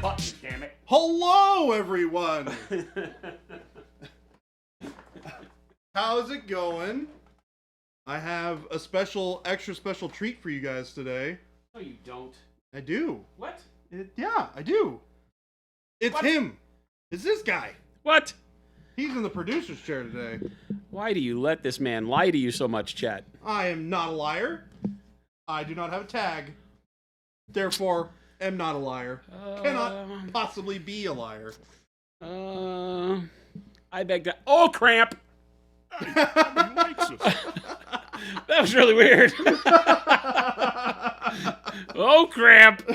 button, damn it. Hello, everyone. How's it going? I have a extra special treat for you guys today. No, you don't. I do. What? Yeah, I do. It's him. It's this guy. What? He's in the producer's chair today. Why do you let this man lie to you so much, Chet? I am not a liar. I do not have a tag. Therefore, am not a liar. Cannot possibly be a liar. I beg to... Oh, cramp! That was really weird. Oh, cramp!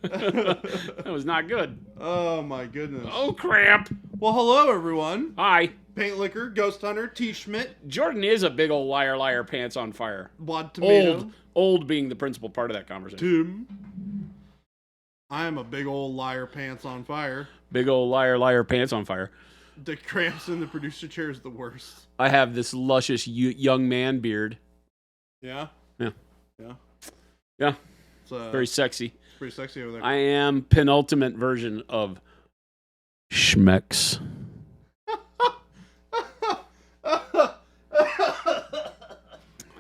That was not good. Oh, my goodness. Oh, cramp! Well, hello, everyone. Hi. Paint Liquor, Ghost Hunter, T. Schmidt. Jordan is a big old liar, pants on fire. Blood Tomato. Old being the principal part of that conversation. Tim. I am a big old liar, pants on fire. Big old liar, pants on fire. The cramps in the producer chair is the worst. I have this luscious young man beard. Yeah? Yeah. Yeah. Yeah. It's very sexy. It's pretty sexy over there. I am penultimate version of Schmex.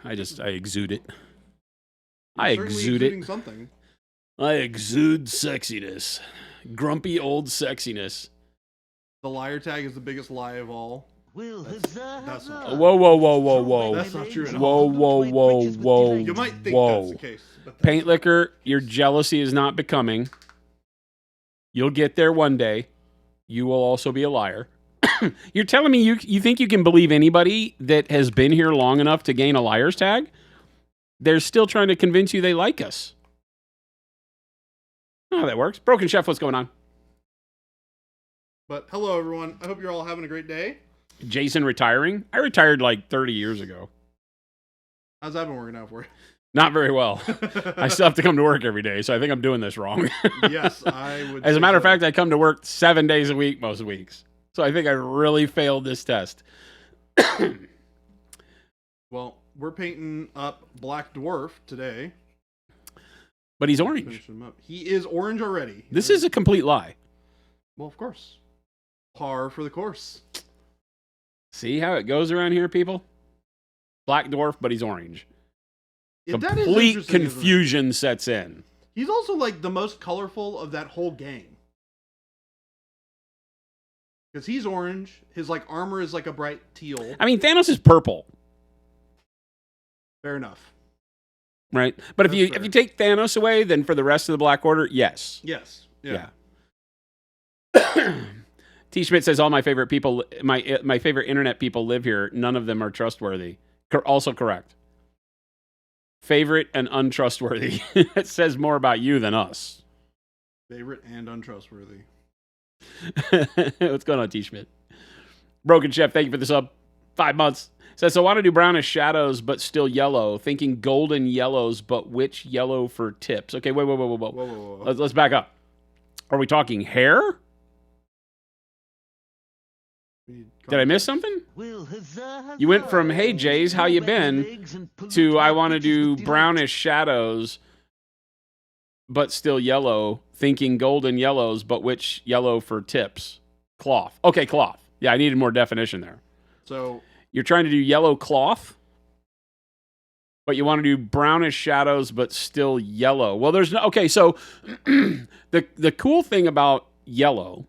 I exude it. I exude it. Something. I exude sexiness. Grumpy old sexiness. The liar tag is the biggest lie of all. That's not true. Whoa. That's not true at all. Whoa. You might think that's the case. But Paint Liquor, your jealousy is not becoming. You'll get there one day. You will also be a liar. You're telling me you think you can believe anybody that has been here long enough to gain a liar's tag? They're still trying to convince you they like us. Oh, that works. Broken Chef, what's going on? But hello, everyone. I hope you're all having a great day. Jason retiring? I retired like 30 years ago. How's that been working out for you? Not very well. I still have to come to work every day, so I think I'm doing this wrong. Yes, I would. As a matter of fact, I come to work 7 days a week most weeks. So I think I really failed this test. Well, we're painting up Black Dwarf today. But he's orange. Finish him up. He is orange already. This is a complete lie. Well, of course. Par for the course. See how it goes around here, people? Black Dwarf, but he's orange. That is Complete interesting, confusion sets in. He's also like the most colorful of that whole gang. Because he's orange. His like armor is like a bright teal. I mean, Thanos is purple. Fair enough. Right? But That's if you take Thanos away, then for the rest of the Black Order, yes. Yes. Yeah. T. Schmidt says all my favorite people, my favorite internet people live here. None of them are trustworthy. Also correct. Favorite and untrustworthy. It says more about you than us. Favorite and untrustworthy. What's going on, T. Schmidt? Broken Chef, thank you for the sub. 5 months. Says, so I want to do brownish shadows, but still yellow. Thinking golden yellows, but which yellow for tips? Okay, whoa. Let's back up. Are we talking hair? Did I miss something? You went from, hey, Jays, how you been, to I want to do brownish shadows, but still yellow. Thinking golden yellows, but which yellow for tips? Cloth. Okay, cloth. Yeah, I needed more definition there. So you're trying to do yellow cloth, but you want to do brownish shadows, but still yellow. Well, there's no... Okay, so the cool thing about yellow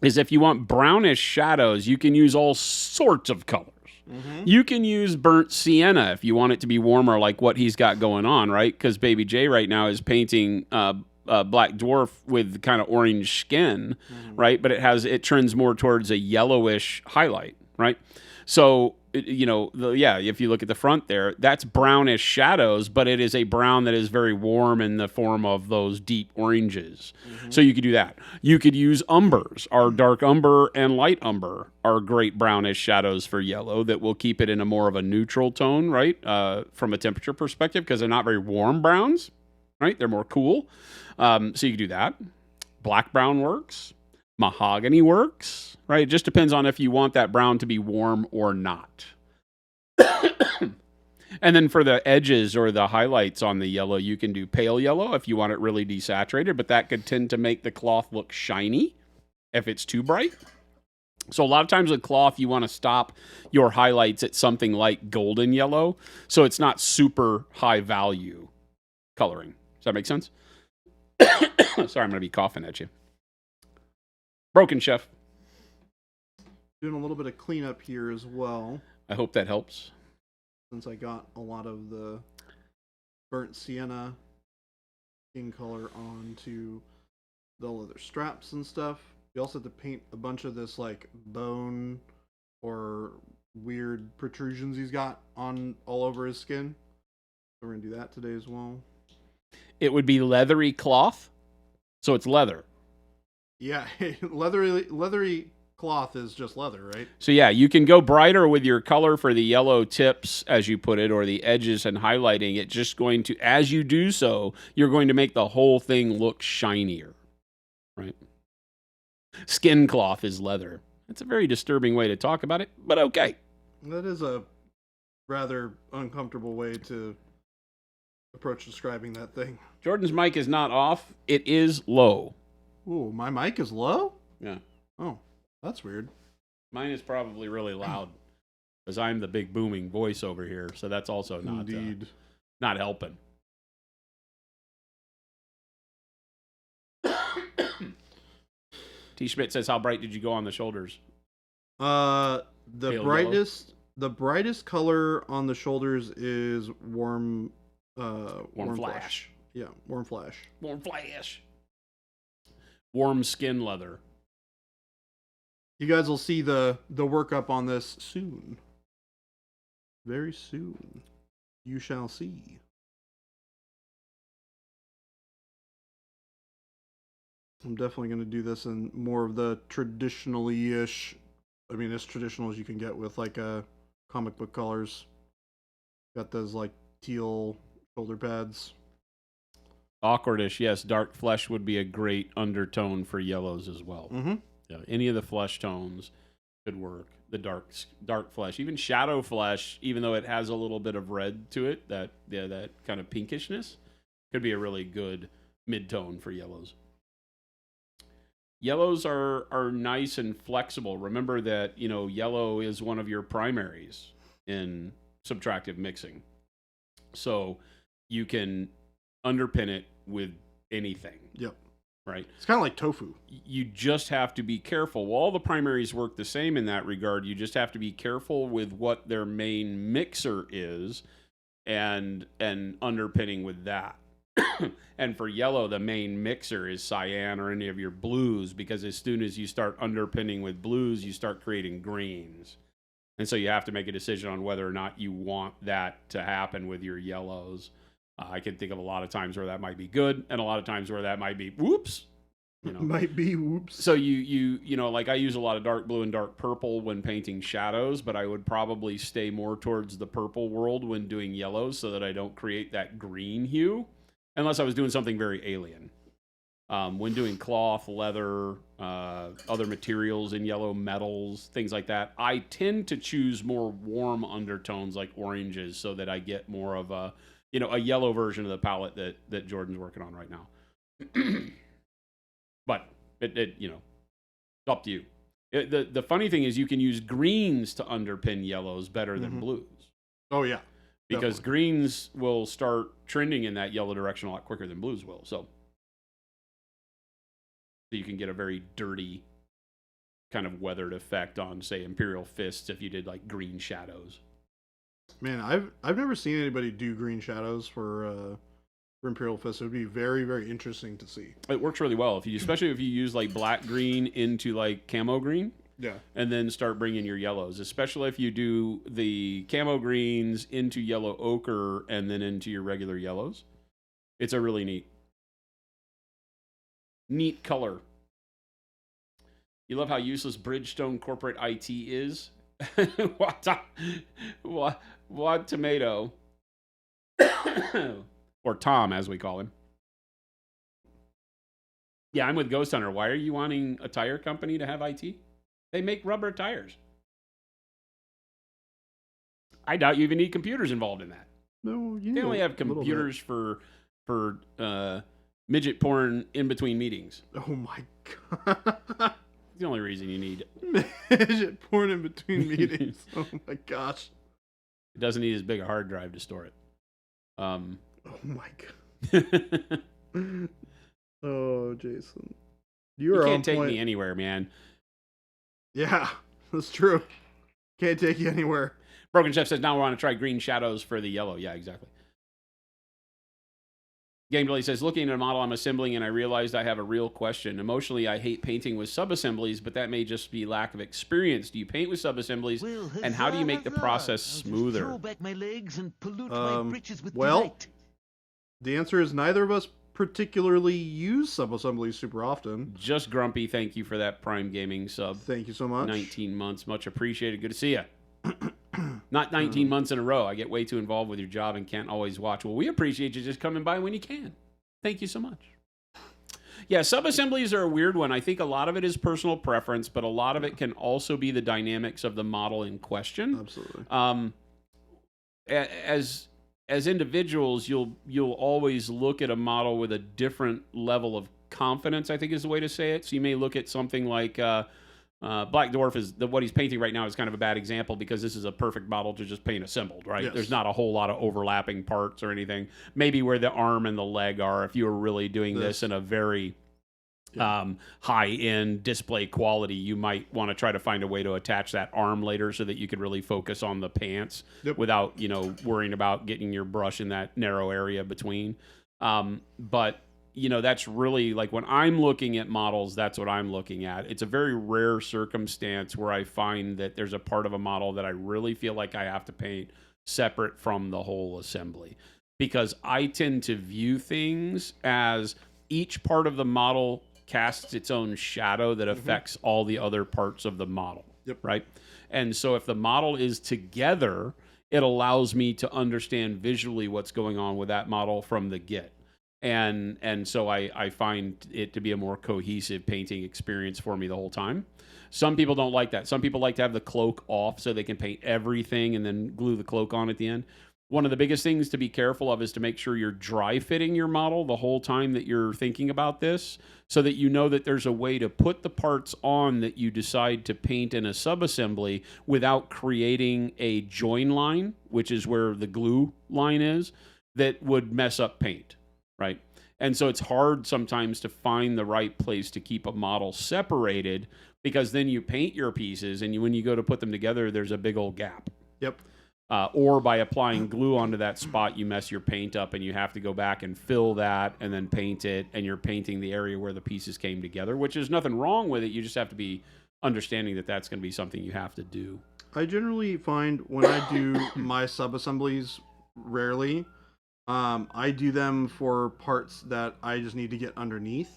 is if you want brownish shadows, you can use all sorts of colors. Mm-hmm. You can use burnt sienna if you want it to be warmer, like what he's got going on, right? Because Baby J right now is painting Black Dwarf with kind of orange skin, right? But it trends more towards a yellowish highlight, right? So, if you look at the front there, that's brownish shadows, but it is a brown that is very warm in the form of those deep oranges. Mm-hmm. So you could do that. You could use umbers. Our dark umber and light umber are great brownish shadows for yellow that will keep it in a more of a neutral tone, right? From a temperature perspective, because they're not very warm browns, right? They're more cool. So you could do that. Black brown works. Mahogany works, right? It just depends on if you want that brown to be warm or not. And then for the edges or the highlights on the yellow, you can do pale yellow if you want it really desaturated, but that could tend to make the cloth look shiny if it's too bright. So a lot of times with cloth, you want to stop your highlights at something like golden yellow, so it's not super high value coloring. Does that make sense? Sorry, I'm going to be coughing at you. Broken Chef. Doing a little bit of cleanup here as well. I hope that helps. Since I got a lot of the burnt sienna skin color onto the leather straps and stuff. You also have to paint a bunch of this like bone or weird protrusions he's got on all over his skin. So we're gonna do that today as well. It would be leathery cloth, so it's leather. Yeah, leathery cloth is just leather, right? So yeah, you can go brighter with your color for the yellow tips, as you put it, or the edges and highlighting. It's just going to, as you do so, you're going to make the whole thing look shinier, right? Skin cloth is leather. That's a very disturbing way to talk about it, but okay. That is a rather uncomfortable way to approach describing that thing. Jordan's mic is not off. It is low. Ooh, my mic is low? Yeah. Oh, that's weird. Mine is probably really loud because I'm the big booming voice over here, so that's also not not helping. T. Schmidt says, "How bright did you go on the shoulders?" The Pale brightest color on the shoulders is warm flash. Yeah, warm flash. Warm flash. Warm skin leather. You guys will see the workup on this soon. Very soon. You shall see. I'm definitely going to do this in more of the traditionally-ish, I mean, as traditional as you can get with, like, comic book colors. Got those, like, teal shoulder pads. Awkwardish, yes. Dark flesh would be a great undertone for yellows as well. Mm-hmm. Yeah, any of the flesh tones could work. The dark flesh, even shadow flesh, even though it has a little bit of red to it, that kind of pinkishness, could be a really good mid-tone for yellows. Yellows are nice and flexible. Remember that, yellow is one of your primaries in subtractive mixing. So you can underpin it with anything. Yep. Right? It's kind of like tofu. You just have to be careful. Well, all the primaries work the same in that regard. You just have to be careful with what their main mixer is and underpinning with that. And for yellow, the main mixer is cyan or any of your blues, because as soon as you start underpinning with blues, you start creating greens. And so you have to make a decision on whether or not you want that to happen with your yellows. I can think of a lot of times where that might be good, and a lot of times where that might be whoops. Might be whoops. So you like I use a lot of dark blue and dark purple when painting shadows, but I would probably stay more towards the purple world when doing yellows so that I don't create that green hue, unless I was doing something very alien. When doing cloth, leather, other materials in yellow, metals, things like that, I tend to choose more warm undertones like oranges so that I get more of a yellow version of the palette that Jordan's working on right now. But it's up to you. The funny thing is you can use greens to underpin yellows better than blues. Oh, yeah. Because greens will start trending in that yellow direction a lot quicker than blues will. So you can get a very dirty kind of weathered effect on, say, Imperial Fists if you did like green shadows. Man, I've never seen anybody do green shadows for Imperial Fist. It would be very, very interesting to see. It works really well especially if you use like black green into like camo green. Yeah. And then start bringing your yellows, especially if you do the camo greens into yellow ochre and then into your regular yellows. It's a really neat color. You love how useless Bridgestone corporate IT is? What tomato? Or Tom, as we call him. Yeah, I'm with Ghost Hunter. Why are you wanting a tire company to have IT? They make rubber tires. I doubt you even need computers involved in that. No, you They only have a little bit. computers for midget porn in between meetings. Oh my god. It's the only reason you need Midget porn in between meetings. Oh my gosh. It doesn't need as big a hard drive to store it. Oh my god. Oh, Jason. You can't take me anywhere, man. Yeah, that's true. Can't take you anywhere. Broken Chef says, now we want to try green shadows for the yellow. Yeah, exactly. Game Delay says, looking at a model I'm assembling and I realized I have a real question. Emotionally, I hate painting with sub-assemblies, but that may just be lack of experience. Do you paint with sub-assemblies, and how do you make the process smoother? I'll back my legs and pollute my britches with well, delight. The answer is neither of us particularly use sub-assemblies super often. Just Grumpy, thank you for that Prime Gaming sub. Thank you so much. 19 months, much appreciated. Good to see you. Not 19 months in a row. I get way too involved with your job and can't always watch. Well, we appreciate you just coming by when you can. Thank you so much. Yeah, sub-assemblies are a weird one. I think a lot of it is personal preference, but a lot of it can also be the dynamics of the model in question. Absolutely. As individuals, you'll always look at a model with a different level of confidence, I think is the way to say it. So you may look at something like Black Dwarf is what he's painting right now is kind of a bad example because this is a perfect model to just paint assembled, right? Yes. There's not a whole lot of overlapping parts or anything. Maybe where the arm and the leg are, if you were really doing this in a very high-end display quality, you might want to try to find a way to attach that arm later so that you could really focus on the pants without, worrying about getting your brush in that narrow area between. But that's really like when I'm looking at models, that's what I'm looking at. It's a very rare circumstance where I find that there's a part of a model that I really feel like I have to paint separate from the whole assembly, because I tend to view things as each part of the model casts its own shadow that affects all the other parts of the model. Right? And so if the model is together, it allows me to understand visually what's going on with that model from the get. And so I find it to be a more cohesive painting experience for me the whole time. Some people don't like that. Some people like to have the cloak off so they can paint everything and then glue the cloak on at the end. One of the biggest things to be careful of is to make sure you're dry fitting your model the whole time that you're thinking about this, so that you know that there's a way to put the parts on that you decide to paint in a sub-assembly without creating a join line, which is where the glue line is, that would mess up paint. Right. And so it's hard sometimes to find the right place to keep a model separated, because then you paint your pieces and when you go to put them together, there's a big old gap. Yep. Or by applying glue onto that spot, you mess your paint up and you have to go back and fill that and then paint it. And you're painting the area where the pieces came together, which is nothing wrong with it. You just have to be understanding that that's going to be something you have to do. I generally find when I do my sub-assemblies, rarely, I do them for parts that I just need to get underneath,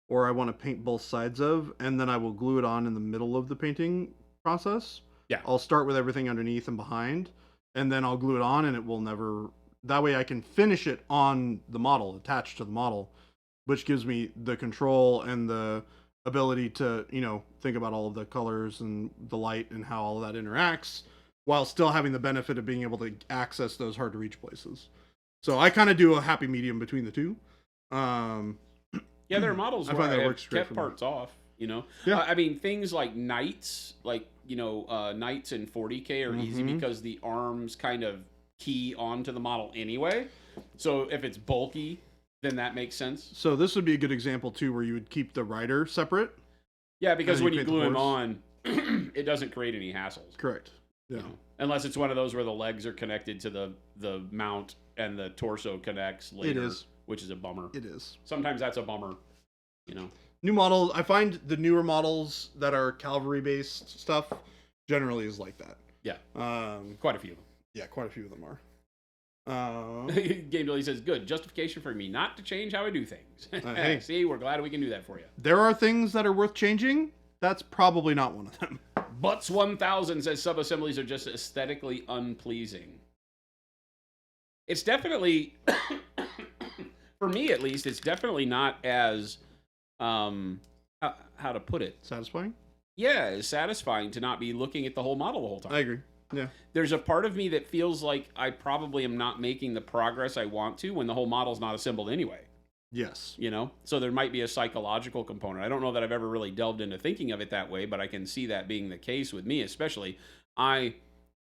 or I want to paint both sides of, and then I will glue it on in the middle of the painting process. Yeah. I'll start with everything underneath and behind, and then I'll glue it on, and it will never... That way I can finish it on the model, attached to the model, which gives me the control and the ability to, think about all of the colors and the light and how all of that interacts, while still having the benefit of being able to access those hard-to-reach places. So I kind of do a happy medium between the two. Yeah, there are models where I have kept parts off, Yeah. I mean, things like Knights, Knights in 40K are easy because the arms kind of key onto the model anyway. So if it's bulky, then that makes sense. So this would be a good example, too, where you would keep the rider separate. Yeah, because when you glue him on, it doesn't create any hassles. Correct. Yeah. Unless it's one of those where the legs are connected to the mount and the torso connects later, it is. Which is a bummer. It is. Sometimes that's a bummer, New models, I find the newer models that are cavalry-based stuff generally is like that. Yeah. Quite a few. Yeah, quite a few of them are. Game Billy says, good. Justification for me not to change how I do things. Hey. See, we're glad we can do that for you. There are things that are worth changing. That's probably not one of them. Butts 1000 says sub-assemblies are just aesthetically unpleasing. It's definitely, for me at least, it's definitely not as, how to put it? Satisfying? Yeah, it's satisfying to not be looking at the whole model the whole time. I agree. Yeah. There's a part of me that feels like I probably am not making the progress I want to when the whole model's not assembled anyway. Yes. You know? So there might be a psychological component. I don't know that I've ever really delved into thinking of it that way, but I can see that being the case with me, especially.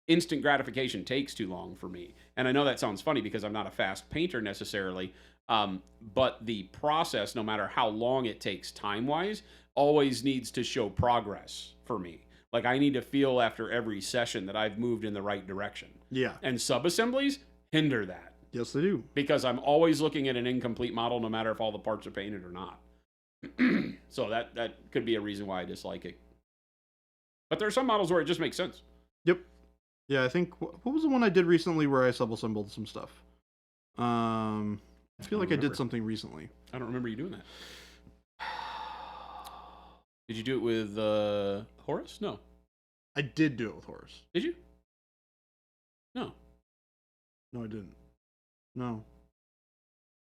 Instant gratification takes too long for me. And I know that sounds funny because I'm not a fast painter necessarily, but the process, no matter how long it takes time-wise, always needs to show progress for me. Like, I need to feel after every session that I've moved in the right direction. Yeah. And sub-assemblies hinder that. Yes, they do. Because I'm always looking at an incomplete model no matter if all the parts are painted or not. So that could be a reason why I dislike it. But there are some models where it just makes sense. Yep. Yeah, I think... What was the one I did recently where I sub-assembled some stuff? I feel like I did something recently. I don't remember you doing that. Did you do it with Horace? No. I did do it with Horace. Did you? No. No, I didn't. No.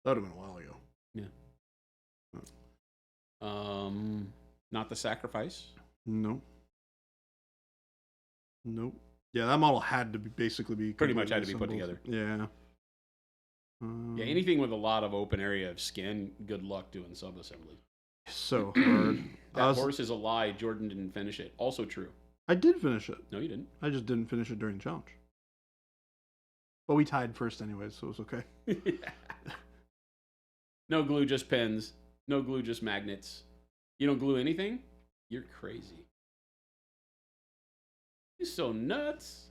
That would have been a while ago. Yeah. Not the sacrifice? No. Nope. Yeah, that model had to basically be... Pretty much had to be put together. Yeah. Yeah, anything with a lot of open area of skin, good luck doing sub-assembly. So hard. That horse is a lie. Jordan didn't finish it. Also true. I did finish it. No, you didn't. I just didn't finish it during the challenge. But we tied first anyway, so it was okay. No glue, just pens. No glue, just magnets. You don't glue anything? You're crazy. You're so nuts.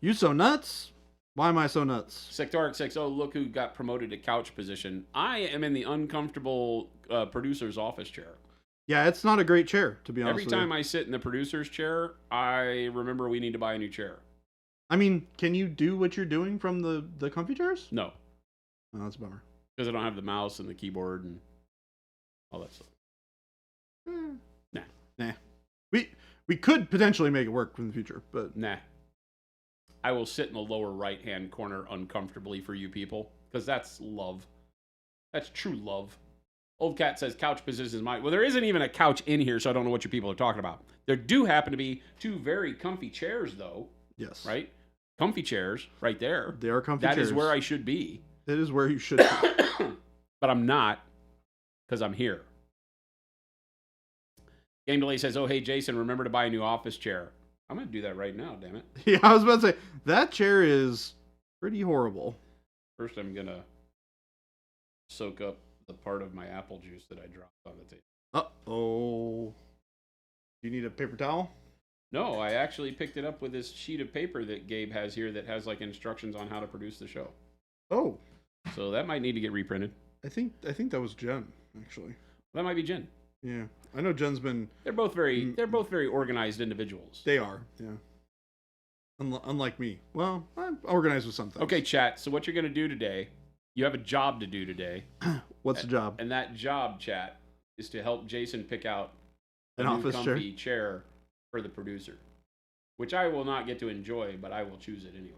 You so nuts? Why am I so nuts? Sectoric 6, oh, look who got promoted to couch position. I am in the uncomfortable producer's office chair. Yeah, it's not a great chair, to be honest Every with you. time I sit in the producer's chair, I remember we need to buy a new chair. I mean, can you do what you're doing from the comfy chairs? No. Oh, that's a bummer. Because I don't have the mouse and the keyboard and all that stuff. Nah. We could potentially make it work in the future, but... Nah. I will sit in the lower right-hand corner uncomfortably for you people, because that's love. That's true love. Old Cat says couch position is mine. Well, there isn't even a couch in here, so I don't know what you people are talking about. There do happen to be two very comfy chairs, though. Yes. Right? Comfy chairs, right there. They are comfy chairs. That is where I should be. It is where you should be. But I'm not, because I'm here. Game Delay says, oh, hey, Jason, remember to buy a new office chair. I'm going to do that right now, damn it. Yeah, I was about to say, that chair is pretty horrible. First, I'm going to soak up the part of my apple juice that I dropped on the table. Uh-oh. Do you need a paper towel? No, I actually picked it up with this sheet of paper that Gabe has here that has, like, instructions on how to produce the show. Oh. So that might need to get reprinted. I think that was Jen, actually. That might be Jen. Yeah. I know Jen's been... They're both very organized individuals. They are, yeah. Unlike me. Well, I'm organized with some things. Okay, chat. So what you're going to do today, you have a job to do today. What's the job? And that job, chat, is to help Jason pick out an office comfy chair for the producer, which I will not get to enjoy, but I will choose it anyway.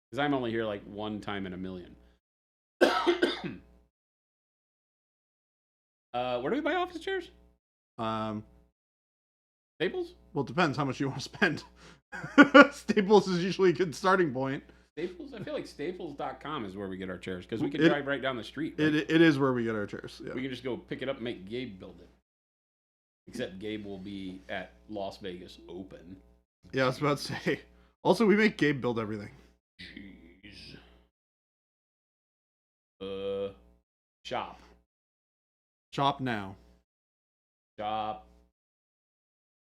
Because I'm only here like one time in a million. Where do we buy office chairs? Staples? Well, it depends how much you want to spend. Staples is usually a good starting point. Staples? I feel like Staples.com is where we get our chairs, because we can drive right down the street. Right? It is where we get our chairs. Yeah. We can just go pick it up and make Gabe build it. Except Gabe will be at Las Vegas Open. Yeah, I was about to say. Also, we make Gabe build everything. Jeez. Shop. Shop now. Shop.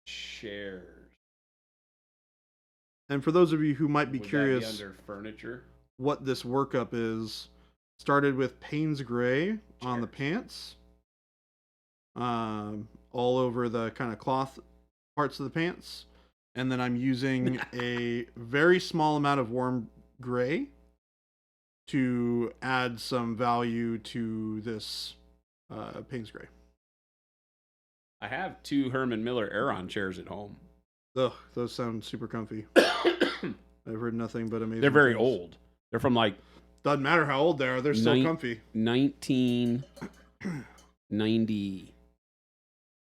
Chairs. And for those of you who might be Would curious, that be under furniture, what this workup is, started with Payne's Gray on the pants, all over the kind of cloth parts of the pants, and then I'm using a very small amount of warm gray to add some value to this Payne's Gray. I have two Herman Miller Aeron chairs at home. Ugh, those sound super comfy. I've heard nothing but amazing. They're very things. old. They're from like... Doesn't matter how old they are, they're still comfy. 1990.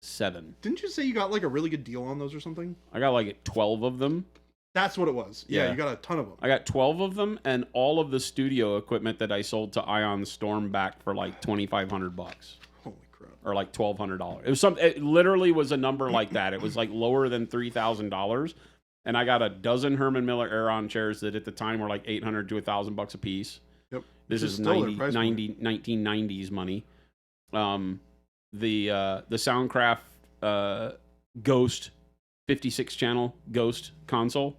7. Didn't you say you got like a really good deal on those or something? I got like 12 of them. That's what it was. Yeah, Yeah. you got a ton of them. I got 12 of them, and all of the studio equipment that I sold to Ion Storm back for like $2,500, Holy crap. or like $1,200. It was it literally was a number like that. It was like lower than $3,000, and I got a dozen Herman Miller Aeron chairs that at the time were like $800 to $1,000 a piece. Yep. This is 1990s money. The Soundcraft Ghost 56 channel Ghost console.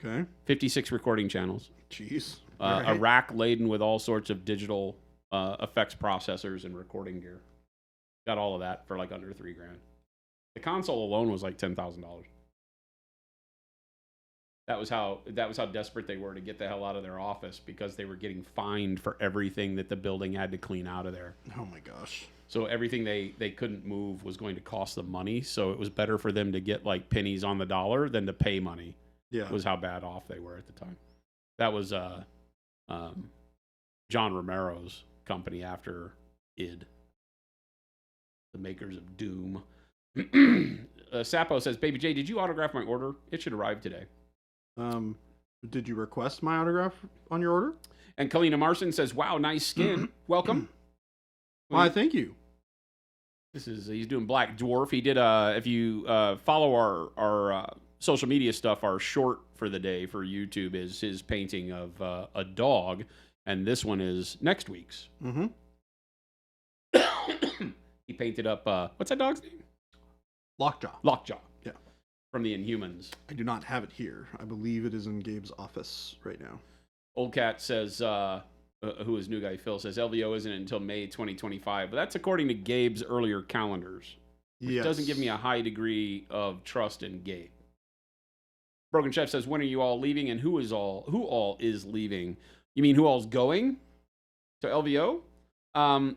Okay. 56 recording channels. Jeez. A rack laden with all sorts of digital effects processors and recording gear. Got all of that for like under $3,000. The console alone was like $10,000. That was how desperate they were to get the hell out of their office, because they were getting fined for everything that the building had to clean out of there. Oh my gosh. So everything they couldn't move was going to cost them money. So it was better for them to get like pennies on the dollar than to pay money. Yeah. Was how bad off they were at the time. That was John Romero's company after id, the makers of Doom. Sapo says, Baby J, did you autograph my order? It should arrive today. Did you request my autograph on your order? And Kalina Marson says, wow, nice skin. Welcome. Why, thank you. He's doing Black Dwarf. He did if you follow our social media stuff, our short for the day for YouTube is his painting of a dog, and this one is next week's. Mm-hmm. He painted up what's that dog's name? Lockjaw. Yeah. From the Inhumans. I do not have it here. I believe it is in Gabe's office right now. Old Cat says, who is New Guy Phil, says LVO isn't until May 2025, but that's according to Gabe's earlier calendars. Which doesn't give me a high degree of trust in Gabe. Broken Chef says, when are you all leaving, and who all is leaving? You mean who all's going to LVO?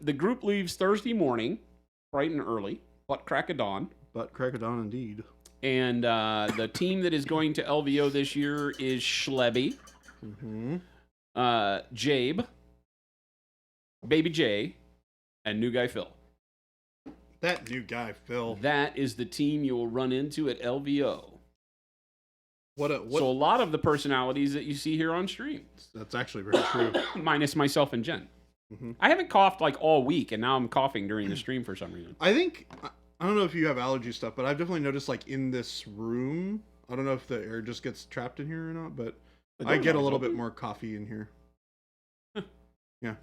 The group leaves Thursday morning, bright and early, butt crack of dawn. Butt crack of dawn indeed. And the team that is going to LVO this year is Schlebby, Jabe, Baby J, and New Guy Phil. That New Guy Phil. That is the team you will run into at LVO. What? So a lot of the personalities that you see here on stream. That's actually very true. Minus myself and Jen. Mm-hmm. I haven't coughed like all week, and now I'm coughing during the stream for some reason. I think, I don't know if you have allergy stuff, but I've definitely noticed like in this room, I don't know if the air just gets trapped in here or not, but I get a little bit more coffee in here. Yeah.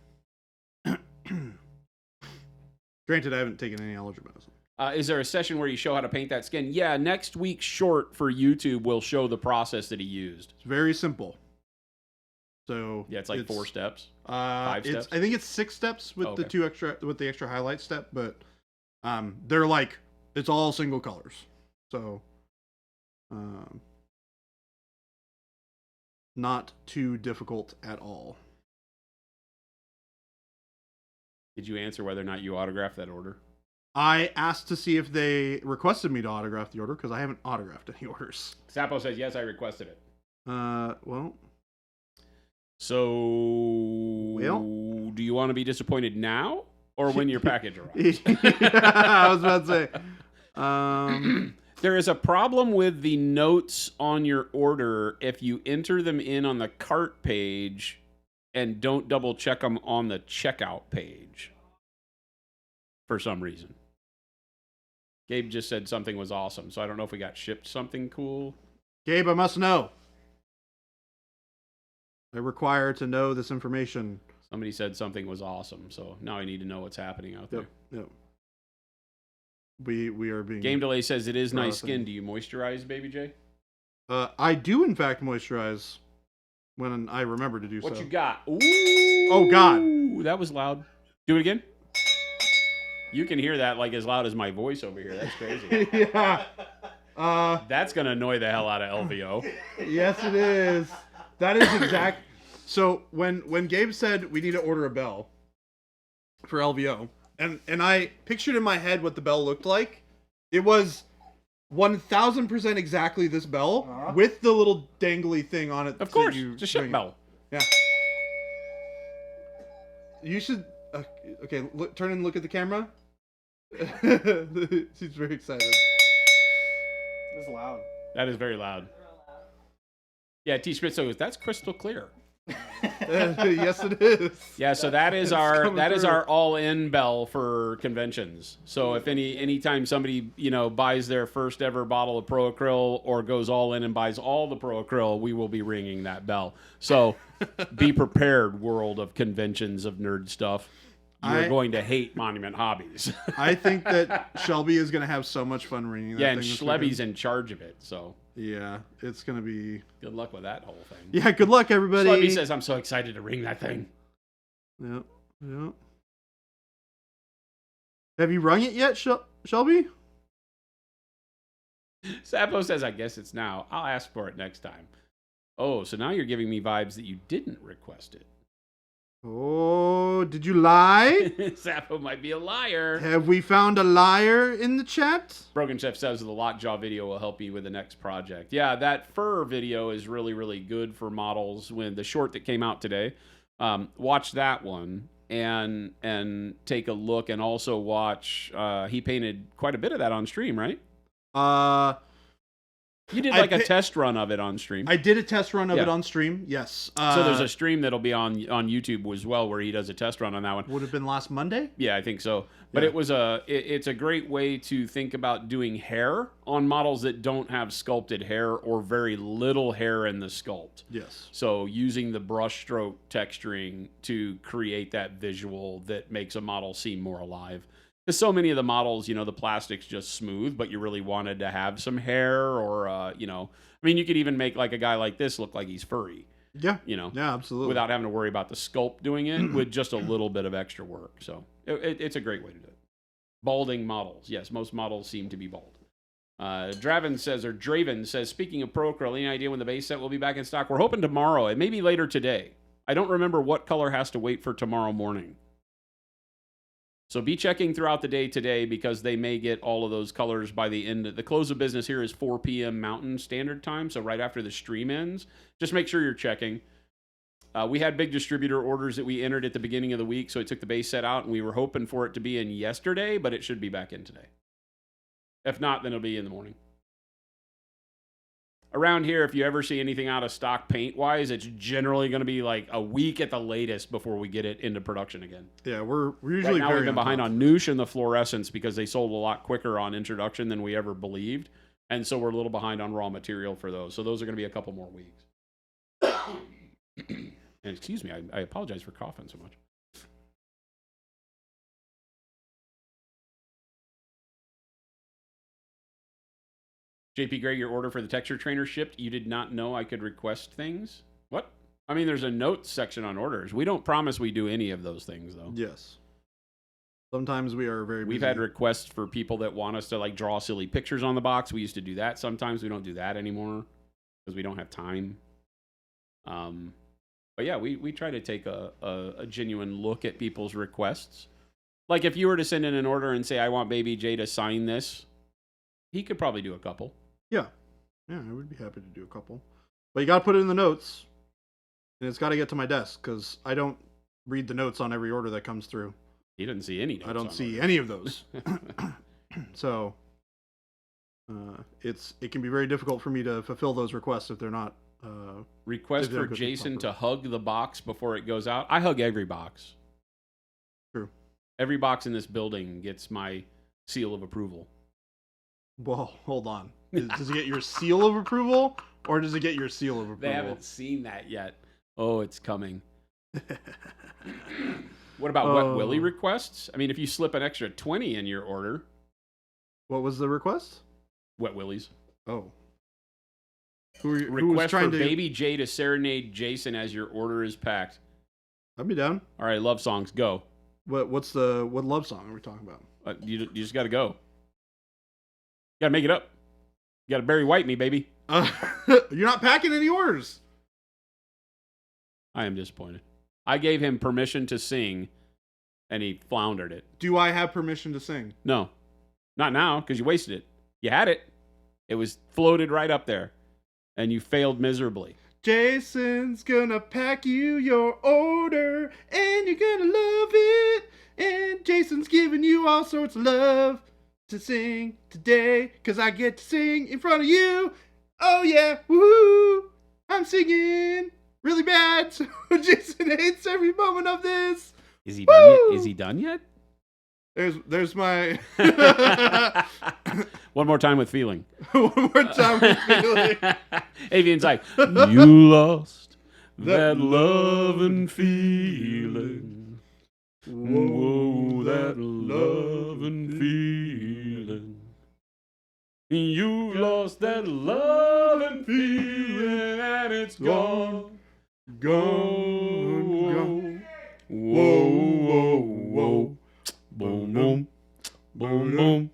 Granted, I haven't taken any allergy medicine. Is there a session where you show how to paint that skin? Yeah, next week's short for YouTube will show the process that he used. It's very simple. So yeah, it's like 4 steps. 5 steps. I think it's 6 steps with the extra highlight step, but they're like, it's all single colors. So not too difficult at all. Did you answer whether or not you autographed that order? I asked to see if they requested me to autograph the order, because I haven't autographed any orders. Sapo says, yes, I requested it. Well. So, do you want to be disappointed now or when your package arrives? I was about to say. There is a problem with the notes on your order if you enter them in on the cart page and don't double check them on the checkout page for some reason. Gabe just said something was awesome, so I don't know if we got shipped something cool. Gabe, I must know. I require to know this information. Somebody said something was awesome, so now I need to know what's happening out there. Yep. We are being... Game Delay says it is nice skin. Do you moisturize, Baby J? I do, in fact, moisturize when I remember to do so. What you got? Ooh! Oh, God. That was loud. Do it again. You can hear that like as loud as my voice over here. That's crazy. Yeah. That's going to annoy the hell out of LVO. Yes, it is. That is exact. So when Gabe said we need to order a bell for LVO, and I pictured in my head what the bell looked like, it was 1000% exactly this bell with the little dangly thing on it. Of course, it's a ship bell. Yeah. You should. Okay, turn and look at the camera. She's very excited. It's loud. That is very loud. Yeah, T. Spritzo goes, that's crystal clear. Yes, it is. Yeah, so that is our all-in bell for conventions. So if anytime somebody buys their first ever bottle of Pro Acryl or goes all in and buys all the Pro Acryl, we will be ringing that bell. So be prepared, world of conventions of nerd stuff. You're going to hate Monument Hobbies. I think that Shelby is going to have so much fun ringing that thing. And Schlebby's in charge of it, so. Yeah, it's going to be... Good luck with that whole thing. Yeah, good luck, everybody. Schlebby says, I'm so excited to ring that thing. Yep. Have you rung it yet, Shelby? Sapo says, I guess it's now. I'll ask for it next time. Oh, so now you're giving me vibes that you didn't request it. Oh, did you lie? Sapo might be a liar. Have we found a liar in the chat? Broken Chef says the lockjaw video will help you with the next project. Yeah, that fur video is really, really good for models. When the short that came out today, watch that one and take a look, and also watch. He painted quite a bit of that on stream, right? You did like a test run of it on stream. I did a test run of it on stream, yes. So there's a stream that'll be on YouTube as well where he does a test run on that one. Would have been last Monday? Yeah, I think so. But it's a great way to think about doing hair on models that don't have sculpted hair or very little hair in the sculpt. Yes. So using the brush stroke texturing to create that visual that makes a model seem more alive. Because so many of the models, the plastic's just smooth, but you really wanted to have some hair or, you could even make like a guy like this look like he's furry. Yeah. Yeah, absolutely. Without having to worry about the sculpt doing it with just a little bit of extra work. So it's a great way to do it. Balding models. Yes, most models seem to be bald. Draven says, speaking of Pro Acryl, any idea when the base set will be back in stock? We're hoping tomorrow. It may be later today. I don't remember what color has to wait for tomorrow morning. So be checking throughout the day today because they may get all of those colors by the end. The close of business here is 4 p.m. Mountain Standard Time, so right after the stream ends. Just make sure you're checking. We had big distributor orders that we entered at the beginning of the week, so I took the base set out, and we were hoping for it to be in yesterday, but it should be back in today. If not, then it'll be in the morning. Around here, if you ever see anything out of stock paint-wise, it's generally going to be like a week at the latest before we get it into production again. Yeah, we're usually right now we've been behind on Noosh and the fluorescents because they sold a lot quicker on introduction than we ever believed. And so we're a little behind on raw material for those. So those are going to be a couple more weeks. And excuse me, I apologize for coughing so much. JP Gray, your order for the texture trainer shipped. You did not know I could request things? What? I mean, there's a notes section on orders. We don't promise we do any of those things, though. Yes. Sometimes we are very busy. We've had requests for people that want us to like draw silly pictures on the box. We used to do that. Sometimes we don't do that anymore because we don't have time. But yeah, we try to take a genuine look at people's requests. Like if you were to send in an order and say, I want Baby J to sign this, he could probably do a couple. Yeah. Yeah, I would be happy to do a couple. But you got to put it in the notes. And it's got to get to my desk because I don't read the notes on every order that comes through. He doesn't see any notes. I don't see any of those. So it can be very difficult for me to fulfill those requests if they're not. Request for Jason to hug the box before it goes out. I hug every box. True. Every box in this building gets my seal of approval. Well, hold on. Does it get your seal of approval or does it get your seal of approval? They haven't seen that yet. Oh, it's coming. What about Wet Willy requests? I mean, if you slip an extra 20 in your order. What was the request? Wet Willies. Oh. Request for Baby J to serenade Jason as your order is packed. I'd be down. All right, love songs, go. What love song are we talking about? You just got to go. You got to make it up. You got to Barry White me, baby. You're not packing any orders. I am disappointed. I gave him permission to sing, and he floundered it. Do I have permission to sing? No. Not now, because you wasted it. You had it. It was floated right up there, and you failed miserably. Jason's gonna pack you your order, and you're gonna love it, And Jason's giving you all sorts of love to sing today, 'cause I get to sing in front of you. Oh yeah, woo! I'm singing really bad, so Jason hates every moment of this. Is he done yet? Is he done yet? There's my One more time with feeling. one more time with feeling. Avian's like, you lost that love and feeling. Whoa, that love and feeling. You lost that love and feeling, and it's gone, gone. Whoa, whoa, whoa. Boom, boom, boom, boom, boom,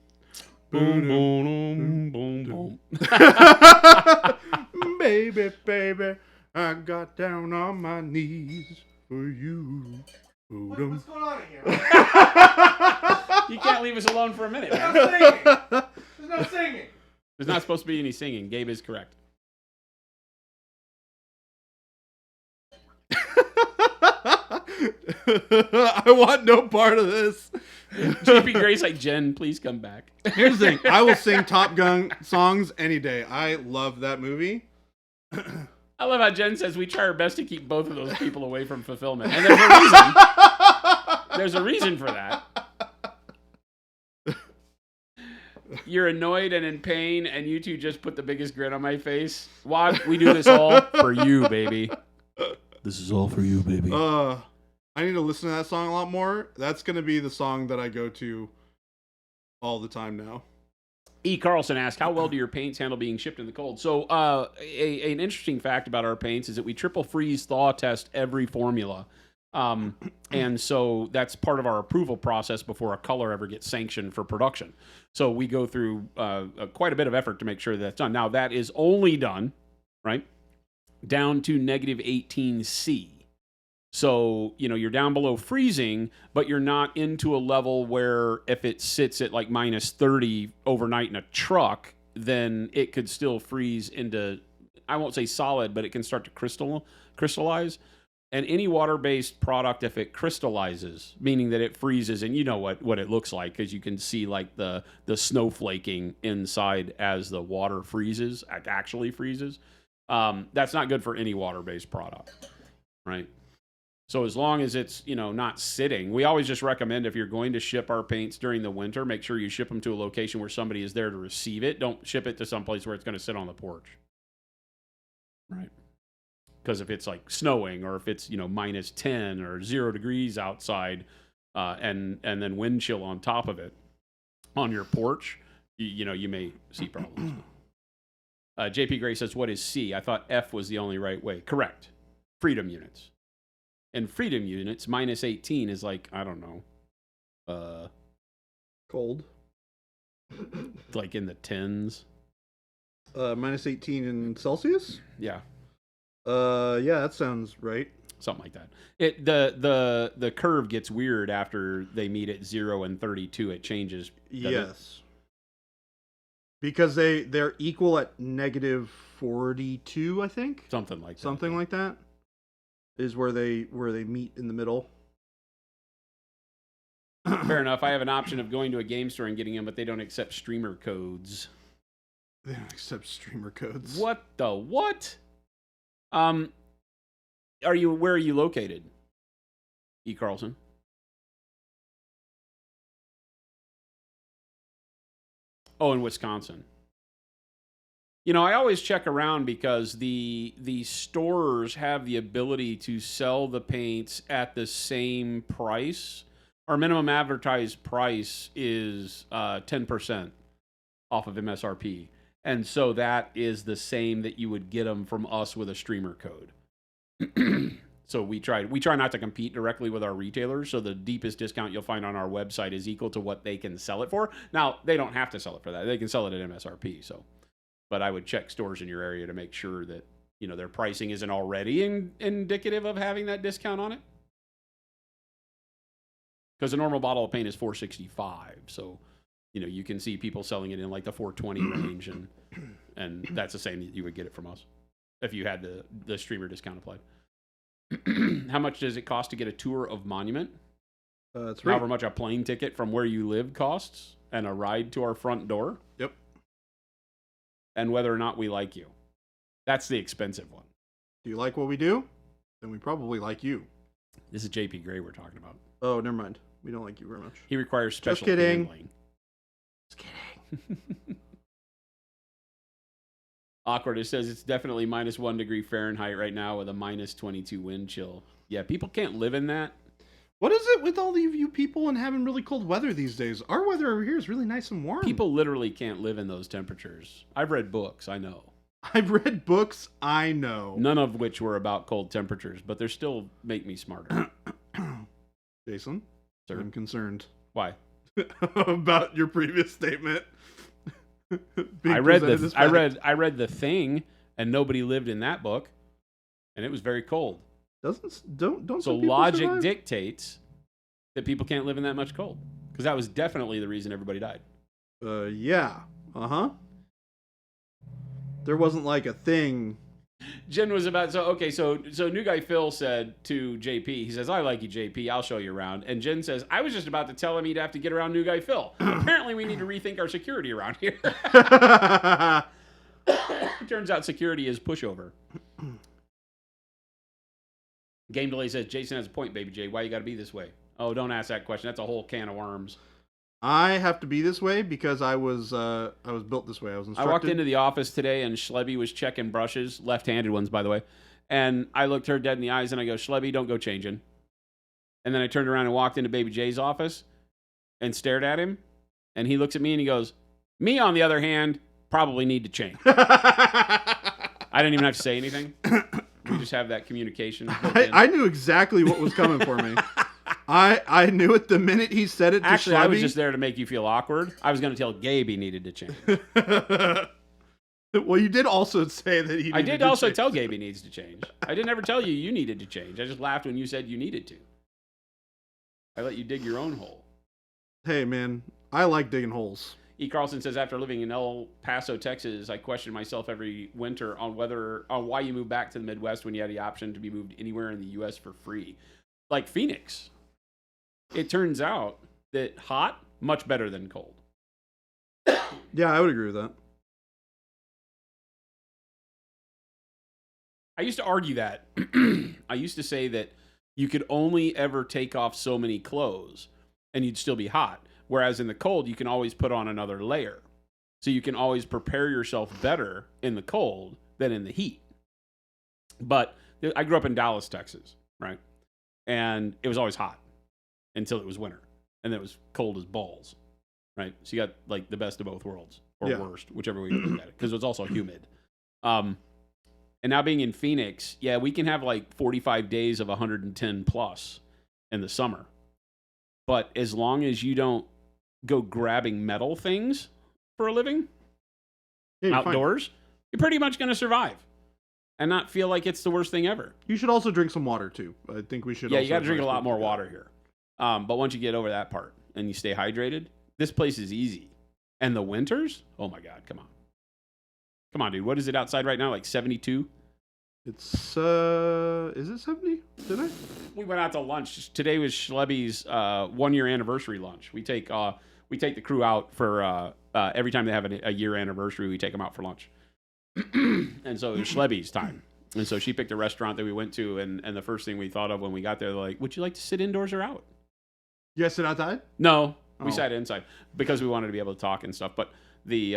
boom, boom, boom. Baby, baby, I got down on my knees for you. What's going on here? You can't leave us alone for a minute, man. There's no singing. There's not supposed to be any singing. Gabe is correct. I want no part of this. JP Gray's like, Jen, please come back. Here's the thing. I will sing Top Gun songs any day. I love that movie. I love how Jen says we try our best to keep both of those people away from fulfillment. And there's a reason. There's a reason for that. You're annoyed and in pain, and you two just put the biggest grin on my face. Why? We do this all for you, baby. This is all for you, baby. I need to listen to that song a lot more. That's going to be the song that I go to all the time now. E. Carlson asked, how well do your paints handle being shipped in the cold? So an interesting fact about our paints is that we triple freeze thaw test every formula. And so that's part of our approval process before a color ever gets sanctioned for production. So we go through quite a bit of effort to make sure that's done. Now, that is only done, right, down to negative 18°C. So, you're down below freezing, but you're not into a level where if it sits at like minus 30 overnight in a truck, then it could still freeze into, I won't say solid, but it can start to crystallize. And any water-based product, if it crystallizes, meaning that it freezes, and you know what it looks like, because you can see like the snowflaking inside as the water freezes, actually freezes. That's not good for any water-based product, right? So as long as it's, not sitting, we always just recommend if you're going to ship our paints during the winter, make sure you ship them to a location where somebody is there to receive it. Don't ship it to someplace where it's going to sit on the porch. Right. Because if it's like snowing or if it's, minus 10 or 0 degrees outside and then wind chill on top of it on your porch, you may see problems. JP Gray says, what is C? I thought F was the only right way. Correct. Freedom units. And freedom units, minus 18 is like, I don't know. Cold. Like in the tens. Minus 18 in Celsius? Yeah. Yeah, that sounds right. Something like that. The curve gets weird after they meet at 0 and 32. It changes. Yes. Because they're equal at negative 42, I think. Something like that. Something like that is where they meet in the middle. Fair enough. I have an option of going to a game store and getting them, but they don't accept streamer codes. They don't accept streamer codes. What the what? Where are you located? E. Carlson. Oh, in Wisconsin. I always check around because the stores have the ability to sell the paints at the same price. Our minimum advertised price is 10% off of MSRP. And so that is the same that you would get them from us with a streamer code. So we try not to compete directly with our retailers. So the deepest discount you'll find on our website is equal to what they can sell it for. Now, they don't have to sell it for that. They can sell it at MSRP. But I would check stores in your area to make sure that, their pricing isn't already indicative of having that discount on it. Because a normal bottle of paint is $4.65. So, you can see people selling it in like the $4.20 range, and that's the same that you would get it from us if you had the streamer discount applied. How much does it cost to get a tour of Monument? That's right. However much a plane ticket from where you live costs and a ride to our front door. Yep. And whether or not we like you. That's the expensive one. Do you like what we do? Then we probably like you. This is JP Gray we're talking about. Oh, never mind. We don't like you very much. He requires special kidding. handling. Just kidding. Awkward. It says it's definitely -1 degree Fahrenheit right now with a -22 wind chill. Yeah, people can't live in that. What is it with all of you people and having really cold weather these days? Our weather over here is really nice and warm. People literally can't live in those temperatures. I've read books, I know. I've read books, I know. None of which were about cold temperatures, but they still make me smarter. Jason, Sir? I'm concerned Why? about your previous statement. I read the Thing, and nobody lived in that book, and it was very cold. Don't So some people logic survive? dictates that people can't live in that much cold, because that was definitely the reason everybody died. Yeah. Uh-huh. There wasn't like a thing. Jen was about so new guy Phil said to JP, he says, "I like you, JP. I'll show you around." And Jen says, "I was just about to tell him he'd have to get around new guy Phil. Apparently, we need to rethink our security around here." Turns out security is pushover. Game Delay says, "Jason has a point, baby J. Why you got to be this way?" Oh, don't ask that question. That's a whole can of worms. I have to be this way because I was built this way. I was instructed. I walked into the office today and Schlebby was checking brushes, left-handed ones, by the way. And I looked her dead in the eyes and I go, "Schlebby, don't go changing." And then I turned around and walked into Baby J's office and stared at him. And he looks at me and he goes, "Me, on the other hand, probably need to change." I didn't even have to say anything. We just have that communication. I knew exactly what was coming for me. I knew it the minute he said it to Actually, Schlebby. I was just there to make you feel awkward. I was going to tell Gabe he needed to change. Well, you did also say that he needed I did to also change. tell Gabe he needs to change. I didn't ever tell you you needed to change. I just laughed when you said you needed to. I let you dig your own hole. Hey, man, I like digging holes. E. Carlson says, "After living in El Paso, Texas, I question myself every winter on why you moved back to the Midwest when you had the option to be moved anywhere in the U.S. for free. Like Phoenix. It turns out that hot, much better than cold." Yeah, I would agree with that. I used to argue that. I used to say that you could only ever take off so many clothes and you'd still be hot. Whereas in the cold, you can always put on another layer. So you can always prepare yourself better in the cold than in the heat. But I grew up in Dallas, Texas, right? And it was always hot until it was winter. And then it was cold as balls, right? So you got like the best of both worlds, or worst, whichever way you look at it, because it was also humid. And now being in Phoenix, yeah, we can have like 45 days of 110 plus in the summer. But as long as you don't go grabbing metal things for a living outdoors, you're pretty much going to survive and not feel like it's the worst thing ever. You should also drink some water, too. I think we should Yeah, also you got to drink a advise lot people more to do water here. But once you get over that part and you stay hydrated, this place is easy. And the winters, oh my God, come on. Come on, dude. What is it outside right now? Like 72? It's, is it 70 today? We went out to lunch. Today was Schlebby's 1-year anniversary lunch. We take the crew out for every time they have a year anniversary, we take them out for lunch. And so it was Schlebby's time. And so she picked a restaurant that we went to, and the first thing we thought of when we got there, they're like, "Would you like to sit indoors or out?" You guys sit outside? No, we Oh. sat inside because we wanted to be able to talk and stuff. But the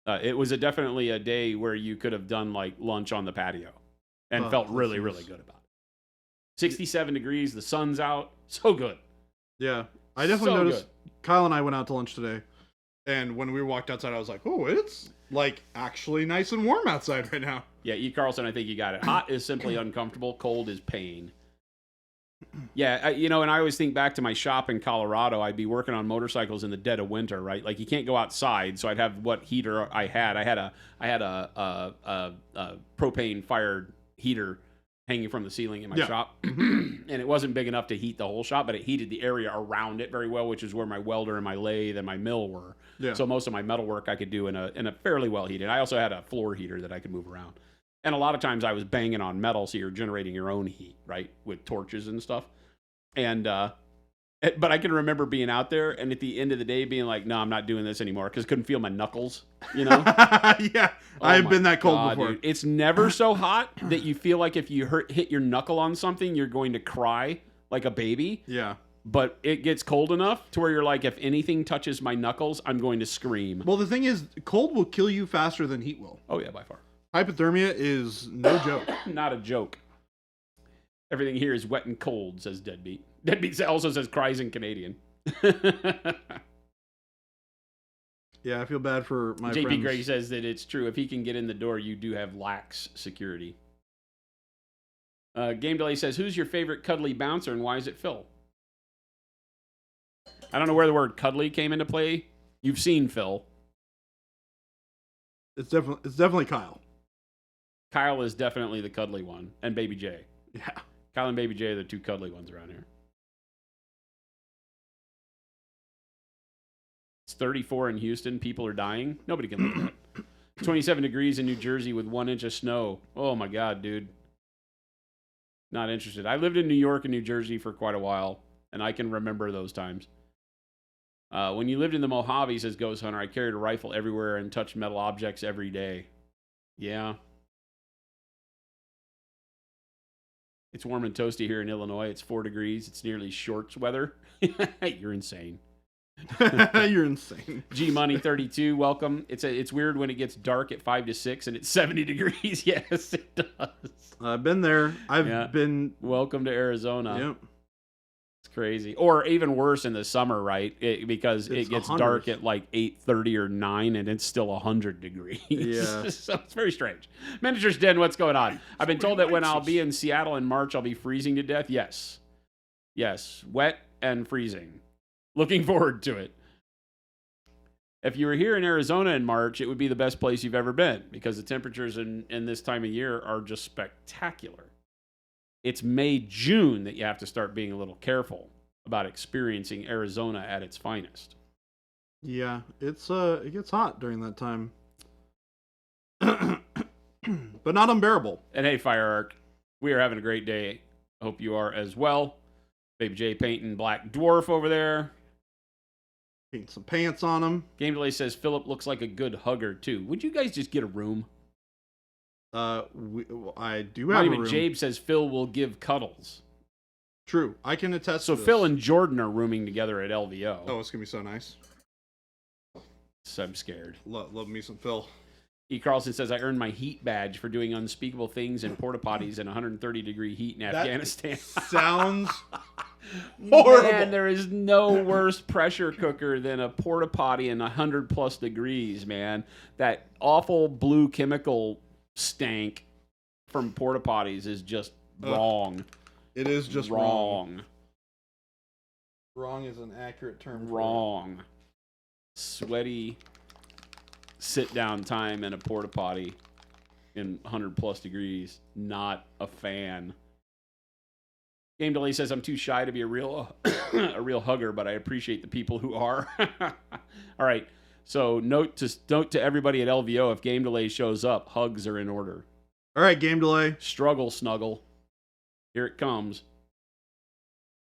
it was definitely a day where you could have done like lunch on the patio and felt that really, seems- really good about it. 67 degrees, the sun's out, so good. Yeah. I definitely So noticed. Kyle and I went out to lunch today, and when we walked outside, I was like, "Oh, it's like actually nice and warm outside right now." Yeah, E. Carlson, I think you got it. Hot is simply uncomfortable. Cold is pain. Yeah, and I always think back to my shop in Colorado. I'd be working on motorcycles in the dead of winter, right? Like you can't go outside, so I'd have what heater I had. I had a propane fired heater hanging from the ceiling in my shop, and it wasn't big enough to heat the whole shop, but it heated the area around it very well, which is where my welder and my lathe and my mill were. Yeah. So most of my metal work I could do in a fairly well heated. I also had a floor heater that I could move around. And a lot of times I was banging on metal, so you're generating your own heat, right, with torches and stuff. And But I can remember being out there and at the end of the day being like, no, I'm not doing this anymore because couldn't feel my knuckles, you know? Yeah, Oh I've my been that cold God, before. dude. It's never so hot that you feel like if you hit your knuckle on something, you're going to cry like a baby. Yeah. But it gets cold enough to where you're like, if anything touches my knuckles, I'm going to scream. Well, the thing is, cold will kill you faster than heat will. Oh, yeah, by far. Hypothermia is no joke. Not a joke. Everything here is wet and cold, says Deadbeat. Deadbeat also says cries in Canadian. Yeah, I feel bad for my JP friends. Gray says that it's true. If he can get in the door, you do have lax security. Game Delay says, who's your favorite cuddly bouncer and why is it Phil? I don't know where the word cuddly came into play. You've seen Phil. It's definitely Kyle. Kyle is definitely the cuddly one. And Baby J. Yeah. Kyle and Baby J are the two cuddly ones around here. It's 34 in Houston. People are dying. Nobody can live that. 27 degrees in New Jersey with 1 inch of snow. Oh, my God, dude. Not interested. I lived in New York and New Jersey for quite a while, and I can remember those times. When you lived in the Mojave, says Ghost Hunter, I carried a rifle everywhere and touched metal objects every day. Yeah. It's warm and toasty here in Illinois. It's 4 degrees. It's nearly shorts weather. You're insane. You're insane. G Money 32, welcome. It's weird when it gets dark at 5 to 6 and it's 70 degrees. Yes, it does. I've been there. I've been. Welcome to Arizona. Yep. It's crazy. Or even worse in the summer, right? Because it gets 100. dark at like 8:30 or 9 and it's still 100 degrees. Yeah. So it's very strange. Manager's Den, what's going on? I've been told that when I'll be in Seattle in March, I'll be freezing to death. Yes. Yes. Wet and freezing. Looking forward to it. If you were here in Arizona in March, it would be the best place you've ever been because the temperatures in this time of year are just spectacular. It's May, June that you have to start being a little careful about experiencing Arizona at its finest. Yeah, it gets hot during that time. But not unbearable. And hey, Fire Arc, we are having a great day. I hope you are as well. Baby J painting Black Dwarf over there. Paint some pants on him. Game Delay says Philip looks like a good hugger too. Would you guys just get a room? I do Not have a even room. Jabe says Phil will give cuddles. True, I can attest So to this. Phil and Jordan are rooming together at LVO. Oh, it's gonna be so nice. So I'm scared. Love me some Phil. E. Carlson says I earned my heat badge for doing unspeakable things in porta potties in 130-degree heat in Afghanistan. Sounds Horrible. Man, there is no worse pressure cooker than a porta potty in 100+ degrees, man. That awful blue chemical stank from porta potties is just wrong. It is just wrong. Wrong is an accurate term. Wrong. Sweaty sit down time in a porta potty in 100+ degrees. Not a fan. Game Delay says I'm too shy to be a real hugger, but I appreciate the people who are. All right. So note to everybody at LVO, if Game Delay shows up, hugs are in order. All right, Game Delay. Struggle snuggle. Here it comes.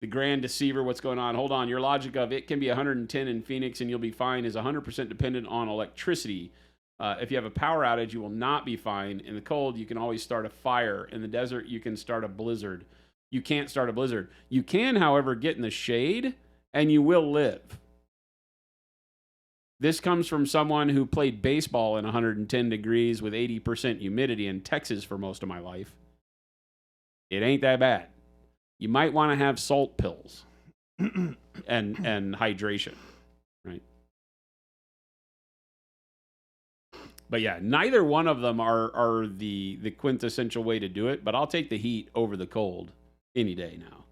The Grand Deceiver, what's going on? Hold on. Your logic of it can be 110 in Phoenix and you'll be fine is 100% dependent on electricity. If you have a power outage, you will not be fine. In the cold, you can always start a fire. In the desert, you can start a blizzard. You can't start a blizzard. You can, however, get in the shade and you will live. This comes from someone who played baseball in 110 degrees with 80% humidity in Texas for most of my life. It ain't that bad. You might want to have salt pills and hydration, right? But yeah, neither one of them are the quintessential way to do it, but I'll take the heat over the cold any day now.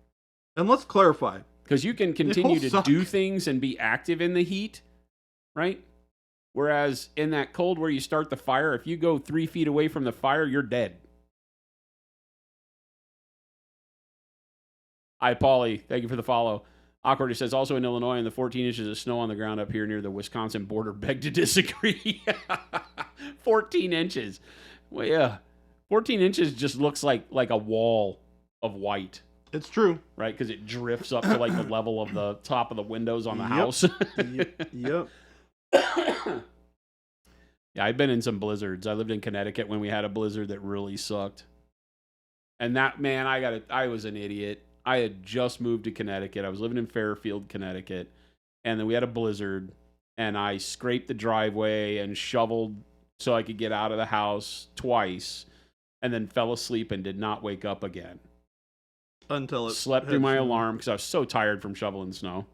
And let's clarify. Because you can continue to do things and be active in the heat, right? Whereas in that cold where you start the fire, if you go 3 feet away from the fire, you're dead. Hi, Paulie. Thank you for the follow. Awkward says, also in Illinois, and the 14 inches of snow on the ground up here near the Wisconsin border. Beg to disagree. 14 inches. Well, yeah. 14 inches just looks like a wall of white. It's true. right? Because it drifts up to like the level of the top of the windows on the Yep. house. Yep. Yeah, I've been in some blizzards. I lived in Connecticut when we had a blizzard that really sucked. And that, man, I was an idiot. I had just moved to Connecticut. I was living in Fairfield, Connecticut. And then we had a blizzard. And I scraped the driveway and shoveled so I could get out of the house twice. And then fell asleep and did not wake up again. Until it Slept through my alarm because I was so tired from shoveling snow.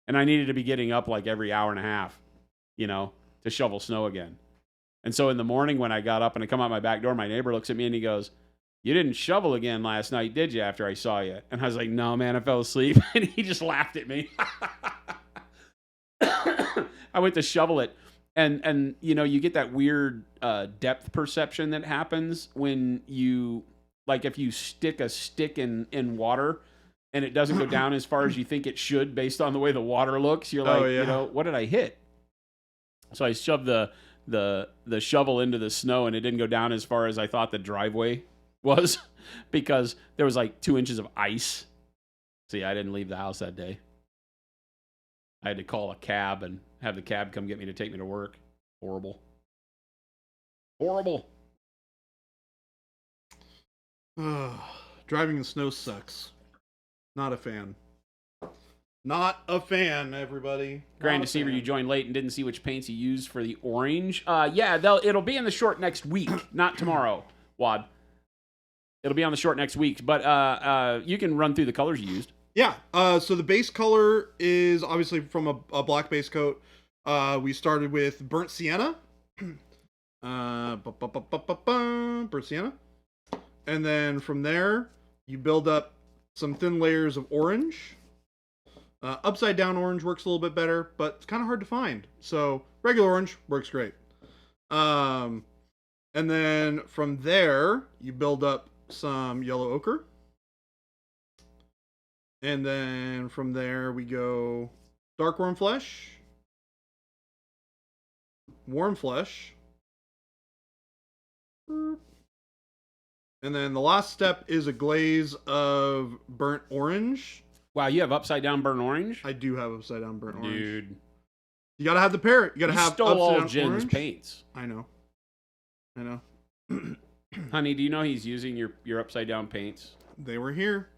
And I needed to be getting up like every hour and a half, to shovel snow again. And so in the morning when I got up and I come out my back door, my neighbor looks at me and he goes, "You didn't shovel again last night, did you, after I saw you?" And I was like, "No, man, I fell asleep." And he just laughed at me. I went to shovel it. And you get that weird depth perception that happens when you, like if you stick a stick in water and it doesn't go down as far as you think it should based on the way the water looks. You're like, what did I hit? So I shoved the shovel into the snow and it didn't go down as far as I thought the driveway was because there was like 2 inches of ice. See, I didn't leave the house that day. I had to call a cab and have the cab come get me to take me to work. Horrible. Driving in snow sucks. Not a fan. Not a fan, everybody. Grand Deceiver, you joined late and didn't see which paints you used for the orange. It'll be in the short next week, not tomorrow, Wad. It'll be on the short next week, but you can run through the colors you used. Yeah, so the base color is obviously from a black base coat. We started with burnt sienna. Burnt sienna. And then from there, you build up some thin layers of orange. Upside down orange works a little bit better, but it's kind of hard to find. So regular orange works great. And then from there, you build up some yellow ochre. And then from there, we go dark warm flesh, warm flesh. And then the last step is a glaze of burnt orange. Wow, you have upside down burnt orange? I do have upside down burnt orange. Dude. You gotta have the parrot. You gotta have stole all upside down Jen's orange. paints. I know. Honey, do you know he's using your upside down paints? They were here.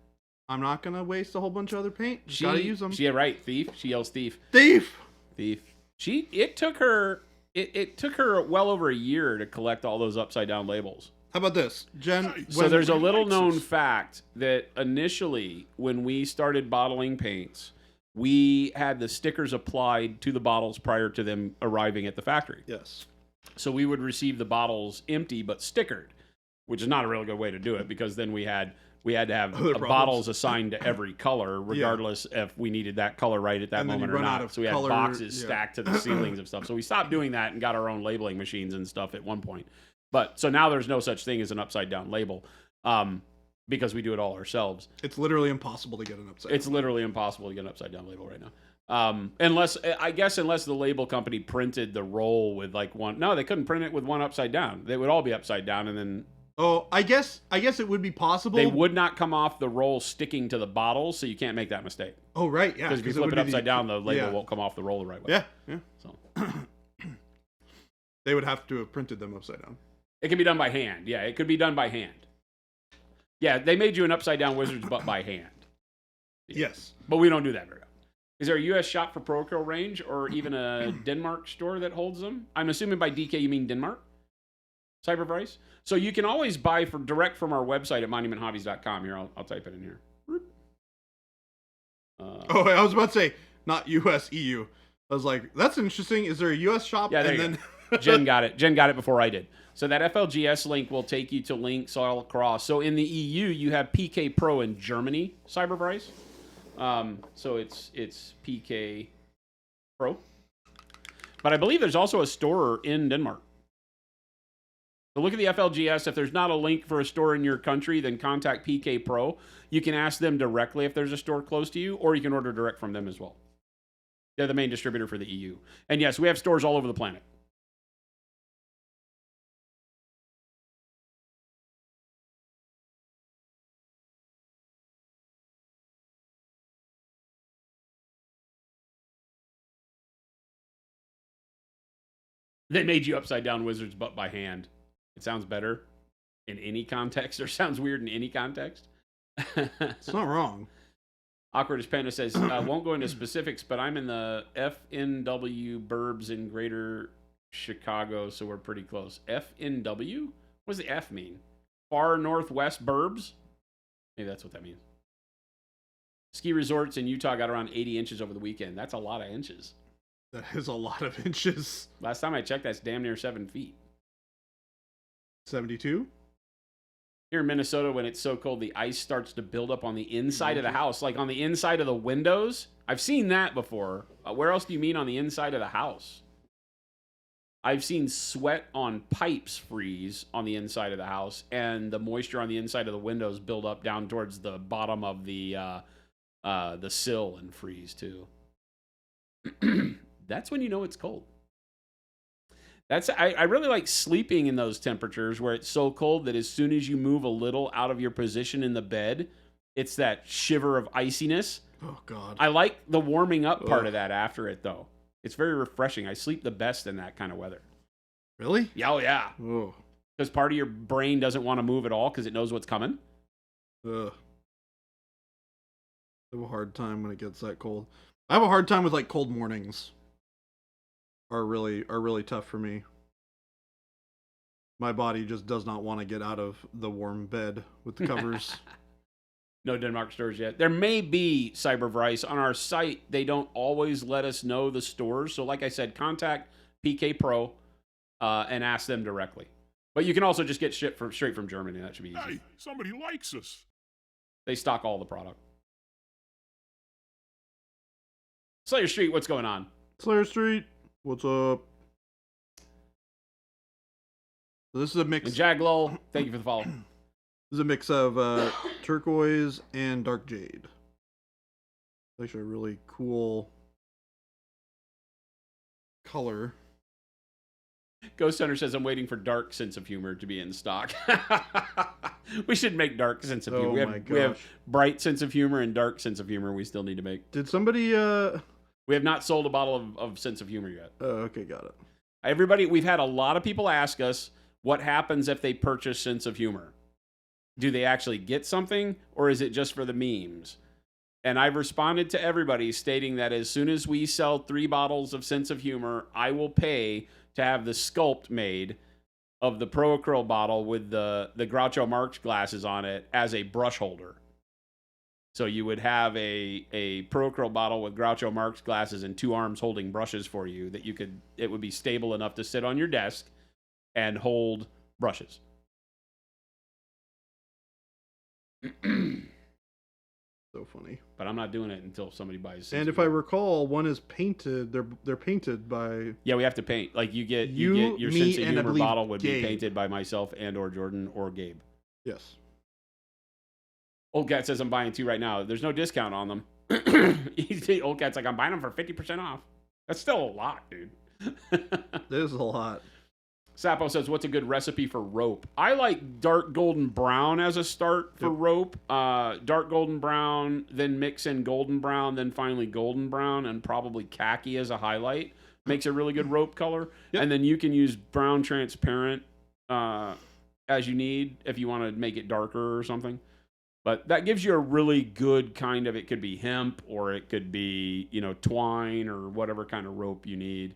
I'm not gonna waste a whole bunch of other paint. Just gotta use them. Yeah, right. Thief. She yells thief. Thief. It took her well over a year to collect all those upside down labels. How about this, Jen? So there's a little known fact that initially when we started bottling paints, we had the stickers applied to the bottles prior to them arriving at the factory. Yes. So we would receive the bottles empty but stickered, which is not a really good way to do it because then we had to have bottles assigned to every color, regardless if we needed that color right at that moment or not. So we had boxes stacked to the ceilings of stuff. So we stopped doing that and got our own labeling machines and stuff at one point. But so now there's no such thing as an upside down label because we do it all ourselves. It's literally impossible to get an upside down. It's literally impossible to get an upside down label right now. Unless the label company printed the roll with like one. No, they couldn't print it with one upside down. They would all be upside down and then. Oh, I guess it would be possible. They would not come off the roll sticking to the bottle, so you can't make that mistake. Oh, right, yeah. Because if you flip it upside down, the label won't come off the roll the right way. Yeah. So they would have to have printed them upside down. It can be done by hand. Yeah, it could be done by hand. Yeah, they made you an upside down Wizards, but by hand. Yes. But we don't do that very often. Is there a U.S. shop for Pro Acryl range or even a Denmark store that holds them? I'm assuming by DK you mean Denmark? Cyberprice? So you can always buy direct from our website at monumenthobbies.com. Here, I'll type it in here. I was about to say, not U.S., EU. I was like, that's interesting. Is there a U.S. shop? Yeah, there you go. Jen got it. Jen got it before I did. So that FLGS link will take you to links all across. So in the EU, you have PK Pro in Germany, Cyberprice. So it's PK Pro. But I believe there's also a store in Denmark. So look at the FLGS. If there's not a link for a store in your country, then contact PK Pro. You can ask them directly if there's a store close to you, or you can order direct from them as well. They're the main distributor for the EU. And yes, we have stores all over the planet. They made you upside down wizard's butt by hand. It sounds better in any context, or sounds weird in any context. It's not wrong. Awkward as Panda says, won't go into specifics, but I'm in the FNW burbs in greater Chicago, so we're pretty close. FNW? What does the F mean? Far Northwest burbs? Maybe that's what that means. Ski resorts in Utah got around 80 inches over the weekend. That's a lot of inches. That is a lot of inches. Last time I checked, that's damn near 7 feet. 72? Here in Minnesota, when it's so cold, the ice starts to build up on the inside of the house, like on the inside of the windows. I've seen that before. Where else do you mean on the inside of the house? I've seen sweat on pipes freeze on the inside of the house, and the moisture on the inside of the windows build up down towards the bottom of the sill and freeze too. That's when you know it's cold. I really like sleeping in those temperatures where it's so cold that as soon as you move a little out of your position in the bed, it's that shiver of iciness. Oh, God. I like the warming up part of that after it, though. It's very refreshing. I sleep the best in that kind of weather. Really? Yeah, oh, yeah. Oh. Because part of your brain doesn't want to move at all because it knows what's coming. Ugh. I have a hard time when it gets that cold. I have a hard time with like cold mornings. Are really tough for me. My body just does not want to get out of the warm bed with the covers. No Denmark stores yet. There may be Cybervrice on our site. They don't always let us know the stores. So like I said, contact PK Pro and ask them directly. But you can also just get shit straight from Germany. That should be easy. Hey, somebody likes us. They stock all the product. Slayer Street, what's going on? Slayer Street, what's up? So this is a mix. And Jaglol, thank you for the follow. This is a mix of turquoise and dark jade. It's actually a really cool color. Ghost Hunter says, I'm waiting for dark sense of humor to be in stock. We should make dark sense of humor. We have bright sense of humor and dark sense of humor we still need to make. Did somebody... We have not sold a bottle of sense of humor yet. Oh, okay, got it. Everybody, we've had a lot of people ask us what happens if they purchase sense of humor. Do they actually get something, or is it just for the memes? And I've responded to everybody stating that as soon as we sell 3 bottles of sense of humor, I will pay to have the sculpt made of the Pro Acryl bottle with the Groucho Marx glasses on it as a brush holder. So you would have a Pro Acryl bottle with Groucho Marx glasses and 2 arms holding brushes for you that it would be stable enough to sit on your desk and hold brushes. So funny. But I'm not doing it until somebody buys. And if I recall, one is painted. They're painted by. Yeah, we have to paint. Like you get your me, sense of and I humor believe bottle would Gabe. be painted by myself and or Jordan or Gabe. Yes. Old Cat says I'm buying 2 right now. There's no discount on them. Old Cat's like, I'm buying them for 50% off. That's still a lot, dude. There's a lot. Sapo says, what's a good recipe for rope? I like dark golden brown as a start for rope. Dark golden brown, then mix in golden brown, then finally golden brown, and probably khaki as a highlight. Makes a really good rope color. Yep. And then you can use brown transparent as you need if you want to make it darker or something. But that gives you a really good kind of, it could be hemp or it could be, twine or whatever kind of rope you need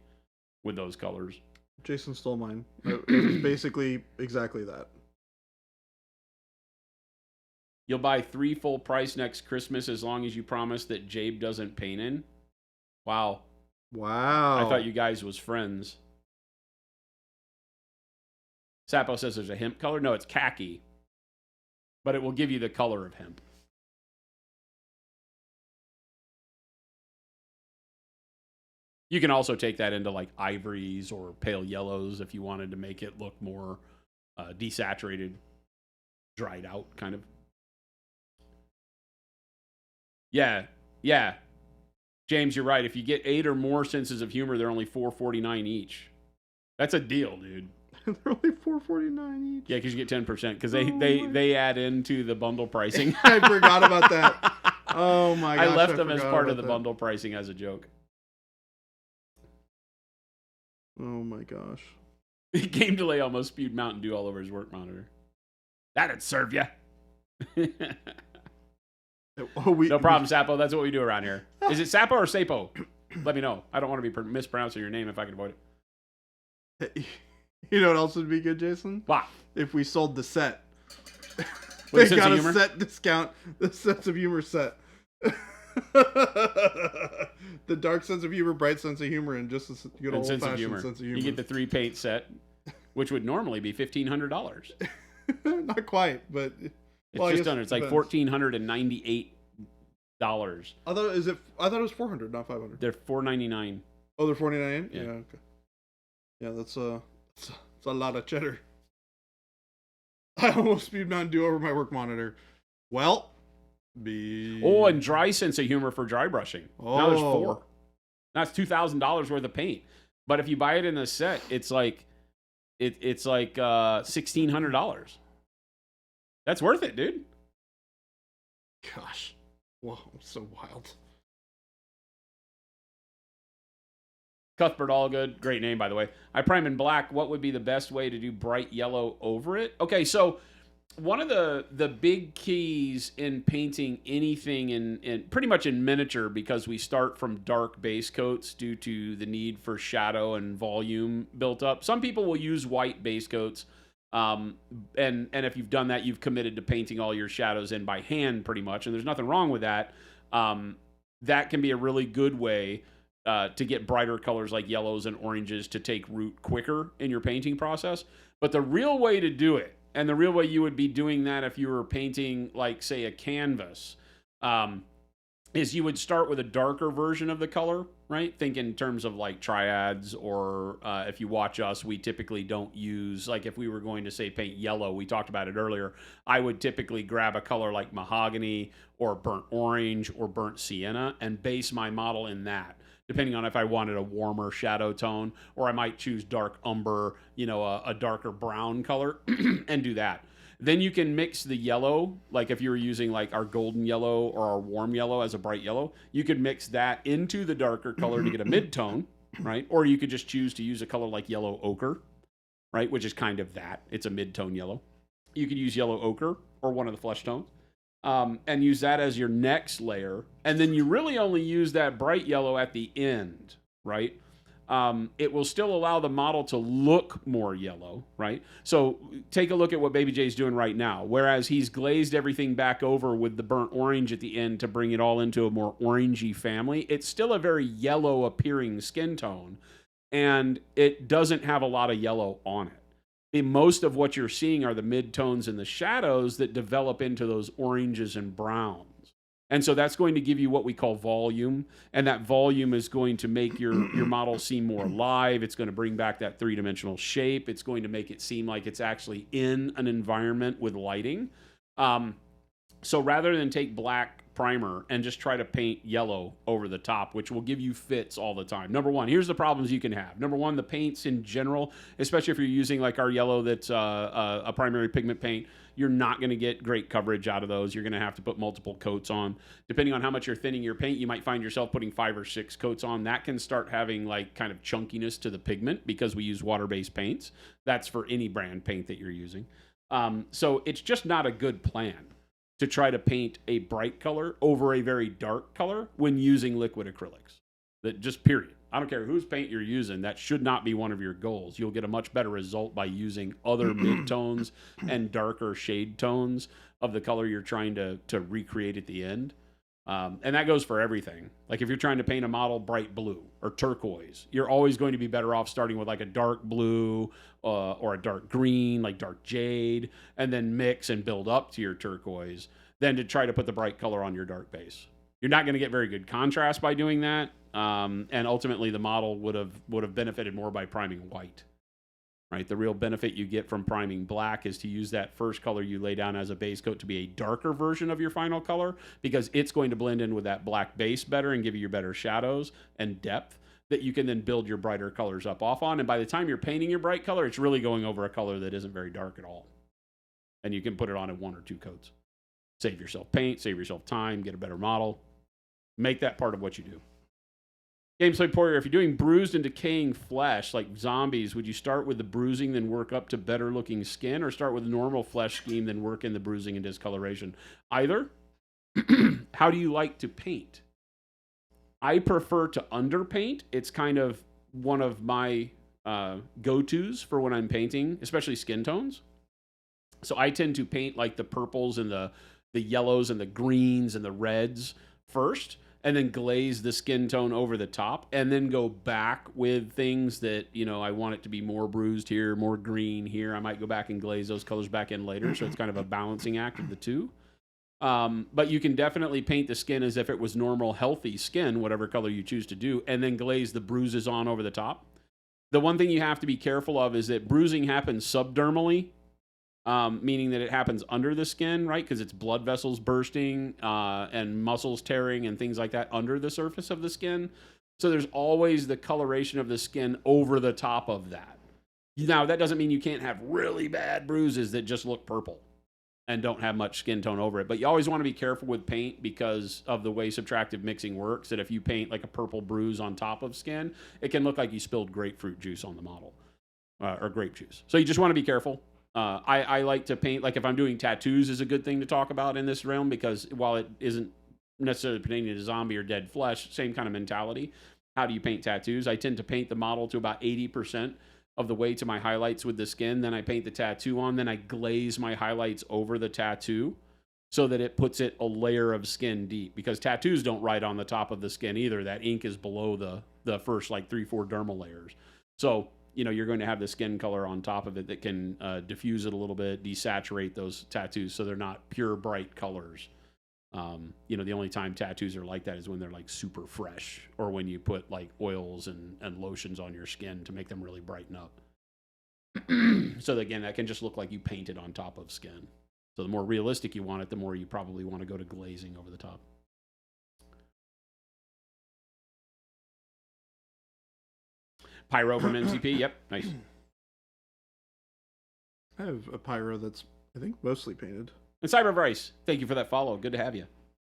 with those colors. Jason stole mine. It was basically exactly that. You'll buy 3 full price next Christmas as long as you promise that Jabe doesn't paint in. Wow. Wow. I thought you guys was friends. Sapo says there's a hemp color. No, it's khaki. But it will give you the color of hemp. You can also take that into like ivories or pale yellows if you wanted to make it look more desaturated, dried out kind of. Yeah. James, you're right. If you get 8 or more senses of humor, they're only $4.49 each. That's a deal, dude. They're only $4.49 each. Yeah, because you get 10% because they add into the bundle pricing. I forgot about that. Oh my gosh. I left them as part of the that. bundle pricing as a joke. Oh my gosh. Game delay almost spewed Mountain Dew all over his work monitor. That'd serve ya. No problem, Sapo. That's what we do around here. Is it Sapo or Sapo? Let me know. I don't want to be mispronouncing your name if I can avoid it. You know what else would be good, Jason? What? If we sold the set. They got a set discount. The Sense of Humor set. The dark sense of humor, bright sense of humor, and just a good old fashioned sense of humor. You get the 3 paint set, which would normally be $1,500. Not quite, but it's just under. It's like $1,498. I thought it was 400, not 500. They're $499. Oh, they're $499. Yeah. Okay. Yeah, that's a lot of cheddar. I almost spewed Mountain Dew over my work monitor. Well, Oh, and dry sense of humor for dry brushing. Oh. Now there's 4. That's $2,000 worth of paint. But if you buy it in the set, it's like $1,600. That's worth it, dude. Gosh. Whoa, so wild. Cuthbert Allgood, great name, by the way. I prime in black. What would be the best way to do bright yellow over it? Okay, so one of the big keys in painting anything in pretty much in miniature, because we start from dark base coats due to the need for shadow and volume built up. Some people will use white base coats. And if you've done that, you've committed to painting all your shadows in by hand pretty much. And there's nothing wrong with that. That can be a really good way to get brighter colors like yellows and oranges to take root quicker in your painting process. But the real way to do it, and the real way you would be doing that if you were painting, like, say, a canvas, is you would start with a darker version of the color, right? Think in terms of, like, triads, or if you watch us, we typically don't use, like, if we were going to, say, paint yellow, we talked about it earlier, I would typically grab a color like mahogany or burnt orange or burnt sienna and base my model in that, depending on if I wanted a warmer shadow tone, or I might choose dark umber, a darker brown color, and do that. Then you can mix the yellow, like if you were using like our golden yellow or our warm yellow as a bright yellow, you could mix that into the darker color to get a mid-tone, right? Or you could just choose to use a color like yellow ochre, right? Which is kind of that. It's a mid-tone yellow. You could use yellow ochre or one of the flesh tones. And use that as your next layer. And then you really only use that bright yellow at the end, right? It will still allow the model to look more yellow, right? So take a look at what Baby J's doing right now. Whereas he's glazed everything back over with the burnt orange at the end to bring it all into a more orangey family, it's still a very yellow appearing skin tone, and it doesn't have a lot of yellow on it. Most of what you're seeing are the mid-tones and the shadows that develop into those oranges and browns. And so that's going to give you what we call volume, and that volume is going to make your model seem more alive. It's going to bring back that three-dimensional shape. It's going to make it seem like it's actually in an environment with lighting. So rather than take black primer and just try to paint yellow over the top, which will give you fits all the time. Number one, here's the problems you can have. Number one, the paints in general, especially if you're using like our yellow that's a primary pigment paint, you're not going to get great coverage out of those. You're going to have to put multiple coats on. Depending on how much you're thinning your paint, you might find yourself putting 5 or 6 coats on. That can start having like kind of chunkiness to the pigment because we use water-based paints. That's for any brand paint that you're using. So it's just not a good plan to try to paint a bright color over a very dark color when using liquid acrylics. That just period. I don't care whose paint you're using. That should not be one of your goals. You'll get a much better result by using other mid-tones and darker shade tones of the color you're trying to recreate at the end. And that goes for everything. Like if you're trying to paint a model bright blue or turquoise, you're always going to be better off starting with like a dark blue or a dark green, like dark jade, and then mix and build up to your turquoise than to try to put the bright color on your dark base. You're not going to get very good contrast by doing that. And ultimately the model would have benefited more by priming white. Right? The real benefit you get from priming black is to use that first color you lay down as a base coat to be a darker version of your final color, because it's going to blend in with that black base better and give you your better shadows and depth that you can then build your brighter colors up off on. And by the time you're painting your bright color, it's really going over a color that isn't very dark at all. And you can put it on in 1 or 2 coats. Save yourself paint, save yourself time, get a better model. Make that part of what you do. Gameplay Warrior, if you're doing bruised and decaying flesh, like zombies, would you start with the bruising, then work up to better looking skin, or start with normal flesh scheme, then work in the bruising and discoloration? Either. How do you like to paint? I prefer to underpaint. It's kind of one of my go-tos for when I'm painting, especially skin tones. So I tend to paint like the purples and the yellows and the greens and the reds first, and then glaze the skin tone over the top, and then go back with things that, you know, I want it to be more bruised here, more green here. I might go back and glaze those colors back in later, so it's kind of a balancing act of the two. But you can definitely paint the skin as if it was normal, healthy skin, whatever color you choose to do, and then glaze the bruises on over the top. The one thing you have to be careful of is that bruising happens subdermally, meaning that it happens under the skin, right? Because it's blood vessels bursting and muscles tearing and things like that under the surface of the skin. So there's always the coloration of the skin over the top of that. Now, that doesn't mean you can't have really bad bruises that just look purple and don't have much skin tone over it. But you always want to be careful with paint because of the way subtractive mixing works, that if you paint like a purple bruise on top of skin, it can look like you spilled grapefruit juice on the model or grape juice. So you just want to be careful. I like to paint, like if I'm doing tattoos is a good thing to talk about in this realm, because while it isn't necessarily painting a zombie or dead flesh, same kind of mentality. How do you paint tattoos? I tend to paint the model to about 80% of the way to my highlights with the skin. Then I paint the tattoo on. Then I glaze my highlights over the tattoo so that it puts it a layer of skin deep, because tattoos don't write on the top of the skin either. That ink is below the first like 3-4 dermal layers. So, you know, you're going to have the skin color on top of it that can diffuse it a little bit, desaturate those tattoos so they're not pure bright colors. You know, the only time tattoos are like that is when they're like super fresh, or when you put like oils and lotions on your skin to make them really brighten up. So again, that can just look like you painted on top of skin. So the more realistic you want it, the more you probably want to go to glazing over the top. Pyro from MCP, yep, nice. I have a pyro that's, I think, mostly painted. And Cybervice, thank you for that follow. Good to have you.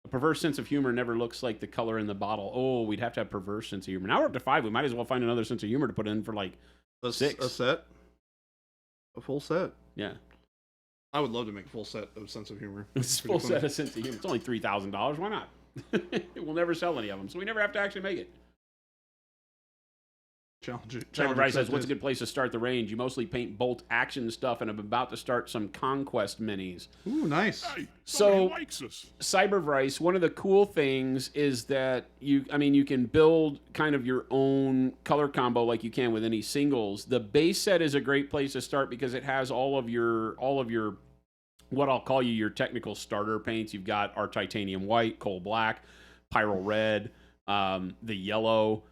A perverse sense of humor never looks like the color in the bottle. Oh, we'd have to have perverse sense of humor. Now we're up to 5. We might as well find another sense of humor to put in for like 6. A set? A full set? Yeah. I would love to make a full set of sense of humor. It's a full set of sense of humor. It's only $3,000. Why not? We'll never sell any of them, so we never have to actually make it. Cybervice says, what's a good place to start the range? You mostly paint bolt action stuff, and I'm about to start some Conquest minis. Ooh, nice. Hey, So, likes us. Cybervice, one of the cool things is that you can build kind of your own color combo like you can with any singles. The base set is a great place to start because it has all of your what I'll call your technical starter paints. You've got our titanium white, coal black, pyro red, the yellow,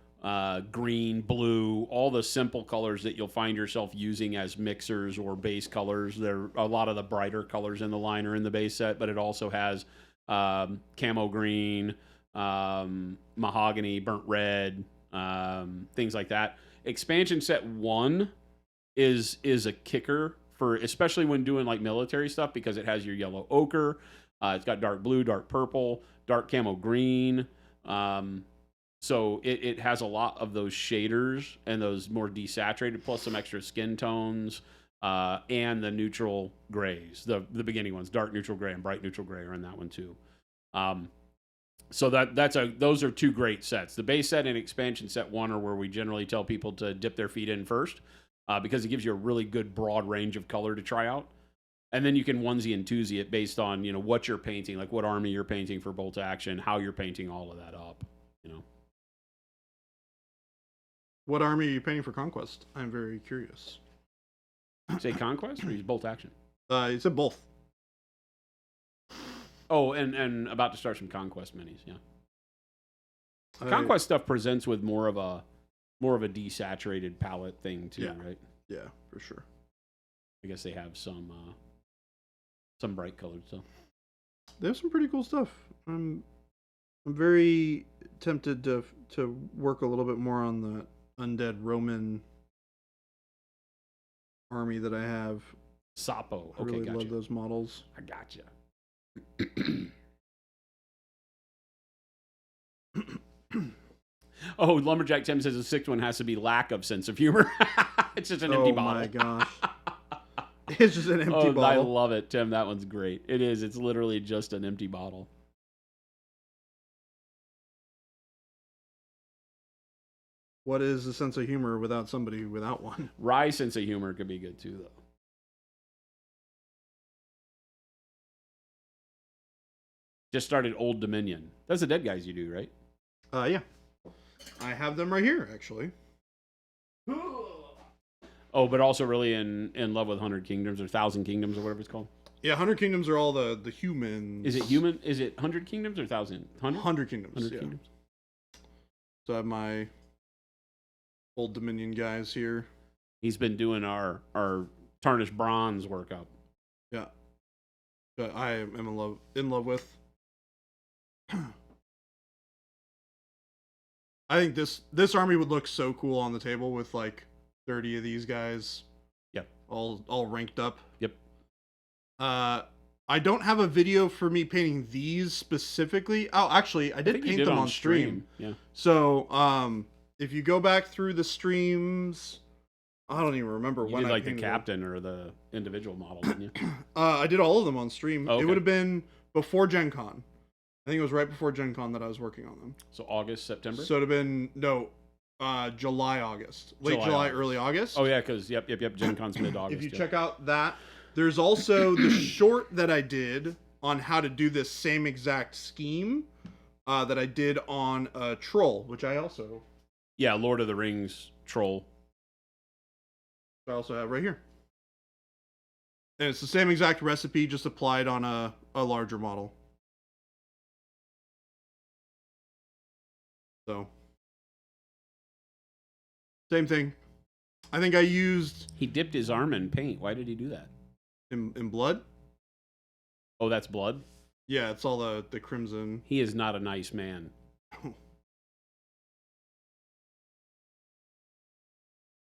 green, blue, all the simple colors that you'll find yourself using as mixers or base colors. There are a lot of the brighter colors in the line are in the base set, but it also has camo green, mahogany, burnt red, things like that. Expansion set 1 is a kicker for, especially when doing like military stuff, because it has your yellow ochre, it's got dark blue, dark purple, dark camo green. So it has a lot of those shaders and those more desaturated, plus some extra skin tones, and the neutral grays. The beginning ones, dark neutral gray and bright neutral gray, are in that one too. So those are 2 great sets. The base set and expansion set 1 are where we generally tell people to dip their feet in first, because it gives you a really good broad range of color to try out. And then you can onesie and twosie it based on, you know, what you're painting, like what army you're painting for bolt action, how you're painting all of that up, you know. What army are you painting for Conquest? I'm very curious. Say Conquest or use bolt action? You said both. Oh, and about to start some Conquest minis, yeah. Conquest stuff presents with more of a desaturated palette thing too, right? Yeah, for sure. I guess they have some bright colored stuff. They have some pretty cool stuff. I'm very tempted to work a little bit more on the undead Roman army that I have. Sapo. I Okay, really gotcha. love those models. I gotcha. Oh, Lumberjack Tim says the sixth one has to be lack of sense of humor. It's just an empty Oh bottle. my gosh. It's just an empty Oh, I bottle. love it, Tim. That one's great. It is. It's literally just an empty bottle. What is a sense of humor without somebody without one? Rye sense of humor could be good too, though. Just started Old Dominion. That's the Dead Guys you do, right? Yeah. I have them right here, actually. Oh, but also really in love with 100 Kingdoms or 1,000 Kingdoms or whatever it's called. Yeah, 100 Kingdoms are all the humans. Is it human? Is it 100 Kingdoms or 1,000? 100 Kingdoms. 100 yeah. Kingdoms. So I have my Old Dominion guys here. He's been doing our tarnished bronze workup. Yeah. That I am in love with. I think this army would look so cool on the table with like 30 of these guys. Yep. All ranked up. Yep. I don't have a video for me painting these specifically. Oh, actually, I did paint them on stream. Yeah. So, if you go back through the streams, I don't even remember You when did I like the painted captain or the individual model, didn't you? them. I did all of them on stream. Oh, okay. It would have been before Gen Con. I think it was right before Gen Con that I was working on them. So August, September? So it would have been July, August, late July, early August. Oh yeah, because yep. Gen Con's mid-August. If you yeah. check out that, there's also the short that I did on how to do this same exact scheme that I did on Troll, which I also Lord of the Rings troll. have right here. And it's the same exact recipe, just applied on a larger model. So, same thing. I think I used He dipped his arm in paint. Why did he do that? in blood. Oh, that's blood? Yeah, it's all the crimson. He is not a nice man.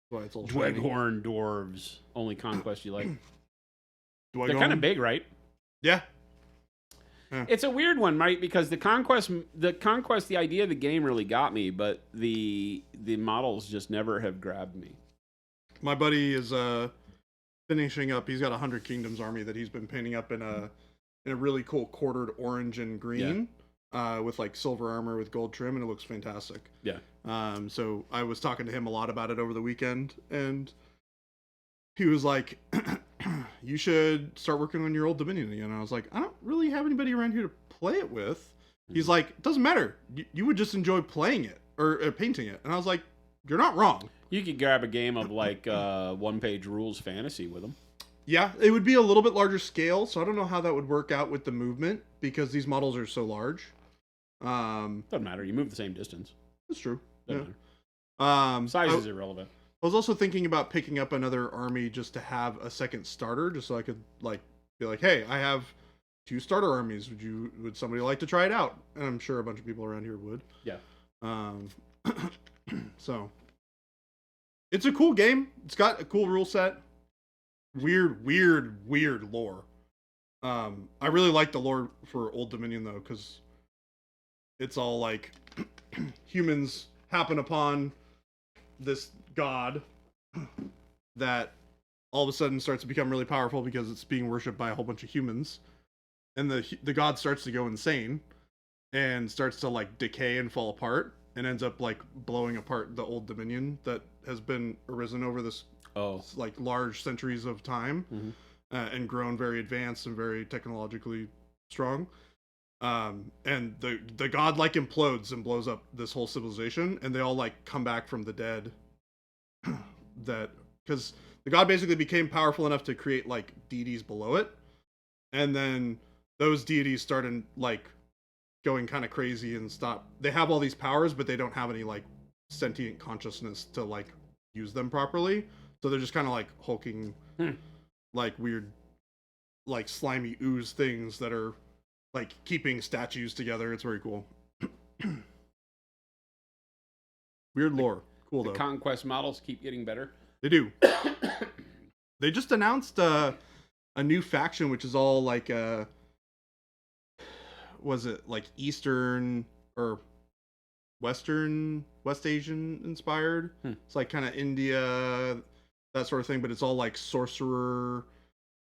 Why it's all shiny. Dweghorn dwarves. Only conquest you like. Do I They're go kind on? of big, right? Yeah. It's a weird one, right? Because the conquest, the idea of the game really got me, but the models just never have grabbed me. My buddy is finishing up. He's got a 100 Kingdoms army that he's been painting up in a really cool quartered orange and green with like silver armor with gold trim, and it looks fantastic. Yeah. So I was talking to him a lot about it over the weekend, and he was like, you should start working on your Old Dominion again. And I was like, I don't really have anybody around here to play it with. He's like, it doesn't matter. You would just enjoy playing it or painting it. And I was like, you're not wrong. You could grab a game of like one-page rules fantasy with them. Yeah, it would be a little bit larger scale, so I don't know how that would work out with the movement because these models are so large. Doesn't matter. You move the same distance. That's true. Doesn't Yeah. matter. Size is irrelevant. I was also thinking about picking up another army just to have a second starter, just so I could like be like, hey, I have 2 starter armies. Would somebody like to try it out? And I'm sure a bunch of people around here would. Yeah. So it's a cool game. It's got a cool rule set. Weird lore. I really like the lore for Old Dominion though, because it's all like humans happen upon this god that all of a sudden starts to become really powerful because it's being worshipped by a whole bunch of humans, and the god starts to go insane and starts to like decay and fall apart and ends up like blowing apart the Old Dominion that has been arisen over this like large centuries of time. Mm-hmm. And grown very advanced and very technologically strong. And the god like implodes and blows up this whole civilization, and they all like come back from the dead. That because the god basically became powerful enough to create like deities below it, and then those deities started like going kind of crazy and stop. They have all these powers, but they don't have any like sentient consciousness to like use them properly. So they're just kind of like hulking. Like weird, like slimy ooze things that are like keeping statues together. It's very cool. Weird lore. Cool The though. conquest models keep getting better. They do. They just announced a new faction, which is all like was it like Eastern or West Asian inspired. It's like kind of India, that sort of thing, but it's all like sorcerer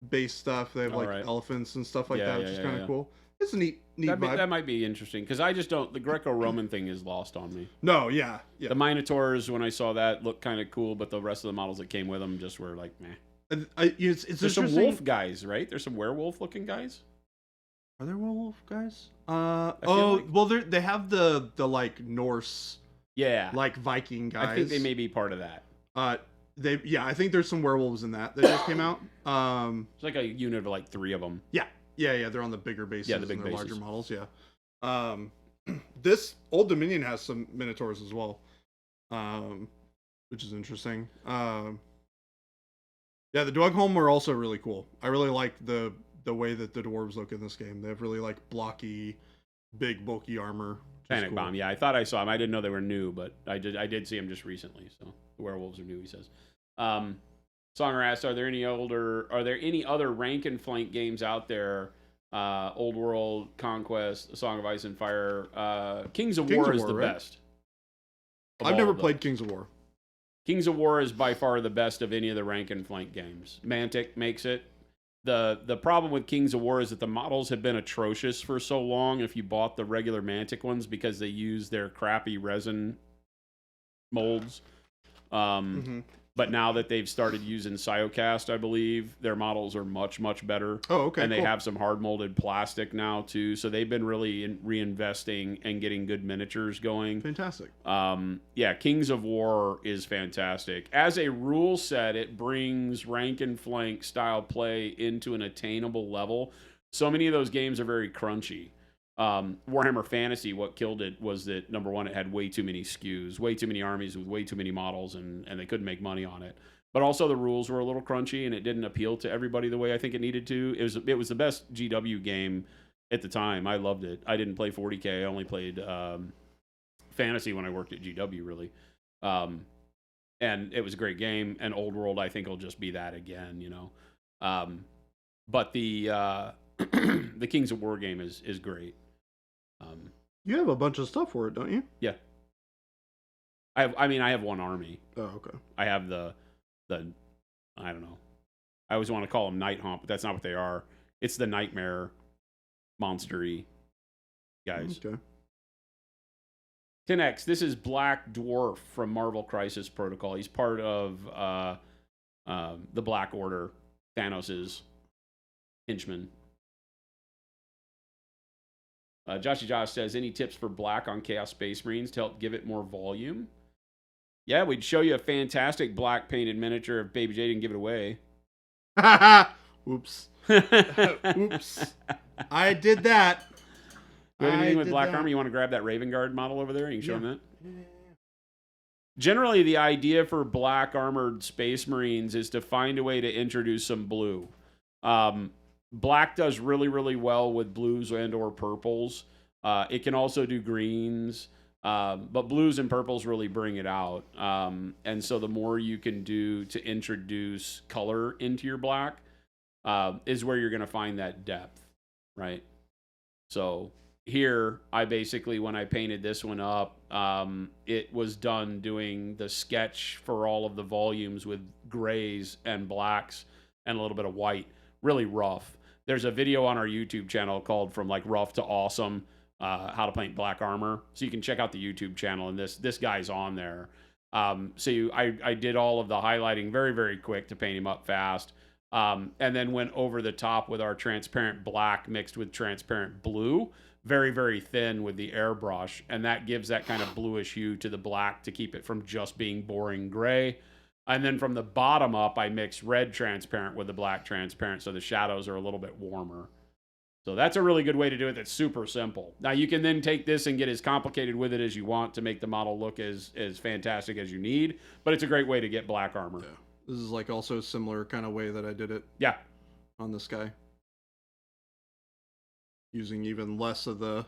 based stuff. They have like elephants and stuff like that, which is kind of cool. It's a neat vibe. That might be interesting because I just don't. The Greco-Roman thing is lost on me. No, yeah. The Minotaurs, when I saw that, looked kind of cool, but the rest of the models that came with them just were like, meh. There's some wolf guys, right? There's some werewolf-looking guys. Are there werewolf guys? Well, they have the like Norse, like Viking guys. I think they may be part of that. I think there's some werewolves in that just came out. It's like a unit of like 3 of them. Yeah, they're on the bigger bases. Yeah, the big bases. Larger models. Yeah. This Old Dominion has some Minotaurs as well, which is interesting. Yeah, the Dwugholm are also really cool. I really like the way that the dwarves look in this game. They have really like blocky, big, bulky armor. Panic Bomb. Yeah, I thought I saw them. I didn't know they were new, but I did see them just recently. So the werewolves are new, he says. Songer asks, are there any other rank and flank games out there? Old World, Conquest, A Song of Ice and Fire. Kings of War is the best. I've never played Kings of War. Kings of War is by far the best of any of the rank and flank games. Mantic makes it. The problem with Kings of War is that the models have been atrocious for so long if you bought the regular Mantic ones because they use their crappy resin molds. But now that they've started using Cyocast, I believe, their models are much, much better. Oh, okay. And they have some hard-molded plastic now, too. So they've been really reinvesting and getting good miniatures going. Fantastic. Yeah, Kings of War is fantastic. As a rule set, it brings rank and flank style play into an attainable level. So many of those games are very crunchy. Warhammer Fantasy, what killed it was that, number one, it had way too many SKUs, way too many armies with way too many models, and they couldn't make money on it. But also the rules were a little crunchy, and it didn't appeal to everybody the way I think it needed to. It was the best GW game at the time. I loved it. I didn't play 40K. I only played Fantasy when I worked at GW, really. And it was a great game, and Old World, I think, will just be that again, you know. But the the Kings of War game is great. You have a bunch of stuff for it, don't you? Yeah. I have one army. Oh, okay. I have the I don't know. I always want to call them Night Haunt, but that's not what they are. It's the Nightmare monstery guys. Okay. 10X, this is Black Dwarf from Marvel Crisis Protocol. He's part of the Black Order, Thanos' henchman. Joshy Josh says, any tips for black on Chaos Space Marines to help give it more volume? Yeah, we'd show you a fantastic black painted miniature if Baby J didn't give it away. Oops. Oops. I did that. You have anything with black armor? You want to grab that Raven Guard model over there and you can show him that? Yeah. Generally, the idea for black armored Space Marines is to find a way to introduce some blue. Black does really, really well with blues and or purples. It can also do greens, but blues and purples really bring it out. And so the more you can do to introduce color into your black is where you're going to find that depth, right? So here, I basically, when I painted this one up, it was done doing the sketch for all of the volumes with grays and blacks and a little bit of white, really rough. There's a video on our YouTube channel called From Like Rough to Awesome, how to paint black armor. So you can check out the YouTube channel, and this guy's on there. I did all of the highlighting very, very quick to paint him up fast, and then went over the top with our transparent black mixed with transparent blue, very, very thin with the airbrush, and that gives that kind of bluish hue to the black to keep it from just being boring gray. And then from the bottom up, I mix red transparent with the black transparent, so the shadows are a little bit warmer. So that's a really good way to do it. That's super simple. Now, you can then take this and get as complicated with it as you want to make the model look as fantastic as you need, but it's a great way to get black armor. Yeah. This is like also a similar kind of way that I did it. Yeah. On this guy. Using even less of the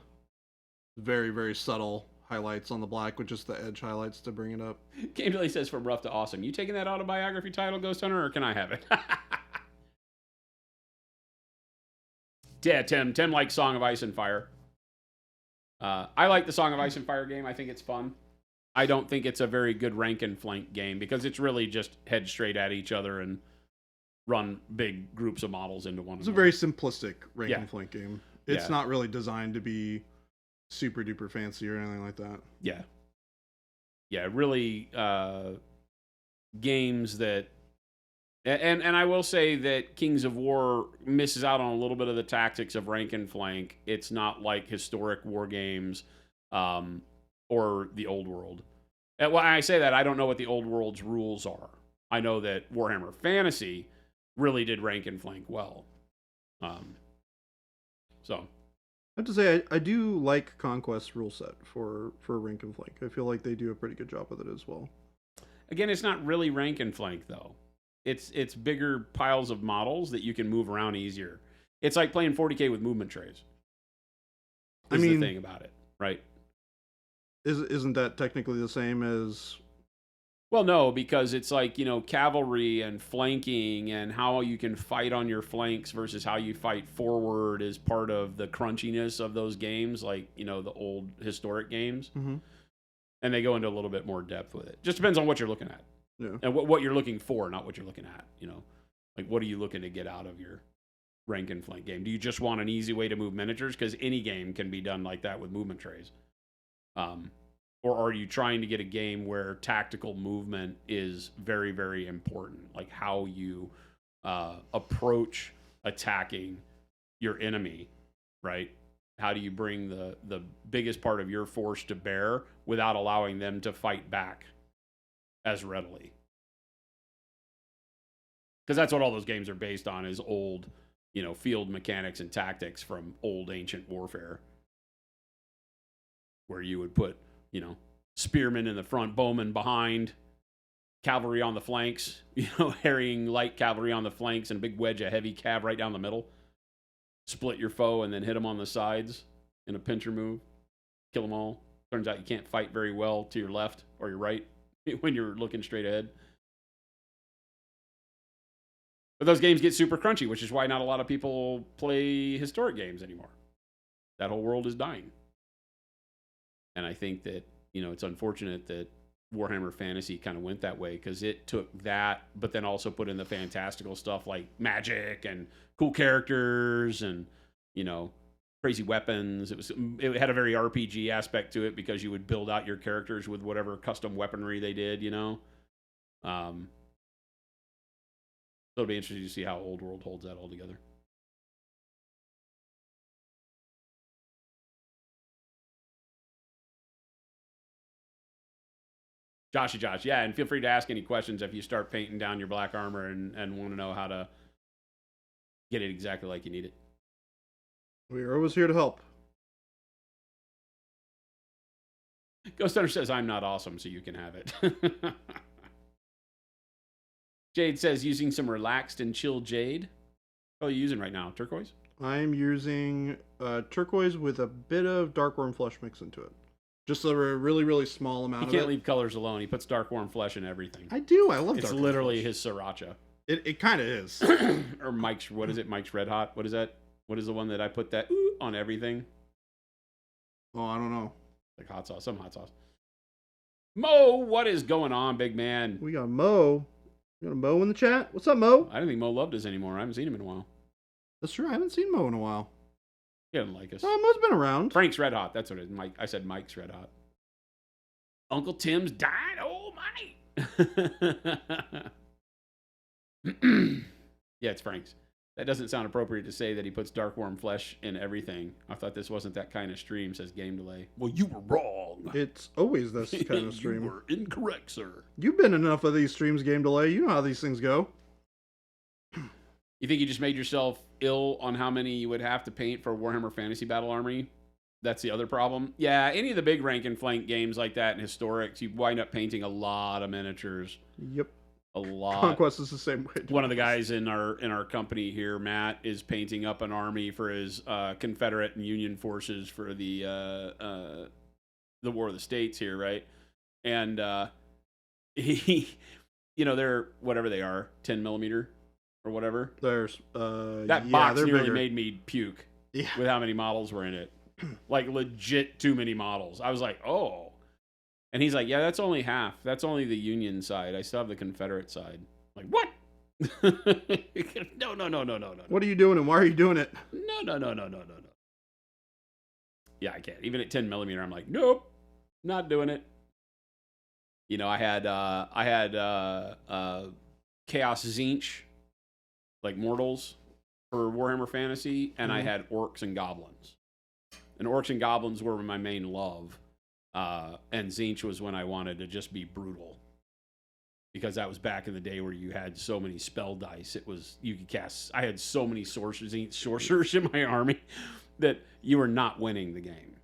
very, very subtle highlights on the black with just the edge highlights to bring it up. Game Delay says, from rough to awesome. You taking that autobiography title, Ghost Hunter, or can I have it? Yeah, Tim likes Song of Ice and Fire. I like the Song of Ice and Fire game. I think it's fun. I don't think it's a very good rank and flank game because it's really just head straight at each other and run big groups of models into one It's another. a very simplistic rank Yeah. and flank game. It's Yeah. not really designed to be super duper fancy or anything like that. Yeah. Yeah, really games that... And I will say that Kings of War misses out on a little bit of the tactics of rank and flank. It's not like historic war games or the Old World. And when I say that, I don't know what the Old World's rules are. I know that Warhammer Fantasy really did rank and flank well. So... I have to say, I do like Conquest's rule set for rank and flank. I feel like they do a pretty good job with it as well. Again, it's not really rank and flank, though. It's bigger piles of models that you can move around easier. It's like playing 40K with movement trays. I Is mean, the thing about it, right? Isn't that technically the same as... Well, no, because it's like, cavalry and flanking and how you can fight on your flanks versus how you fight forward is part of the crunchiness of those games, like, the old historic games. Mm-hmm. And they go into a little bit more depth with it. Just depends on what you're looking at. Yeah. And what you're looking for, not what you're looking at, Like, what are you looking to get out of your rank and flank game? Do you just want an easy way to move miniatures? Because any game can be done like that with movement trays. Or are you trying to get a game where tactical movement is very, very important? Like how you approach attacking your enemy, right? How do you bring the biggest part of your force to bear without allowing them to fight back as readily? Because that's what all those games are based on, is old, field mechanics and tactics from old ancient warfare. Where you would put, spearmen in the front, bowmen behind, cavalry on the flanks, harrying light cavalry on the flanks, and a big wedge of heavy cav right down the middle. Split your foe and then hit them on the sides in a pincher move. Kill them all. Turns out you can't fight very well to your left or your right when you're looking straight ahead. But those games get super crunchy, which is why not a lot of people play historic games anymore. That whole world is dying. And I think that, it's unfortunate that Warhammer Fantasy kind of went that way, because it took that, but then also put in the fantastical stuff like magic and cool characters and, crazy weapons. It had a very RPG aspect to it because you would build out your characters with whatever custom weaponry they did, So it'll be interesting to see how Old World holds that all together. Josh, yeah, and feel free to ask any questions if you start painting down your black armor and want to know how to get it exactly like you need it. We are always here to help. Ghost Hunter says, I'm not awesome, so you can have it. Jade says, using some relaxed and chill jade. What are you using right now? Turquoise? I'm using turquoise with a bit of darkworm flesh mixed into it. Just a really, really small amount of it. He can't leave colors alone. He puts darkworm flesh in everything. I do. I love It's darkworm literally flesh. his siracha. It kind of is. Or Mike's, what is it? Mike's Red Hot? What is that? What is the one that I put that on everything? Oh, I don't know. Like hot sauce, some hot sauce. Mo, what is going on, big man? We got Mo. We got a Mo in the chat. What's up, Mo? I don't think Mo loved us anymore. I haven't seen him in a while. That's true. I haven't seen Mo in a while. He doesn't like us. Mo's been around. Frank's Red Hot. That's what it is. Mike. I said Mike's Red Hot. Uncle Tim's Dynamite. Yeah, it's Frank's. That doesn't sound appropriate to say that he puts darkworm flesh in everything. I thought this wasn't that kind of stream, says Game Delay. Well, you were wrong. It's always this kind of stream. You were incorrect, sir. You've been in enough of these streams, Game Delay. You know how these things go. You think you just made yourself ill on how many you would have to paint for Warhammer Fantasy Battle Army? That's the other problem. Yeah, any of the big rank and flank games like that and historics, you wind up painting a lot of miniatures. Yep. A lot. Conquest is the same way. One of the guys in our company here, Matt, is painting up an army for his Confederate and Union forces for the War of the States here, right? And he, they're whatever they are, 10 millimeter or whatever. There's that box nearly bigger. made me puke. Yeah. With how many models were in it. like legit too many models. I was like, oh. And he's like, yeah, that's only half. That's only the Union side. I still have the Confederate side. I'm like, what? No. What are you doing and why are you doing it? No. Yeah, I can't. Even at 10 millimeter, I'm like, nope, not doing it. You know, I had Chaos Zinch, like Mortals for Warhammer Fantasy, and I had Orcs and Goblins. And Orcs and Goblins were my main love. And Zinch was when I wanted to just be brutal. Because that was back in the day where you had so many spell dice. It was, you could cast, I had so many sorcerers in my army that you were not winning the game.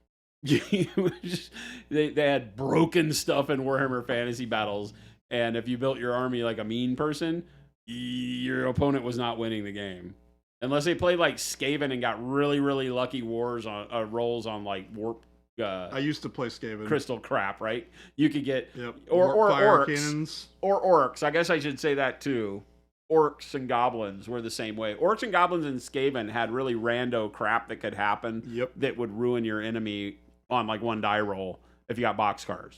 They had broken stuff in Warhammer Fantasy battles. And if you built your army like a mean person, your opponent was not winning the game. Unless they played like Skaven and got really, really lucky rolls on like warp. I used to play Skaven. Crystal crap, right? You could get or fire orcs cannons. Or orcs. I guess I should say that too. Orcs and goblins were the same way. Orcs and goblins and Skaven had really rando crap that could happen that would ruin your enemy on like one die roll if you got boxcars.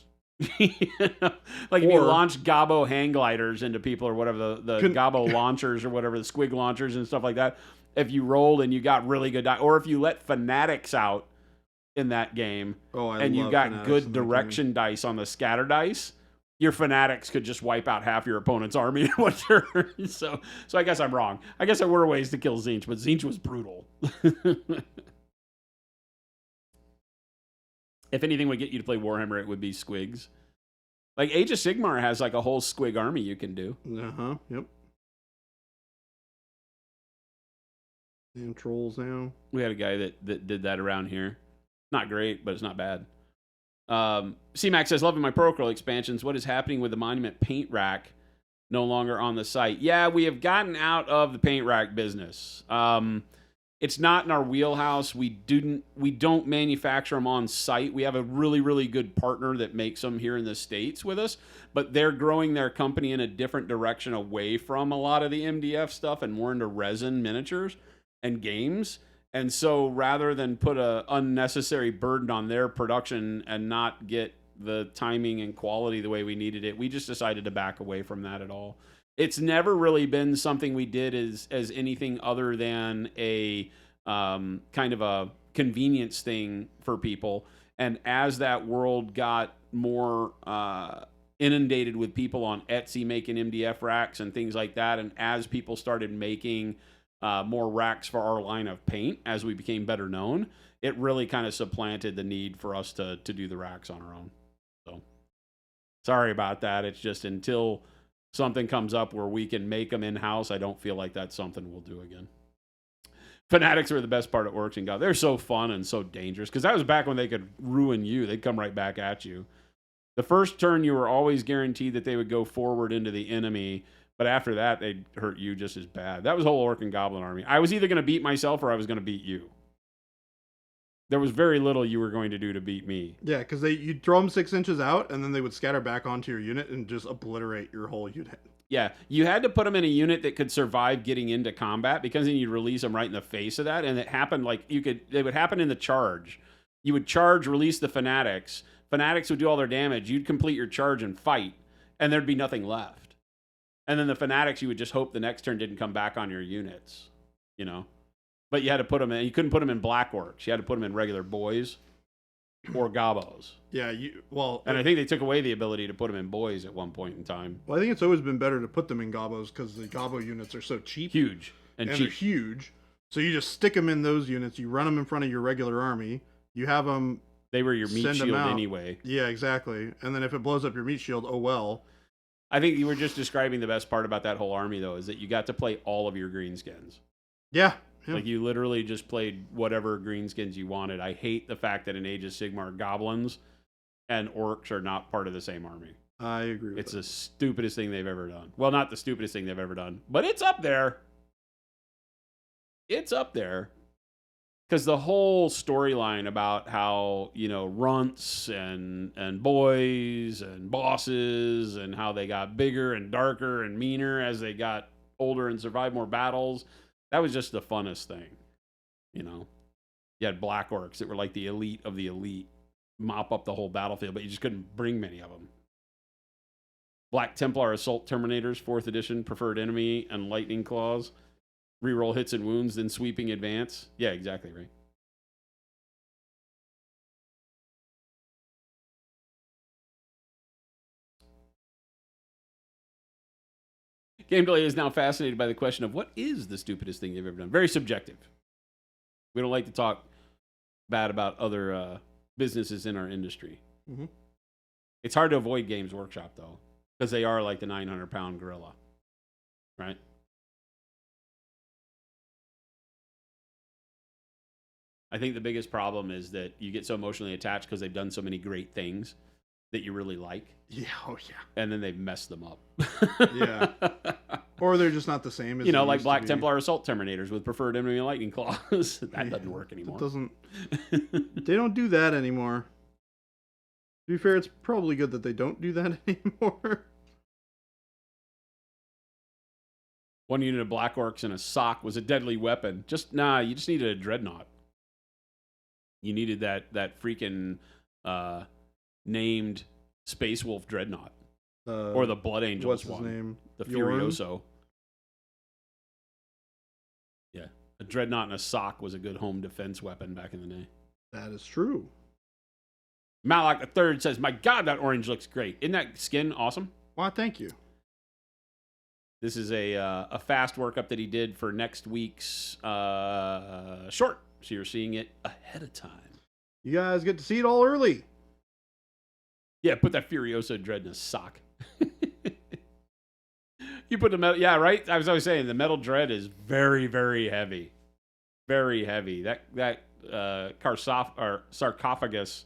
Like if you launch Gobbo hang gliders into people or whatever, the Gobbo launchers or whatever, the squig launchers and stuff like that. If you rolled and you got really good die, or if you let fanatics out in that game and you got good direction dice on the scatter dice, your fanatics could just wipe out half your opponent's army in one turn. So I guess I'm wrong. I guess there were ways to kill Zinch, but Zinch was brutal. If anything would get you to play Warhammer, it would be squigs. Like Age of Sigmar has like a whole squig army you can do. Yep. And trolls now. We had a guy that did that around here. Not great, but it's not bad. C-Max says, loving my Pro Acryl expansions. What is happening with the Monument paint rack no longer on the site? Yeah, we have gotten out of the paint rack business. It's not in our wheelhouse. We don't manufacture them on site. We have a really, really good partner that makes them here in the States with us, but they're growing their company in a different direction away from a lot of the MDF stuff and more into resin miniatures and games. And so rather than put a unnecessary burden on their production and not get the timing and quality the way we needed it, we just decided to back away from that at all. It's never really been something we did as anything other than a kind of a convenience thing for people. And as that world got more inundated with people on Etsy making MDF racks and things like that, and as people started making more racks for our line of paint as we became better known, it really kind of supplanted the need for us to do the racks on our own. So sorry about that. It's just until something comes up where we can make them in-house, I don't feel like that's something we'll do again. Fanatics were the best part of Orcs and God. They're so fun and so dangerous because that was back when they could ruin you. They'd come right back at you. The first turn, you were always guaranteed that they would go forward into the enemy, but after that, they'd hurt you just as bad. That was the whole Orc and Goblin army. I was either going to beat myself or I was going to beat you. There was very little you were going to do to beat me. Yeah, because you'd throw them 6 inches out, and then they would scatter back onto your unit and just obliterate your whole unit. Yeah, you had to put them in a unit that could survive getting into combat, because then you'd release them right in the face of that, and it happened like they would happen in the charge. You would charge, release the Fanatics. Fanatics would do all their damage. You'd complete your charge and fight, and there'd be nothing left. And then the Fanatics, you would just hope the next turn didn't come back on your units, you know? But you had to put them in, you couldn't put them in Black Orcs. You had to put them in regular boys or Gobbos. Yeah, and I think they took away the ability to put them in boys at one point in time. Well, I think it's always been better to put them in Gobbos because the Gobbo units are so cheap. Huge. And cheap. They're huge. So you just stick them in those units, you run them in front of your regular army, you have them... They were your meat shield anyway. Yeah, exactly. And then if it blows up your meat shield, oh well. I think you were just describing the best part about that whole army, though, is that you got to play all of your greenskins. Yeah. Like, you literally just played whatever greenskins you wanted. I hate the fact that in Age of Sigmar, goblins and orcs are not part of the same army. I agree with It's the stupidest thing they've ever done. Well, not the stupidest thing they've ever done, but it's up there. It's up there. Because the whole storyline about how, you know, runts and boys and bosses and how they got bigger and darker and meaner as they got older and survived more battles, that was just the funnest thing, you know. You had black orcs that were like the elite of the elite, mop up the whole battlefield, but you just couldn't bring many of them. Black Templar Assault Terminators, 4th edition, preferred enemy, and lightning claws. Reroll hits and wounds, then sweeping advance. Yeah, exactly right. Game Delay is now fascinated by the question of what is the stupidest thing they've ever done. Very subjective. We don't like to talk bad about other businesses in our industry. Mm-hmm. It's hard to avoid Games Workshop, though, because they are like the 900-pound gorilla, right? I think the biggest problem is that you get so emotionally attached because they've done so many great things that you really like. Yeah, oh yeah. And then they've messed them up. Yeah. Or they're just not the same as like Black Templar Assault Terminators with preferred enemy lightning claws. That doesn't work anymore. It doesn't. They don't do that anymore. To be fair, it's probably good that they don't do that anymore. One unit of Black Orcs and a sock was a deadly weapon. You just needed a dreadnought. You needed that freaking named Space Wolf dreadnought. Or the Blood Angels what's one. His name? The Bjorn? Furioso. Yeah. A dreadnought and a sock was a good home defense weapon back in the day. That is true. Malak III says, my God, that orange looks great. Isn't that skin awesome? Why, thank you. This is a fast workup that he did for next week's short. So you're seeing it ahead of time. You guys get to see it all early. Yeah, put that Furioso dread in a sock. You put the metal, yeah, right? I was always saying the metal dread is very, very heavy. Very heavy. That sarcophagus,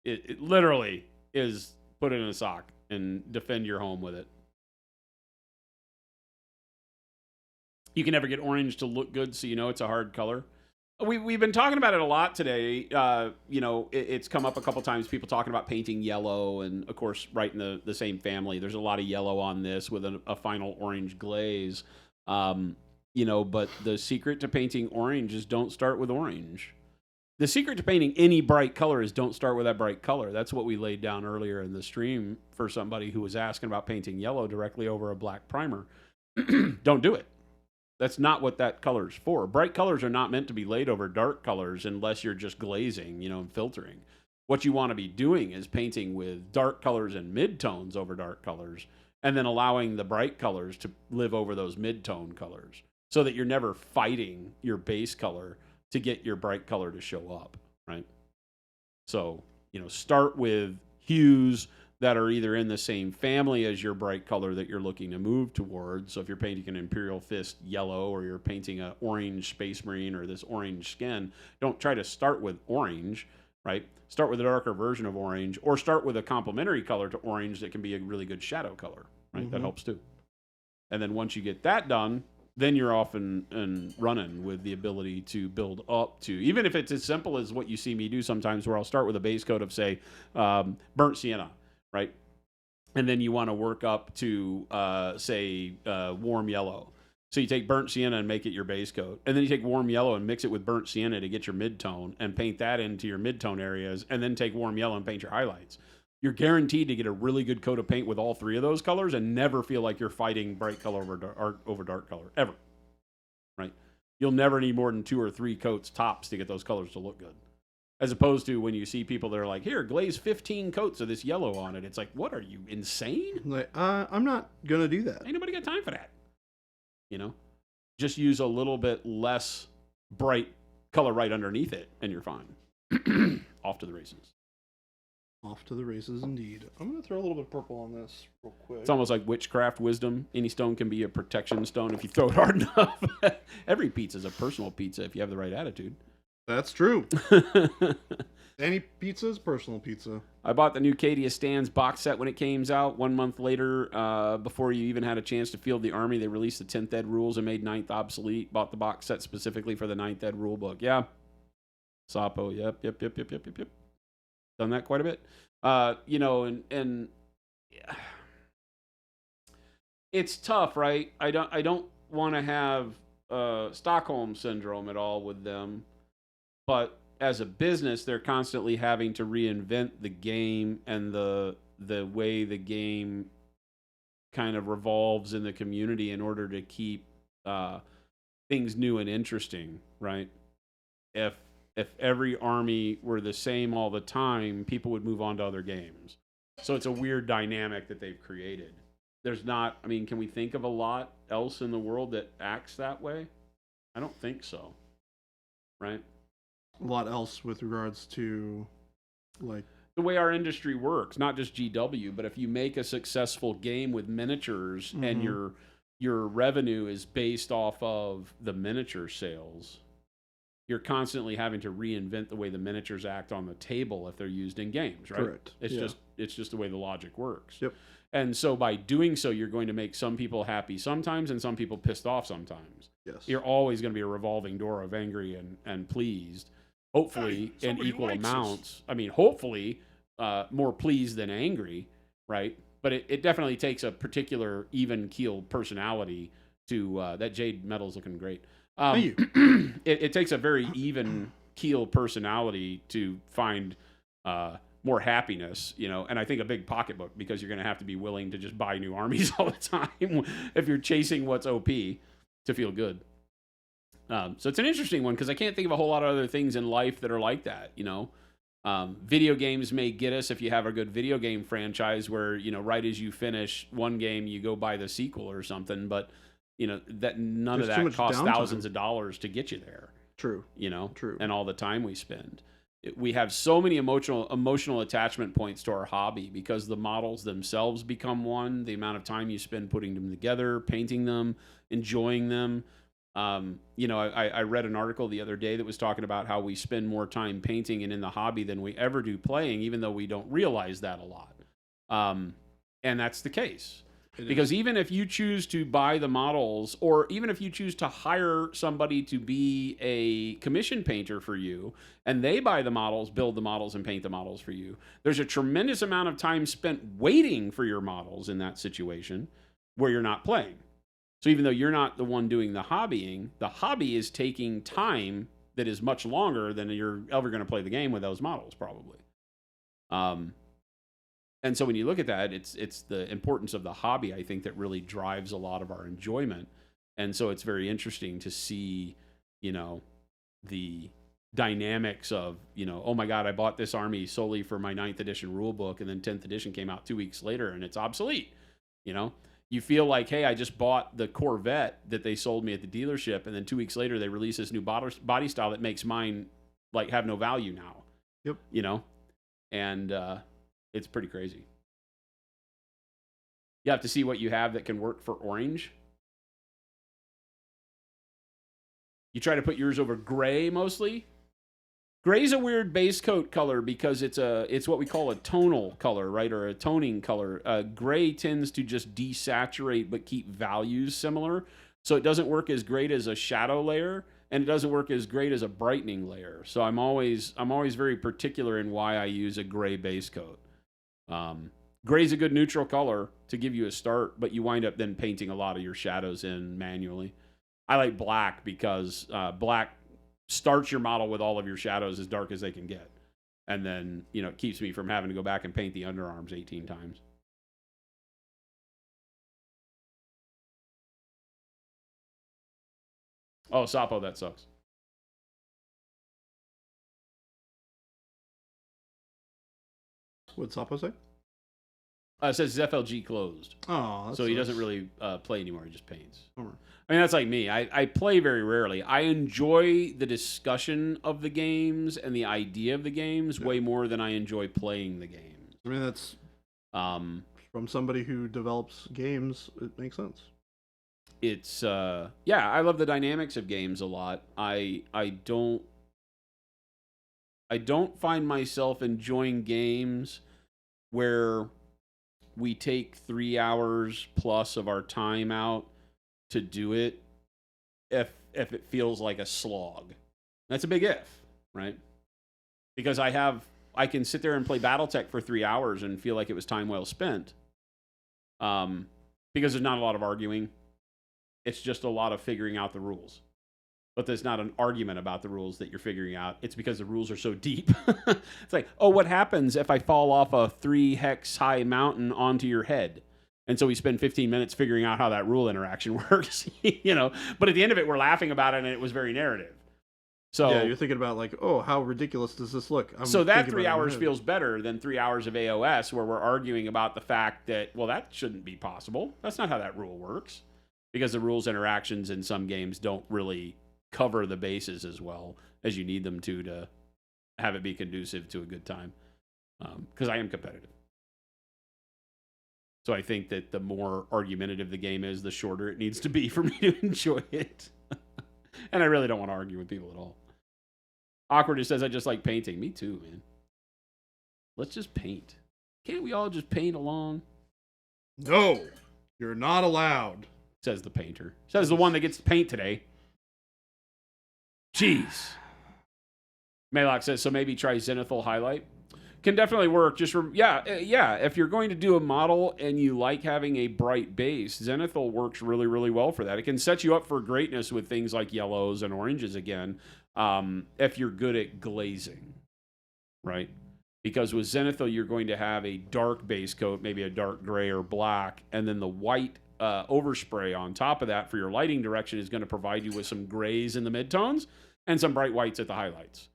it literally is put it in a sock and defend your home with it. You can never get orange to look good, so you know it's a hard color. We've been talking about it a lot today. It's come up a couple times, people talking about painting yellow, and of course, right in the same family, there's a lot of yellow on this with a final orange glaze. But the secret to painting orange is don't start with orange. The secret to painting any bright color is don't start with that bright color. That's what we laid down earlier in the stream for somebody who was asking about painting yellow directly over a black primer. Don't do it. That's not what that color is for. Bright colors are not meant to be laid over dark colors unless you're just glazing, and filtering. What you want to be doing is painting with dark colors and mid-tones over dark colors, and then allowing the bright colors to live over those mid-tone colors so that you're never fighting your base color to get your bright color to show up, right? So, start with hues that are either in the same family as your bright color that you're looking to move towards. So if you're painting an Imperial Fist yellow, or you're painting an orange Space Marine or this orange skin, don't try to start with orange, right? Start with a darker version of orange, or start with a complementary color to orange that can be a really good shadow color, right? Mm-hmm. That helps too. And then once you get that done, then you're off and running with the ability to build up to, even if it's as simple as what you see me do sometimes, where I'll start with a base coat of, say, burnt sienna, right? And then you want to work up to, warm yellow. So you take burnt sienna and make it your base coat. And then you take warm yellow and mix it with burnt sienna to get your mid-tone and paint that into your mid-tone areas. And then take warm yellow and paint your highlights. You're guaranteed to get a really good coat of paint with all three of those colors and never feel like you're fighting bright color over dark color, ever, right? You'll never need more than 2 or 3 coats tops to get those colors to look good. As opposed to when you see people that are like, here, glaze 15 coats of this yellow on it. It's like, what, are you insane? Like, I'm not going to do that. Ain't nobody got time for that. Just use a little bit less bright color right underneath it, and you're fine. Off to the races. Off to the races, indeed. I'm going to throw a little bit of purple on this real quick. It's almost like witchcraft wisdom. Any stone can be a protection stone if you throw it hard enough. Every pizza is a personal pizza if you have the right attitude. That's true. Any pizza is personal pizza. I bought the new Cadia Stands box set when it came out. 1 month later, before you even had a chance to field the army, they released the 10th ed rules and made 9th obsolete. Bought the box set specifically for the 9th ed rule book. Yeah. Sapo, yep. Done that quite a bit. And it's tough, right? I don't want to have Stockholm syndrome at all with them. but as a business, they're constantly having to reinvent the game and the way the game kind of revolves in the community in order to keep things new and interesting, right? If every army were the same all the time, people would move on to other games. So it's a weird dynamic that they've created. There's not, I mean, can we think of a lot else in the world that acts that way? I don't think so. Right? A lot else with regards to, like, the way our industry works, not just GW, but if you make a successful game with miniatures and your revenue is based off of the miniature sales, you're constantly having to reinvent the way the miniatures act on the table if they're used in games, right? Correct. It's just the way the logic works. Yep. And so by doing so, you're going to make some people happy sometimes and some people pissed off sometimes. Yes. You're always going to be a revolving door of angry and pleased, hopefully in equal amounts. I mean, hopefully more pleased than angry, right? But it definitely takes a particular even-keeled personality to that jade metal's looking great. Thank you. It takes a very even-keeled personality to find more happiness, you know, and I think a big pocketbook, because you're going to have to be willing to just buy new armies all the time if you're chasing what's OP to feel good. So it's an interesting one because I can't think of a whole lot of other things in life that are like that, you know. Video games may get us if you have a good video game franchise where, you know, right as you finish one game, you go buy the sequel or something, but, you know, that none of that costs thousands of dollars to get you there. True. You know, True. And all the time we spend. We have so many emotional attachment points to our hobby because the models themselves become one. The amount of time you spend putting them together, painting them, enjoying them. You know, I read an article the other day that was talking about how we spend more time painting and in the hobby than we ever do playing, even though we don't realize that a lot. And that's the case. Because even if you choose to buy the models, or even if you choose to hire somebody to be a commission painter for you, and they buy the models, build the models, and paint the models for you, there's a tremendous amount of time spent waiting for your models in that situation where you're not playing. So even though you're not the one doing the hobbying, the hobby is taking time that is much longer than you're ever going to play the game with those models, probably. And so when you look at that, it's the importance of the hobby, I think, that really drives a lot of our enjoyment. And so it's very interesting to see, you know, the dynamics of, you know, oh my God, I bought this army solely for my 9th edition rule book, and then 10th edition came out 2 weeks later and it's obsolete. You know, you feel like, hey, I just bought the Corvette that they sold me at the dealership, and then 2 weeks later they release this new body style that makes mine like have no value now. Yep. You know, and it's pretty crazy. You have to see what you have that can work for orange. You try to put yours over gray mostly. Gray's a weird base coat color because it's what we call a tonal color, right? Or a toning color. Gray tends to just desaturate but keep values similar. So it doesn't work as great as a shadow layer, and it doesn't work as great as a brightening layer. So I'm always very particular in why I use a gray base coat. Gray's a good neutral color to give you a start, but you wind up then painting a lot of your shadows in manually. I like black because black starts your model with all of your shadows as dark as they can get. And then, you know, it keeps me from having to go back and paint the underarms 18 times. Oh, Sapo, that sucks. What'd Sapo say? It says his FLG closed. Oh, so he doesn't really play anymore. He just paints. Bummer. I mean, that's like me. I play very rarely. I enjoy the discussion of the games and the idea of the games way more than I enjoy playing the games. I mean, that's from somebody who develops games. It makes sense. It's yeah. I love the dynamics of games a lot. I don't find myself enjoying games where we take 3 hours plus of our time out to do it if it feels like a slog. That's a big if, right? Because I can sit there and play Battletech for 3 hours and feel like it was time well spent. Because there's not a lot of arguing. It's just a lot of figuring out the rules. But there's not an argument about the rules that you're figuring out. It's because the rules are so deep. It's like, oh, what happens if I fall off a 3-hex high mountain onto your head? And so we spend 15 minutes figuring out how that rule interaction works, you know. But at the end of it, we're laughing about it, and it was very narrative. So yeah, you're thinking about like, oh, how ridiculous does this look? So that 3 hours feels better than 3 hours of AOS, where we're arguing about the fact that, well, that shouldn't be possible. That's not how that rule works, because the rules interactions in some games don't really cover the bases as well as you need them to have it be conducive to a good time. Because I am competitive. So I think that the more argumentative the game is, the shorter it needs to be for me to enjoy it. And I really don't want to argue with people at all. Awkward just says, I just like painting. Me too, man. Let's just paint. Can't we all just paint along? No, you're not allowed. Says the painter. Says the one that gets to paint today. Jeez. Maylock says, so maybe try Zenithal Highlight. Can definitely work. Just yeah. If you're going to do a model and you like having a bright base, Zenithal works really, really well for that. It can set you up for greatness with things like yellows and oranges again, if you're good at glazing, right? Because with Zenithal, you're going to have a dark base coat, maybe a dark gray or black, and then the white overspray on top of that for your lighting direction is going to provide you with some grays in the midtones and some bright whites at the highlights.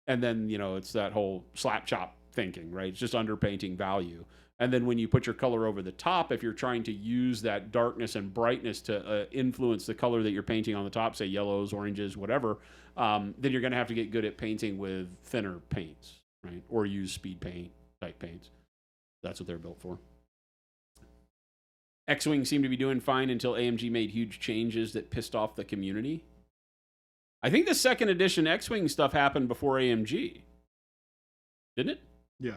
And then, you know, it's that whole slap chop thinking, right? It's just underpainting value. And then when you put your color over the top, if you're trying to use that darkness and brightness to influence the color that you're painting on the top, say yellows, oranges, whatever, then you're going to have to get good at painting with thinner paints, right? Or use speed paint type paints. That's what they're built for. X-Wing seemed to be doing fine until AMG made huge changes that pissed off the community. I think the second edition X-Wing stuff happened before AMG. Didn't it? Yeah.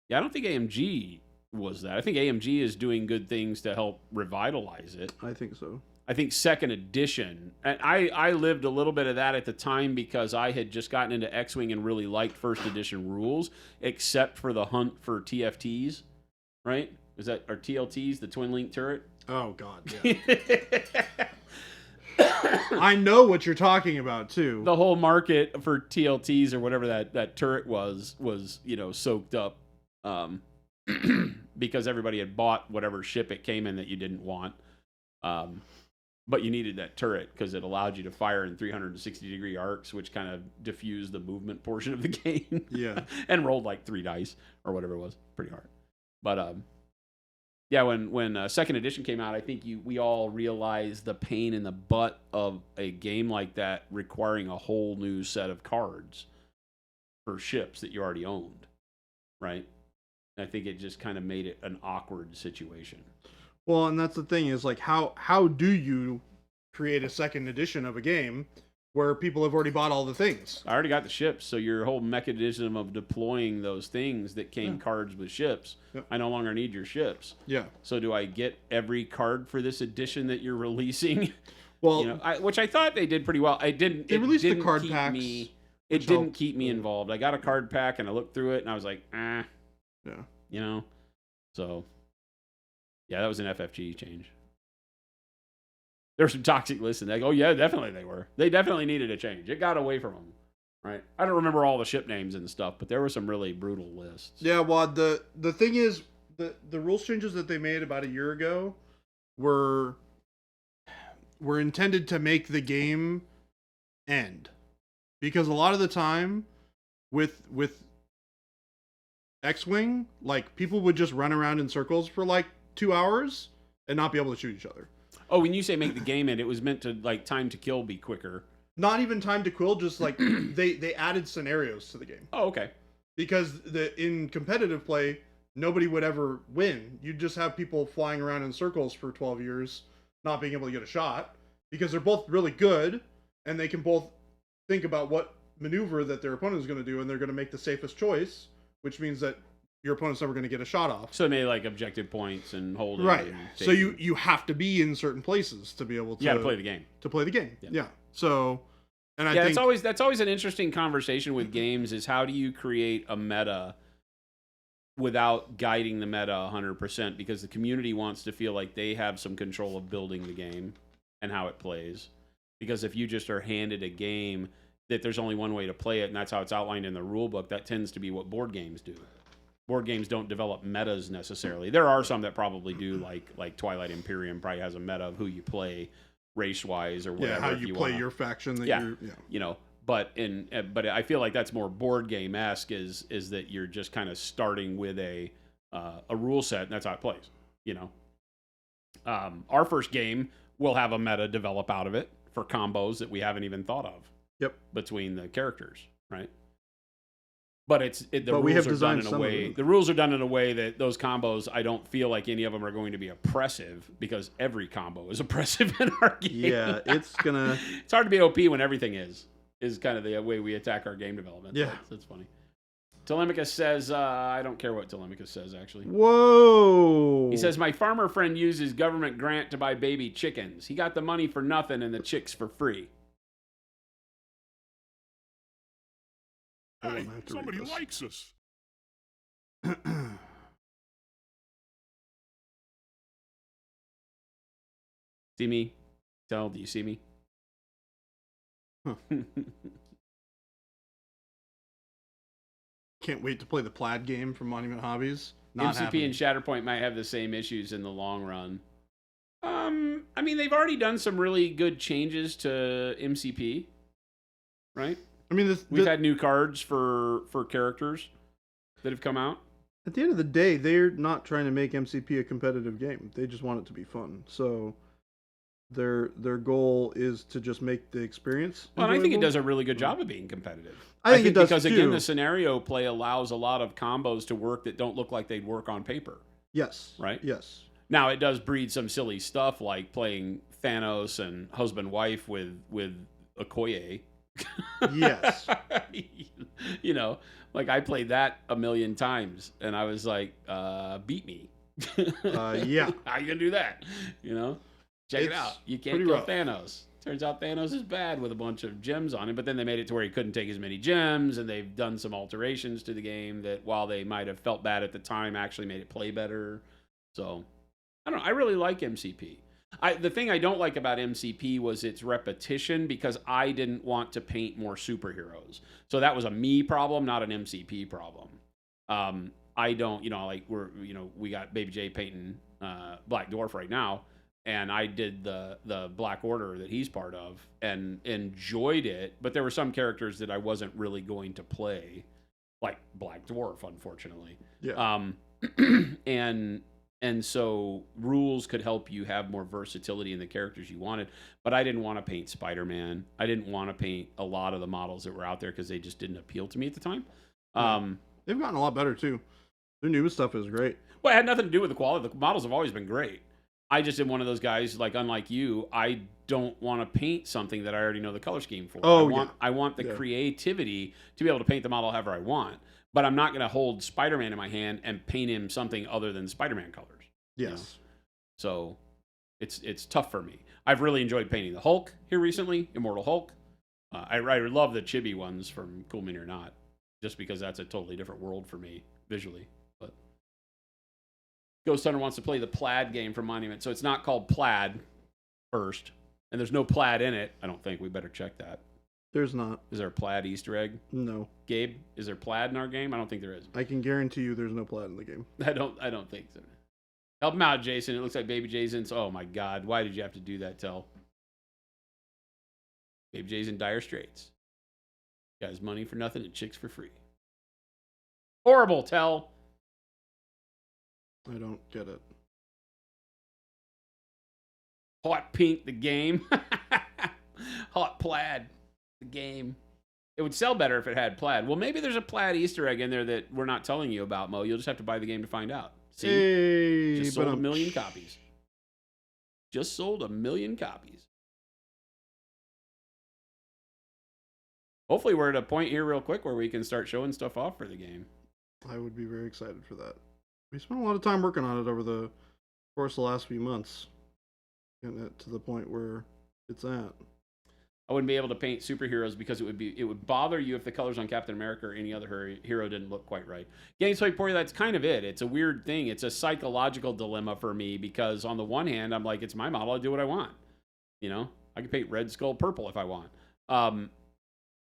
Yeah, I don't think AMG was that. I think AMG is doing good things to help revitalize it. I think so. I think second edition, and I lived a little bit of that at the time because I had just gotten into X-Wing and really liked first edition rules, except for the hunt for TFTs, right? Is that, or TLTs, the twin link turret? Oh, God, yeah. I know what you're talking about, too. The whole market for TLTs or whatever that turret was, you know, soaked up because everybody had bought whatever ship it came in that you didn't want. But you needed that turret because it allowed you to fire in 360-degree arcs, which kind of diffused the movement portion of the game. Yeah. And rolled like 3 dice or whatever it was. Pretty hard. But yeah, when second edition came out, I think we all realized the pain in the butt of a game like that requiring a whole new set of cards for ships that you already owned, right? And I think it just kind of made it an awkward situation. Well, and that's the thing is like how do you create a second edition of a game where people have already bought all the things? I already got the ships, so your whole mechanism of deploying those things that came cards with ships, I no longer need your ships. Yeah. So do I get every card for this edition that you're releasing? Well, you know, which I thought they did pretty well. They released the card packs. It didn't keep me involved. I got a card pack and I looked through it and I was like, Yeah. You know? So, yeah, that was an FFG change. There's some toxic lists and they go, oh yeah, definitely they were. They definitely needed a change. It got away from them, right? I don't remember all the ship names and stuff, but there were some really brutal lists. Yeah, well, the thing is, the rules changes that they made about a year ago were intended to make the game end. Because a lot of the time with X-Wing, like, people would just run around in circles for like 2 hours and not be able to shoot each other. Oh, when you say make the game end, it was meant to, like, time to kill be quicker. Not even time to kill, just like they added scenarios to the game. Oh, okay. Because in competitive play, nobody would ever win. You'd just have people flying around in circles for 12 years, not being able to get a shot, because they're both really good, and they can both think about what maneuver that their opponent is going to do, and they're going to make the safest choice, which means that your opponent's never going to get a shot off. So they made like objective points and hold it. Right. And so you have to be in certain places to be able to. You got to play the game. To play the game. Yeah. So, and I think that's always an interesting conversation with games is how do you create a meta without guiding the meta 100%, because the community wants to feel like they have some control of building the game and how it plays. Because if you just are handed a game that there's only one way to play it, and that's how it's outlined in the rule book, that tends to be what board games do. Board games don't develop metas necessarily. There are some that probably do, like Twilight Imperium probably has a meta of who you play race-wise or whatever. Yeah, how you play your faction. That you're, you know. But I feel like that's more board game-esque is that you're just kind of starting with a rule set, and that's how it plays. You know, our first game will have a meta develop out of it for combos that we haven't even thought of. Yep. Between the characters, right? But the rules are done in a way that those combos, I don't feel like any of them are going to be oppressive, because every combo is oppressive in our game. Yeah, it's hard to be OP when everything is kind of the way we attack our game development. Yeah. So that's funny. Telemachus says, I don't care what Telemachus says, actually. Whoa! He says, my farmer friend uses government grant to buy baby chickens. He got the money for nothing and the chicks for free. Hey, somebody likes us. See me? Do you see me? Huh. Can't wait to play the plaid game from Monument Hobbies. Not MCP happening. and Shatterpoint might have the same issues in the long run. I mean, they've already done some really good changes to MCP, right? I mean, we've had new cards for characters that have come out. At the end of the day, they're not trying to make MCP a competitive game. They just want it to be fun. So their goal is to just make the experience Well, and I think it does a really good job of being competitive. I think it does because too. Again, the scenario play allows a lot of combos to work that don't look like they'd work on paper. Yes. Right? Yes. Now, it does breed some silly stuff like playing Thanos and husband-wife with Okoye. Yes. You know, like I played that a million times, and I was like, beat me. Yeah. How you gonna do that? You know? Check it out. You can't kill Thanos. Turns out Thanos is bad with a bunch of gems on him, but then they made it to where he couldn't take as many gems, and they've done some alterations to the game that, while they might have felt bad at the time, actually made it play better. So, I don't know. I really like MCP. The thing I don't like about MCP was its repetition, because I didn't want to paint more superheroes. So that was a me problem, not an MCP problem. I don't, we got Baby J painting Black Dwarf right now, and I did the Black Order that he's part of and enjoyed it, but there were some characters that I wasn't really going to play, like Black Dwarf, unfortunately. Yeah. And so rules could help you have more versatility in the characters you wanted, but I didn't want to paint Spider-Man. I didn't want to paint a lot of the models that were out there because they just didn't appeal to me at the time. They've gotten a lot better too. Their new stuff is great. Well, it had nothing to do with the quality. The models have always been great. I just am one of those guys, like, unlike you, I don't want to paint something that I already know the color scheme for. I want the creativity to be able to paint the model however I want. But I'm not going to hold Spider-Man in my hand and paint him something other than Spider-Man colors. Yes. You know? So it's tough for me. I've really enjoyed painting the Hulk here recently, Immortal Hulk. I love the chibi ones from Cool Mini or Not, just because that's a totally different world for me visually. But Ghost Hunter wants to play the Plaid game from Monument. So it's not called Plaid first, and there's no Plaid in it. I don't think. We better check that. There's not. Is there a Plaid Easter egg? No. Gabe, is there Plaid in our game? I don't think there is. I can guarantee you there's no Plaid in the game. I don't think so. Help him out, Jason. It looks like Baby Jason's. Oh my God, why did you have to do that, Tell? Baby J's in dire straits. Got his money for nothing and chicks for free. Horrible, Tell. I don't get it. Hot Pink, the game. Hot Plaid, the game. It would sell better if it had Plaid. Well, maybe there's a Plaid Easter egg in there that we're not telling you about, Mo. You'll just have to buy the game to find out. See? Hey, just sold 1 million copies. Just sold 1 million copies. Hopefully we're at a point here real quick where we can start showing stuff off for the game. I would be very excited for that. We spent a lot of time working on it over the course of the last few months. Getting it to the point where it's at. I wouldn't be able to paint superheroes because it would bother you if the colors on Captain America or any other hero didn't look quite right. Gameplay for you, that's kind of it. It's a weird thing. It's a psychological dilemma for me because on the one hand, I'm like, it's my model. I do what I want. You know, I can paint Red Skull purple if I want.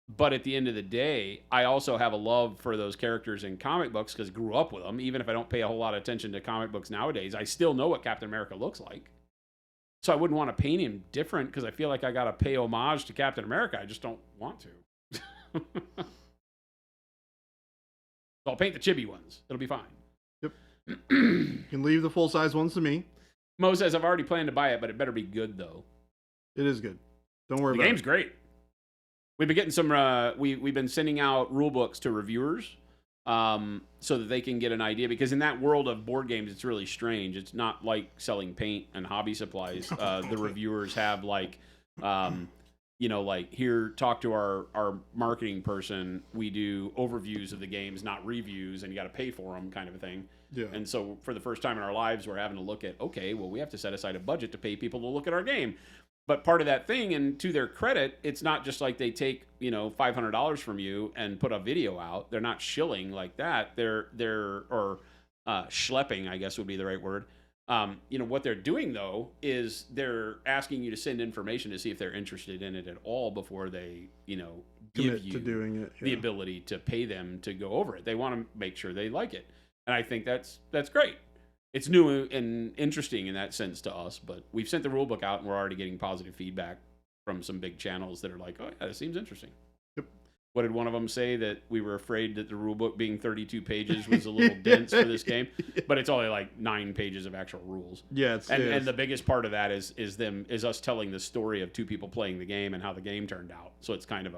But at the end of the day, I also have a love for those characters in comic books because I grew up with them. Even if I don't pay a whole lot of attention to comic books nowadays, I still know what Captain America looks like. So I wouldn't want to paint him different because I feel like I got to pay homage to Captain America. I just don't want to. So I'll paint the chibi ones. It'll be fine. Yep. You can leave the full-size ones to me. Mo says, I've already planned to buy it, but it better be good, though. It is good. Don't worry The about it. game's great. We've been getting some, we've been sending out rule books to reviewers so that they can get an idea. Because in that world of board games, it's really strange. It's not like selling paint and hobby supplies. The reviewers have like, you know, like here, talk to our marketing person. We do overviews of the games, not reviews, and you got to pay for them kind of a thing. Yeah. And so for the first time in our lives, we're having to look at, okay, well, we have to set aside a budget to pay people to look at our game. But part of that thing, and to their credit, it's not just like they take, you know, $500 from you and put a video out. They're not shilling like that. They're schlepping, I guess would be the right word. You know, what they're doing, though, is they're asking you to send information to see if they're interested in it at all before they, you know, give Commit you to doing it, the ability to pay them to go over it. They want to make sure they like it. And I think that's great. It's new and interesting in that sense to us, but we've sent the rule book out and we're already getting positive feedback from some big channels that are like, oh yeah, this seems interesting. Yep. What did one of them say? That we were afraid that the rule book being 32 pages was a little dense for this game, but it's only like 9 pages of actual rules. Yeah, and the biggest part of that is us telling the story of 2 people playing the game and how the game turned out. So it's kind of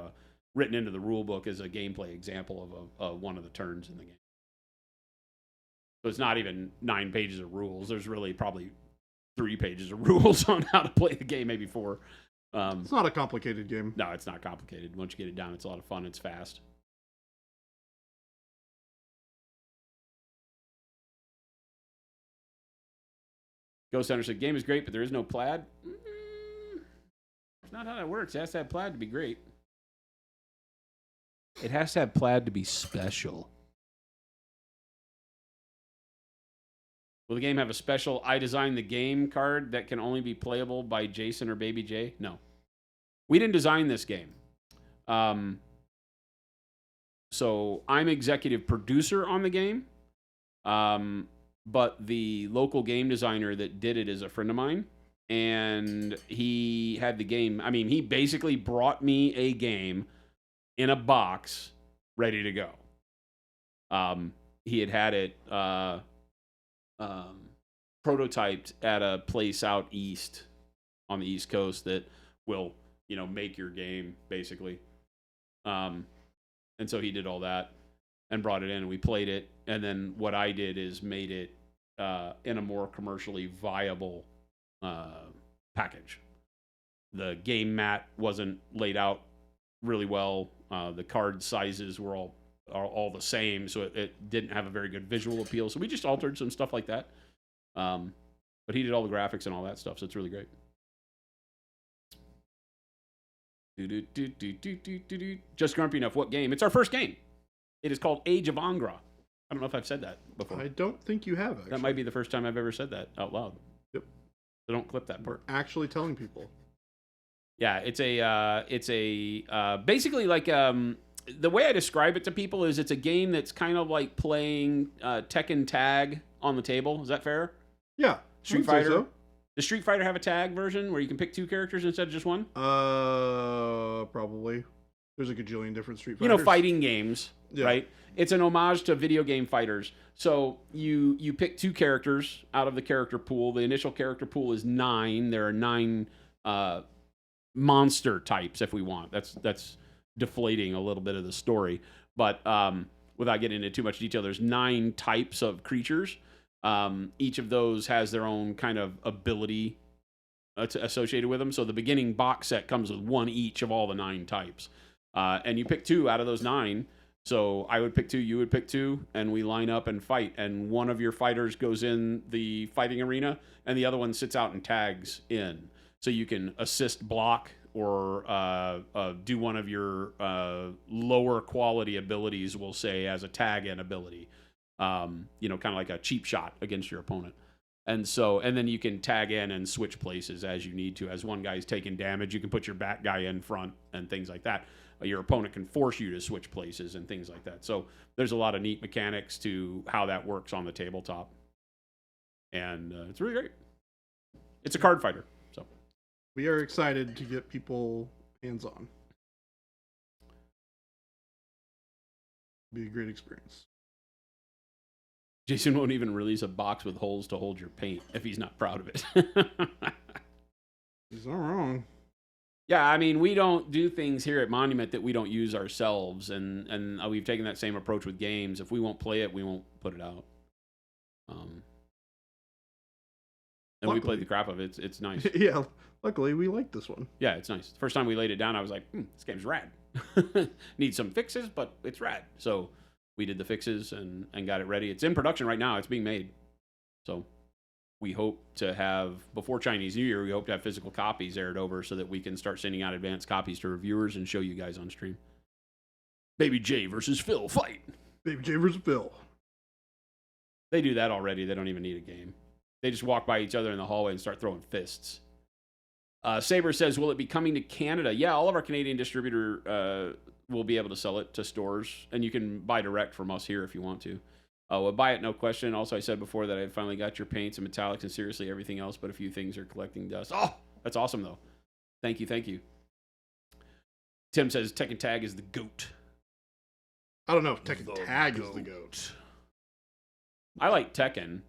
written into the rule book as a gameplay example of one of the turns in the game. So it's not even 9 pages of rules. There's really probably 3 pages of rules on how to play the game, maybe 4. It's not a complicated game. No, it's not complicated. Once you get it down, it's a lot of fun. It's fast. Ghost Hunter said, game is great, but there is no plaid. That's not how that works. It has to have plaid to be great. It has to have plaid to be special. Will the game have a special I designed the game card that can only be playable by Jason or Baby J? No. We didn't design this game. So I'm executive producer on the game. But the local game designer that did it is a friend of mine. And he had the game. I mean, he basically brought me a game in a box ready to go. He had it prototyped at a place out east on the East Coast that will, you know, make your game basically. And so he did all that and brought it in and we played it. And then what I did is made it in a more commercially viable package. The game mat wasn't laid out really well. The card sizes were all the same, so it didn't have a very good visual appeal. So we just altered some stuff like that. But he did all the graphics and all that stuff, so it's really great. Just grumpy enough. What game? It's our first game. It is called Age of Angra. I don't know if I've said that before. I don't think you have, actually. That might be the first time I've ever said that out loud. Yep. So don't clip that part. We're actually telling people. Yeah, it's basically like the way I describe it to people is it's a game that's kind of like playing Tekken Tag on the table. Is that fair? Yeah. Street Fighter. So. Does Street Fighter have a tag version where you can pick 2 characters instead of just one? Probably. There's a gajillion different Street Fighters. You know, fighting games, right? It's an homage to video game fighters. So you pick 2 characters out of the character pool. The initial character pool is 9. There are 9 monster types, if we want. That's deflating a little bit of the story. But without getting into too much detail, there's 9 types of creatures. Each of those has their own kind of ability associated with them. So the beginning box set comes with 1 each of all the 9 types. And you pick 2 out of those 9. So I would pick 2, you would pick 2, and we line up and fight. And one of your fighters goes in the fighting arena, and the other one sits out and tags in. So you can assist block or do one of your lower quality abilities, we'll say, as a tag-in ability. You know, kind of like a cheap shot against your opponent. And then you can tag in and switch places as you need to. As one guy's taking damage, you can put your back guy in front and things like that. Your opponent can force you to switch places and things like that. So there's a lot of neat mechanics to how that works on the tabletop. And it's really great. It's a card fighter. So we are excited to get people hands-on. Be a great experience. Jason won't even release a box with holes to hold your paint if he's not proud of it. He's not wrong. Yeah, I mean, we don't do things here at Monument that we don't use ourselves, and we've taken that same approach with games. If we won't play it, we won't put it out. And we played the crap of it. It's nice. Yeah, luckily we like this one. Yeah, it's nice. The first time we laid it down, I was like, this game's rad. Needs some fixes, but it's rad. So we did the fixes and got it ready. It's in production right now. It's being made. So we hope to have, before Chinese New Year, we hope to have physical copies aired over so that we can start sending out advanced copies to reviewers and show you guys on stream. Baby J versus Phil, fight! Baby J versus Phil. They do that already. They don't even need a game. They just walk by each other in the hallway and start throwing fists. Saber says, will it be coming to Canada? Yeah, all of our Canadian distributor will be able to sell it to stores, and you can buy direct from us here if you want to. We'll buy it, no question. Also, I said before that I finally got your paints and metallics and seriously everything else, but a few things are collecting dust. Oh, that's awesome, though. Thank you, thank you. Tim says Tekken Tag is the GOAT. I don't know if Tekken Tag is the GOAT. I like Tekken,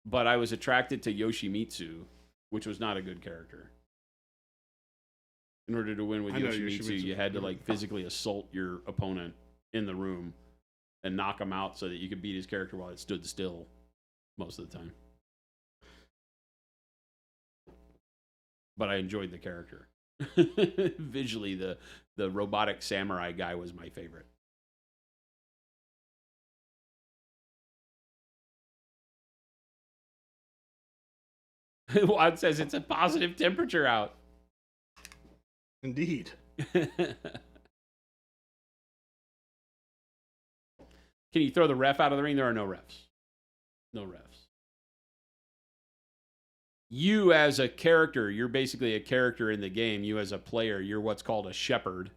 but I was attracted to Yoshimitsu, which was not a good character. In order to win with Yoshimitsu, you had to like physically assault your opponent in the room and knock him out so that you could beat his character while it stood still most of the time. But I enjoyed the character. Visually, the robotic samurai guy was my favorite. Juan says it's a positive temperature out. Indeed. Can you throw the ref out of the ring? There are no refs. No refs. You as a character, you're basically a character in the game. You as a player, you're what's called a shepherd.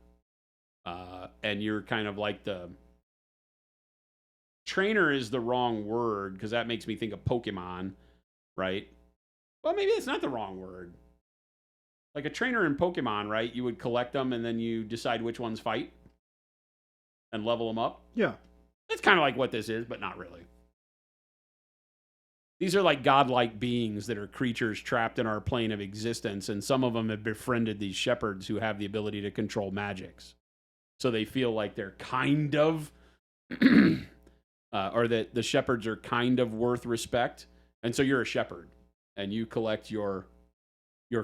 And you're kind of like the... Trainer is the wrong word because that makes me think of Pokemon, right? Well, maybe it's not the wrong word. Like a trainer in Pokemon, right? You would collect them and then you decide which ones fight and level them up. Yeah. It's kind of like what this is, but not really. These are like godlike beings that are creatures trapped in our plane of existence, and some of them have befriended these shepherds who have the ability to control magics. So they feel like they're kind of, or that the shepherds are kind of worth respect. And so you're a shepherd, and you collect your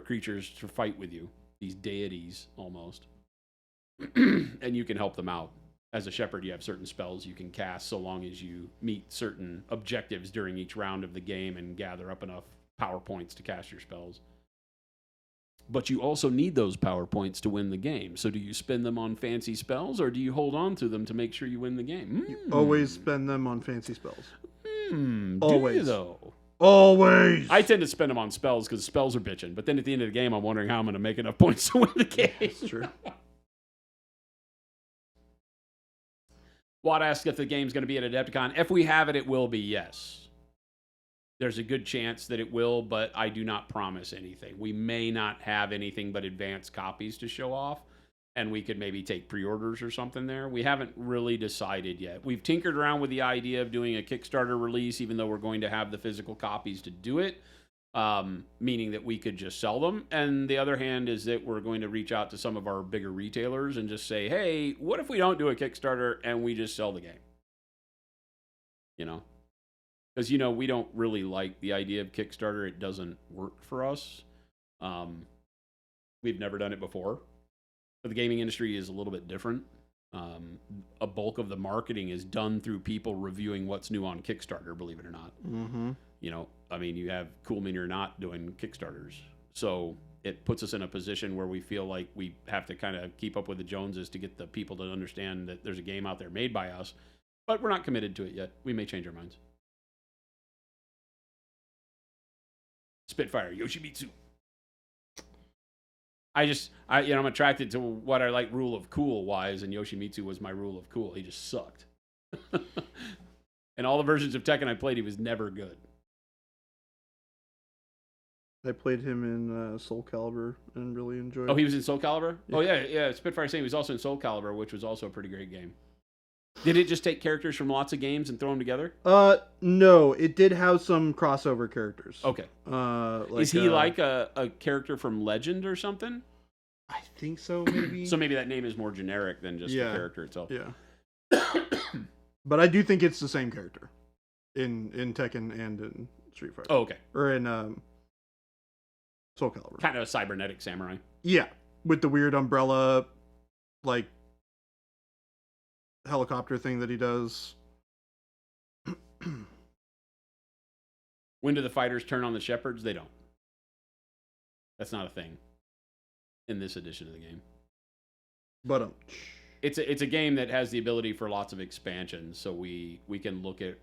creatures to fight with you, these deities almost. And you can help them out. As a shepherd, you have certain spells you can cast so long as you meet certain objectives during each round of the game and gather up enough power points to cast your spells. But you also need those power points to win the game. So do you spend them on fancy spells, or do you hold on to them to make sure you win the game? You always spend them on fancy spells. Always. Do you, though? Always. I tend to spend them on spells because spells are bitching. But then at the end of the game, I'm wondering how I'm going to make enough points to win the game. That's true. Watt asked if the game's going to be at Adepticon. If we have it, it will be, yes. There's a good chance that it will, but I do not promise anything. We may not have anything but advanced copies to show off, and we could maybe take pre-orders or something there. We haven't really decided yet. We've tinkered around with the idea of doing a Kickstarter release, even though we're going to have the physical copies to do it. Meaning that we could just sell them. And the other hand is that we're going to reach out to some of our bigger retailers and just say, hey, what if we don't do a Kickstarter and we just sell the game? You know? Because, you know, we don't really like the idea of Kickstarter. It doesn't work for us. We've never done it before. But the gaming industry is a little bit different. A bulk of the marketing is done through people reviewing what's new on Kickstarter, believe it or not. Mm-hmm. You know, I mean, you have Cool Mini or Not doing Kickstarters. So it puts us in a position where we feel like we have to kind of keep up with the Joneses to get the people to understand that there's a game out there made by us. But we're not committed to it yet. We may change our minds. Spitfire, Yoshimitsu. I'm attracted to what I like rule of cool wise, and Yoshimitsu was my rule of cool. He just sucked. And all the versions of Tekken I played, he was never good. I played him in Soul Calibur and really enjoyed it. Oh, he was in Soul Calibur? Yeah. Oh, yeah. Spitfire saying he was also in Soul Calibur, which was also a pretty great game. Did it just take characters from lots of games and throw them together? No, it did have some crossover characters. Okay. Is he like a character from Legend or something? I think so, maybe. So maybe that name is more generic than just the character itself. Yeah. But I do think it's the same character in Tekken and in Street Fighter. Oh, okay. Or in Soul Calibur. Kind of a cybernetic samurai. Yeah, with the weird umbrella, like, helicopter thing that he does. When do the fighters turn on the shepherds? They don't. That's not a thing in this edition of the game. But it's a game that has the ability for lots of expansions, so we can look at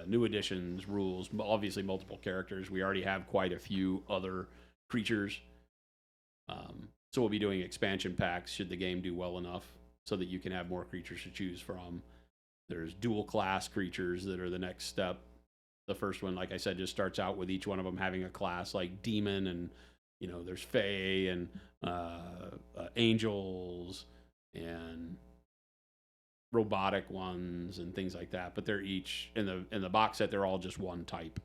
new additions, rules, obviously multiple characters. We already have quite a few other creatures, so we'll be doing expansion packs should the game do well enough, so that you can have more creatures to choose from. There's dual class creatures that are the next step. The first one, like I said, just starts out with each one of them having a class like demon, and there's fae and angels and robotic ones and things like that. But they're each in the box set. They're all just one type.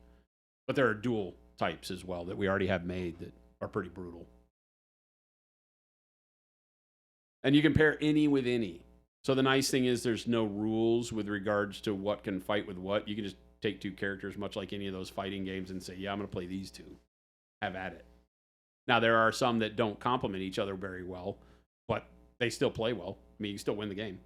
But there are dual types as well that we already have made that are pretty brutal. And you can pair any with any. So the nice thing is there's no rules with regards to what can fight with what. You can just take two characters, much like any of those fighting games, and say, yeah, I'm going to play these two. Have at it. Now, there are some that don't complement each other very well, but they still play well. I mean, you can still win the game.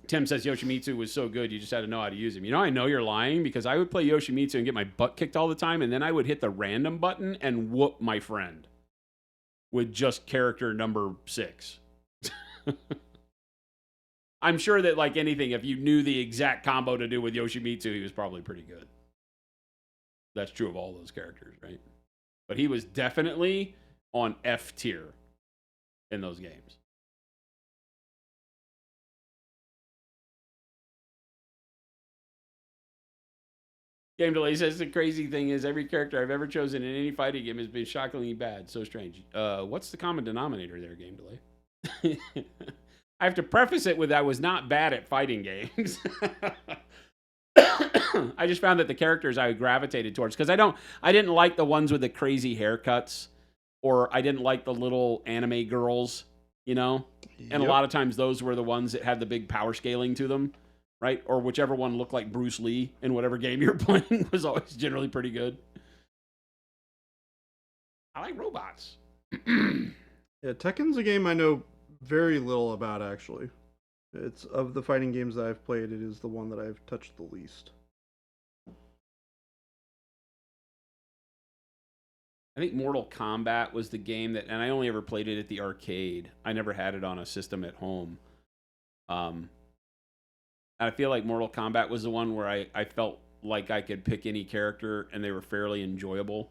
Tim says Yoshimitsu was so good, you just had to know how to use him. I know you're lying, because I would play Yoshimitsu and get my butt kicked all the time, and then I would hit the random button and whoop my friend with just character number 6. I'm sure that, like anything, if you knew the exact combo to do with Yoshimitsu, he was probably pretty good. That's true of all those characters, right? But he was definitely on F tier in those games. Game Delay says the crazy thing is every character I've ever chosen in any fighting game has been shockingly bad. So strange. What's the common denominator there, Game Delay? I have to preface it with I was not bad at fighting games. I just found that the characters I gravitated towards, because I didn't like the ones with the crazy haircuts, or I didn't like the little anime girls, And a lot of times those were the ones that had the big power scaling to them, right? Or whichever one looked like Bruce Lee in whatever game you're playing was always generally pretty good. I like robots. Yeah, Tekken's a game I know very little about, actually. It's of the fighting games that I've played, it is the one that I've touched the least. I think Mortal Kombat was the game that, and I only ever played it at the arcade. I never had it on a system at home. I feel like Mortal Kombat was the one where I felt like I could pick any character and they were fairly enjoyable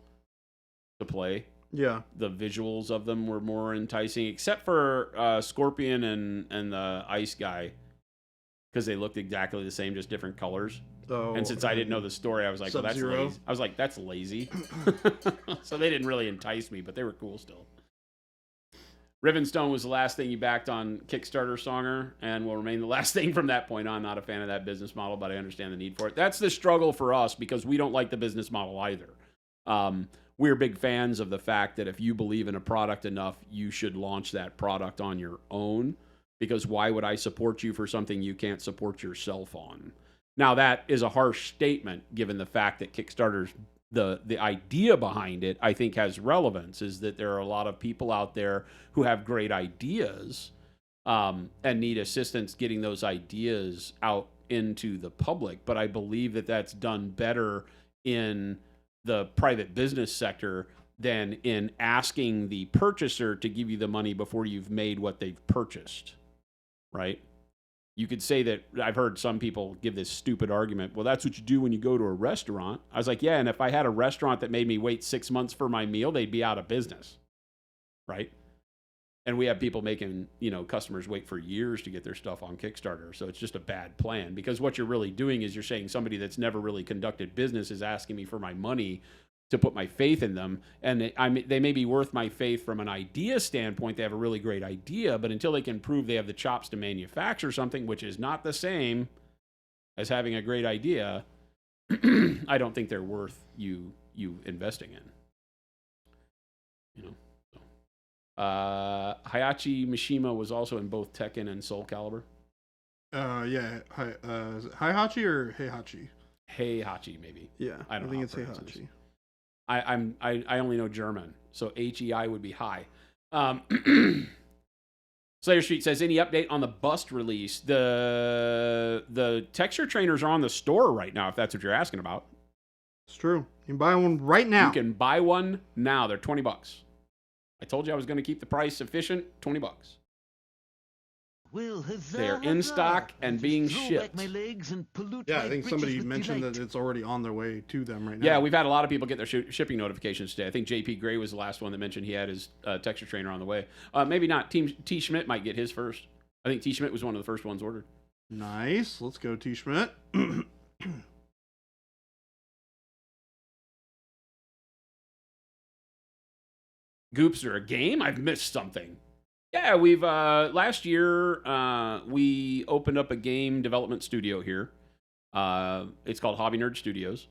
to play. Yeah. The visuals of them were more enticing, except for Scorpion and the Ice Guy, because they looked exactly the same, just different colors. Oh, and since I didn't know the story, I was like, well, that's Sub-Zero. lazy. I was like, that's lazy. So they didn't really entice me, but they were cool still. Rivenstone was the last thing you backed on Kickstarter, Songer, and will remain the last thing from that point on. Not a fan of that business model, but I understand the need for it. That's the struggle for us, because we don't like the business model either. We're big fans of the fact that if you believe in a product enough, you should launch that product on your own, because why would I support you for something you can't support yourself on? Now, that is a harsh statement, given the fact that Kickstarter's the idea behind it, I think, has relevance, is that there are a lot of people out there who have great ideas and need assistance getting those ideas out into the public. But I believe that that's done better in the private business sector than in asking the purchaser to give you the money before you've made what they've purchased, right? You could say that. I've heard some people give this stupid argument. Well, that's what you do when you go to a restaurant. I was like, yeah, and if I had a restaurant that made me wait 6 months for my meal, they'd be out of business, right? And we have people making, customers wait for years to get their stuff on Kickstarter. So it's just a bad plan, because what you're really doing is you're saying somebody that's never really conducted business is asking me for my money to put my faith in them. And they may be worth my faith from an idea standpoint. They have a really great idea, but until they can prove they have the chops to manufacture something, which is not the same as having a great idea, I don't think they're worth you investing in. Hayachi Mishima was also in both Tekken and Soul Calibur. Yeah. Is it Heihachi or Heihachi? Heihachi, maybe. Yeah, I don't think know it's Heihachi. I only know German, so HEI would be high. Slayer Street says, any update on the Bust release? The texture trainers are on the store right now, if that's what you're asking about. It's true. You can buy one right now. You can buy one now. They're $20. I told you I was going to keep the price efficient. $20. Well, huzzah, They are in huzzah. stock and being Throw back shipped. my legs and pollute Yeah, my I think britches somebody with mentioned delight. that it's already on their way to them right now. Yeah, we've had a lot of people get their shipping notifications today. I think JP Gray was the last one that mentioned he had his texture trainer on the way. Maybe not. T. Schmidt might get his first. I think T. Schmidt was one of the first ones ordered. Nice. Let's go, T. Schmidt. Goopster, a game? I've missed something. Yeah, we've last year we opened up a game development studio here. It's called Hobby Nerd Studios,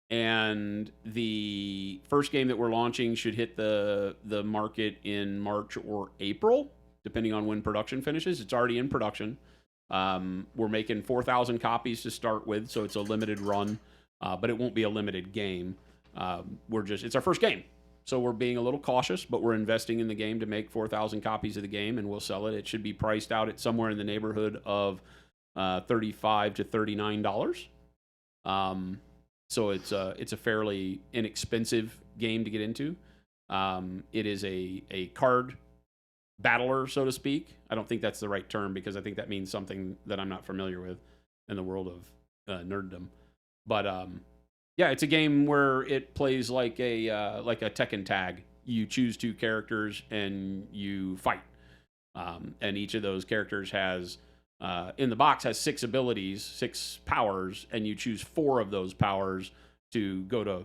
and the first game that we're launching should hit the market in March or April, depending on when production finishes. It's already in production. We're making 4,000 copies to start with, so it's a limited run, but it won't be a limited game. It's our first game. So we're being a little cautious, but we're investing in the game to make 4,000 copies of the game, and we'll sell it. It should be priced out at somewhere in the neighborhood of $35 to $39. So it's a fairly inexpensive game to get into. It is a card battler, so to speak. I don't think that's the right term, because I think that means something that I'm not familiar with in the world of nerddom. But yeah, it's a game where it plays like a Tekken tag. You choose 2 characters and you fight. And each of those characters has, in the box, has 6 abilities, 6 powers, and you choose 4 of those powers to go to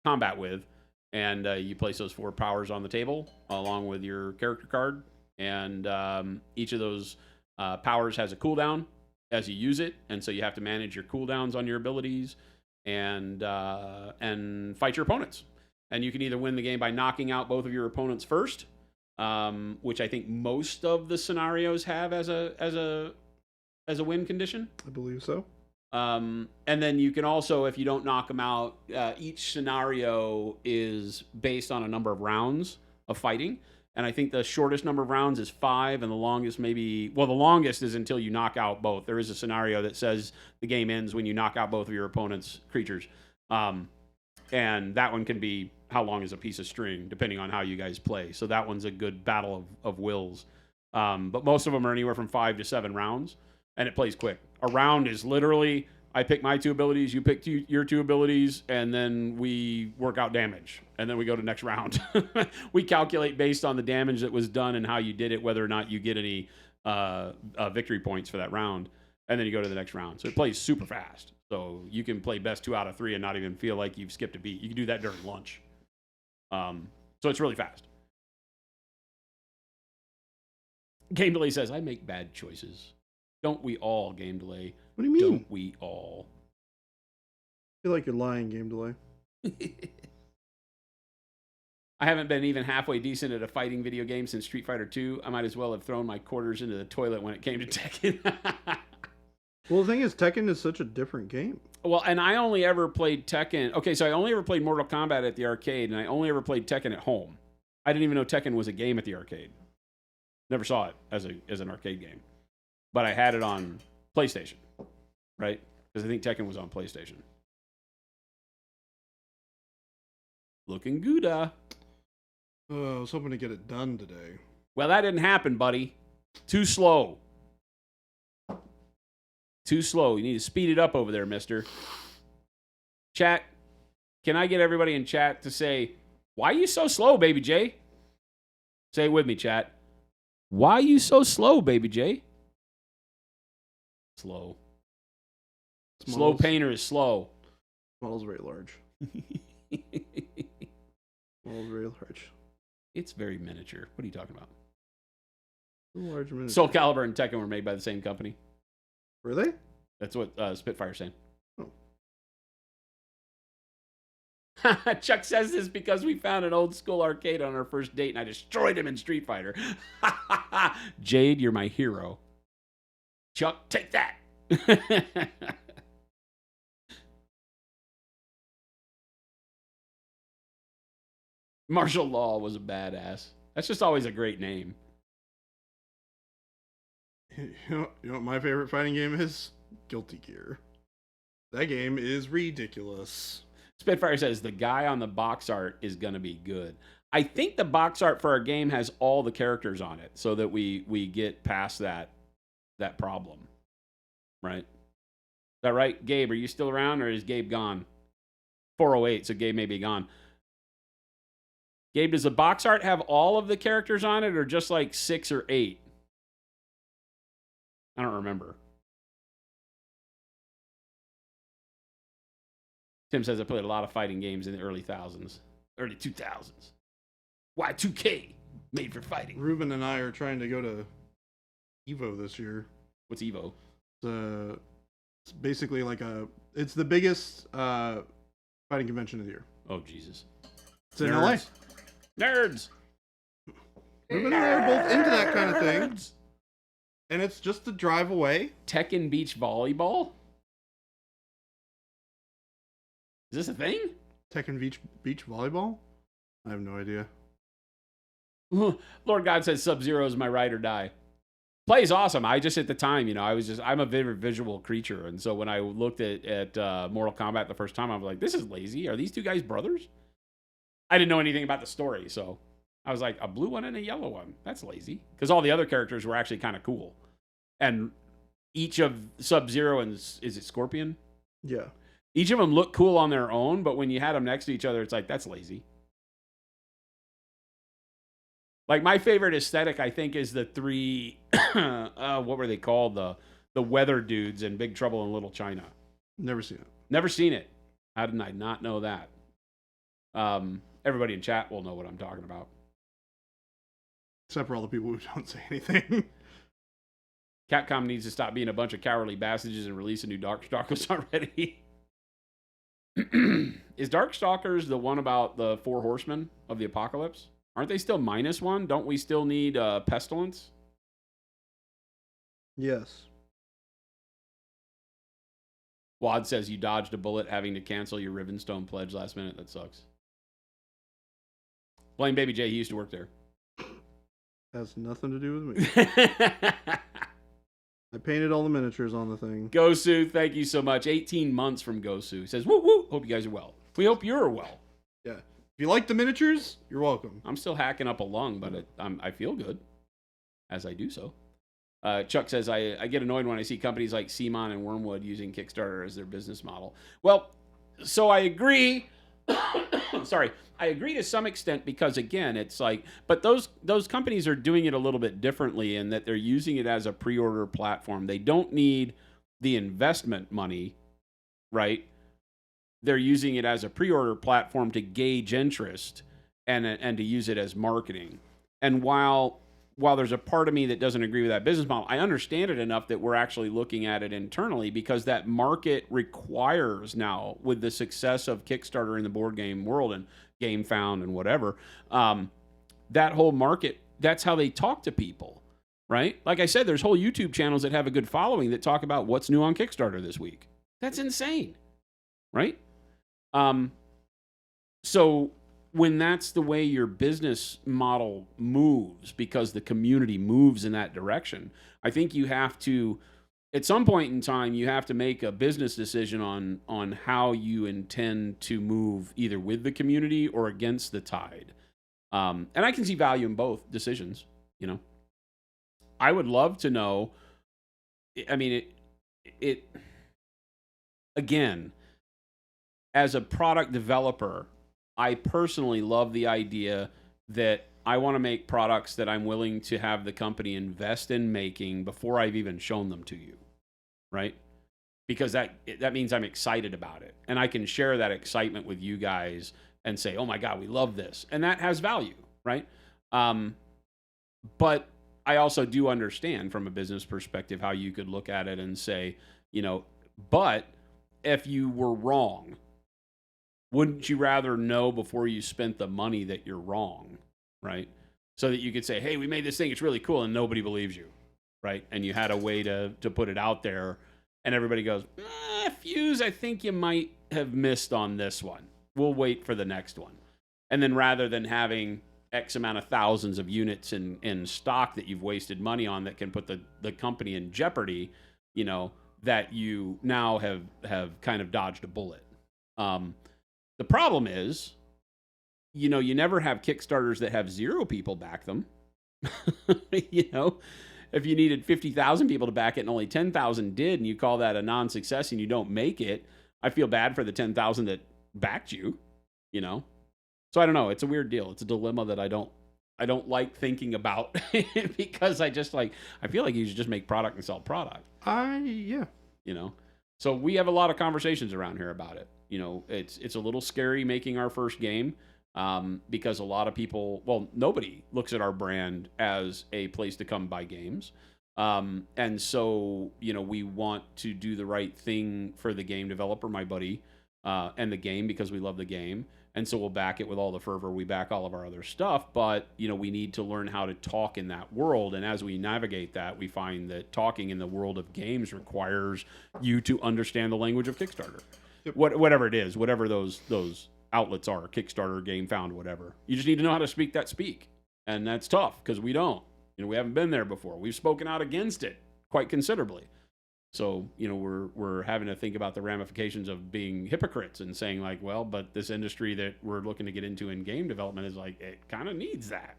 combat with. And you place those 4 powers on the table along with your character card. And each of those powers has a cooldown as you use it. And so you have to manage your cooldowns on your abilities and fight your opponents. And you can either win the game by knocking out both of your opponents first, which I think most of the scenarios have as a win condition. I believe so. And then you can also, if you don't knock them out, each scenario is based on a number of rounds of fighting. And I think the shortest number of rounds is 5, and the longest the longest is until you knock out both. There is a scenario that says the game ends when you knock out both of your opponent's creatures. And that one can be how long is a piece of string, depending on how you guys play. So that one's a good battle of wills. But most of them are anywhere from 5 to 7 rounds, and it plays quick. A round is literally, I pick my 2 abilities, you pick your 2 abilities, and then we work out damage. And then we go to the next round. We calculate based on the damage that was done and how you did it, whether or not you get any victory points for that round. And then you go to the next round. So it plays super fast. So you can play best 2 out of 3 and not even feel like you've skipped a beat. You can do that during lunch. So it's really fast. Game Delay says, I make bad choices. Don't we all, Game Delay? What do you mean? Don't we all? I feel like you're lying, Game Delay. I haven't been even halfway decent at a fighting video game since Street Fighter 2. I might as well have thrown my quarters into the toilet when it came to Tekken. Well, the thing is, Tekken is such a different game. Well, and I only ever played Tekken. Okay, so I only ever played Mortal Kombat at the arcade, and I only ever played Tekken at home. I didn't even know Tekken was a game at the arcade. Never saw it as an arcade game. But I had it on PlayStation, right? Because I think Tekken was on PlayStation. Looking gooda. I was hoping to get it done today. Well, that didn't happen, buddy. Too slow. Too slow. You need to speed it up over there, mister. Chat, can I get everybody in chat to say, why are you so slow, Baby J? Say it with me, chat. Why are you so slow, Baby J? Slow. Slow painter is slow. Model's very large. Model's very large. It's very miniature. What are you talking about? Large miniature. Soul Calibur and Tekken were made by the same company. Were they? That's what Spitfire's saying. Oh. Chuck says this because we found an old school arcade on our first date and I destroyed him in Street Fighter. Jade, you're my hero. Chuck, take that. Martial Law was a badass. That's just always a great name. You know what my favorite fighting game is? Guilty Gear. That game is ridiculous. Spitfire says the guy on the box art is going to be good. I think the box art for our game has all the characters on it so that we get past that problem. Right? Is that right? Gabe, are you still around or is Gabe gone? 408, so Gabe may be gone. Gabe, does the box art have all of the characters on it or just like 6 or 8? I don't remember. Tim says I played a lot of fighting games in the early 2000s. Y2K, made for fighting. Ruben and I are trying to go to Evo this year. What's Evo? It's basically like it's the biggest fighting convention of the year. Oh, Jesus. It's in LA. Nerds! Ruben and I are both into that kind of thing. And it's just a drive away. Tekken Beach Volleyball? Is this a thing? Tekken Beach Volleyball? I have no idea. Lord God says Sub-Zero is my ride or die. Play is awesome. I just, at the time, I'm a very visual creature. And so when I looked at Mortal Kombat the first time, I was like, this is lazy. Are these two guys brothers? I didn't know anything about the story, so I was like, a blue one and a yellow one. That's lazy. Because all the other characters were actually kind of cool. And each of Sub-Zero and, is it Scorpion? Yeah. Each of them look cool on their own, but when you had them next to each other, it's like, that's lazy. Like, my favorite aesthetic, I think, is the three, what were they called? The weather dudes in Big Trouble in Little China. Never seen it. Never seen it. How did I not know that? Everybody in chat will know what I'm talking about. Except for all the people who don't say anything. Capcom needs to stop being a bunch of cowardly bastards and release a new Darkstalkers already. Is Darkstalkers the one about the 4 horsemen of the apocalypse? Aren't they still -1? Don't we still need Pestilence? Yes. Wad says you dodged a bullet having to cancel your Rivenstone pledge last minute. That sucks. Blame Baby J. He used to work there. Has nothing to do with me. I painted all the miniatures on the thing. Gosu, thank you so much. 18 months from Gosu. Says, woo woo. Hope you guys are well. We hope you're well. Yeah. If you like the miniatures, you're welcome. I'm still hacking up a lung, but I feel good as I do so. Chuck says, I get annoyed when I see companies like CMON and Wormwood using Kickstarter as their business model. Well, so I agree. Sorry. I agree to some extent because, again, it's like, but those companies are doing it a little bit differently in that they're using it as a pre-order platform. They don't need the investment money, right? They're using it as a pre-order platform to gauge interest and to use it as marketing. And while there's a part of me that doesn't agree with that business model, I understand it enough that we're actually looking at it internally because that market requires now, with the success of Kickstarter in the board game world and GameFound and whatever, that whole market, that's how they talk to people, right? Like I said, there's whole YouTube channels that have a good following that talk about what's new on Kickstarter this week. That's insane, right? So when that's the way your business model moves because the community moves in that direction, I think you have to, at some point in time, you have to make a business decision on how you intend to move either with the community or against the tide. And I can see value in both decisions, I would love to know, I mean, it again, as a product developer, I personally love the idea that I want to make products that I'm willing to have the company invest in making before I've even shown them to you, right? Because that means I'm excited about it, and I can share that excitement with you guys and say, "Oh my God, we love this," and that has value, right? But I also do understand from a business perspective how you could look at it and say, but if you were wrong, wouldn't you rather know before you spent the money that you're wrong, right? So that you could say, "Hey, we made this thing, it's really cool," and nobody believes you, right? And you had a way to put it out there, and everybody goes, Fuse, I think you might have missed on this one. We'll wait for the next one. And then rather than having X amount of thousands of units in stock that you've wasted money on that can put the company in jeopardy, that you now have kind of dodged a bullet. The problem is, you never have Kickstarters that have 0 people back them. If you needed 50,000 people to back it and only 10,000 did, and you call that a non-success and you don't make it, I feel bad for the 10,000 that backed you, So I don't know. It's a weird deal. It's a dilemma that I don't like thinking about because I feel like you should just make product and sell product. Yeah. So we have a lot of conversations around here about it. It's a little scary making our first game. Because a lot of people, nobody looks at our brand as a place to come buy games. And so, we want to do the right thing for the game developer, my buddy, and the game because we love the game. And so we'll back it with all the fervor. We back all of our other stuff, but, we need to learn how to talk in that world. And as we navigate that, we find that talking in the world of games requires you to understand the language of Kickstarter. Yep. Whatever it is, whatever those outlets are, Kickstarter, GameFound, whatever. You just need to know how to speak that speak. And that's tough because we don't. We haven't been there before. We've spoken out against it quite considerably. So, we're having to think about the ramifications of being hypocrites and saying but this industry that we're looking to get into in game development is it kind of needs that,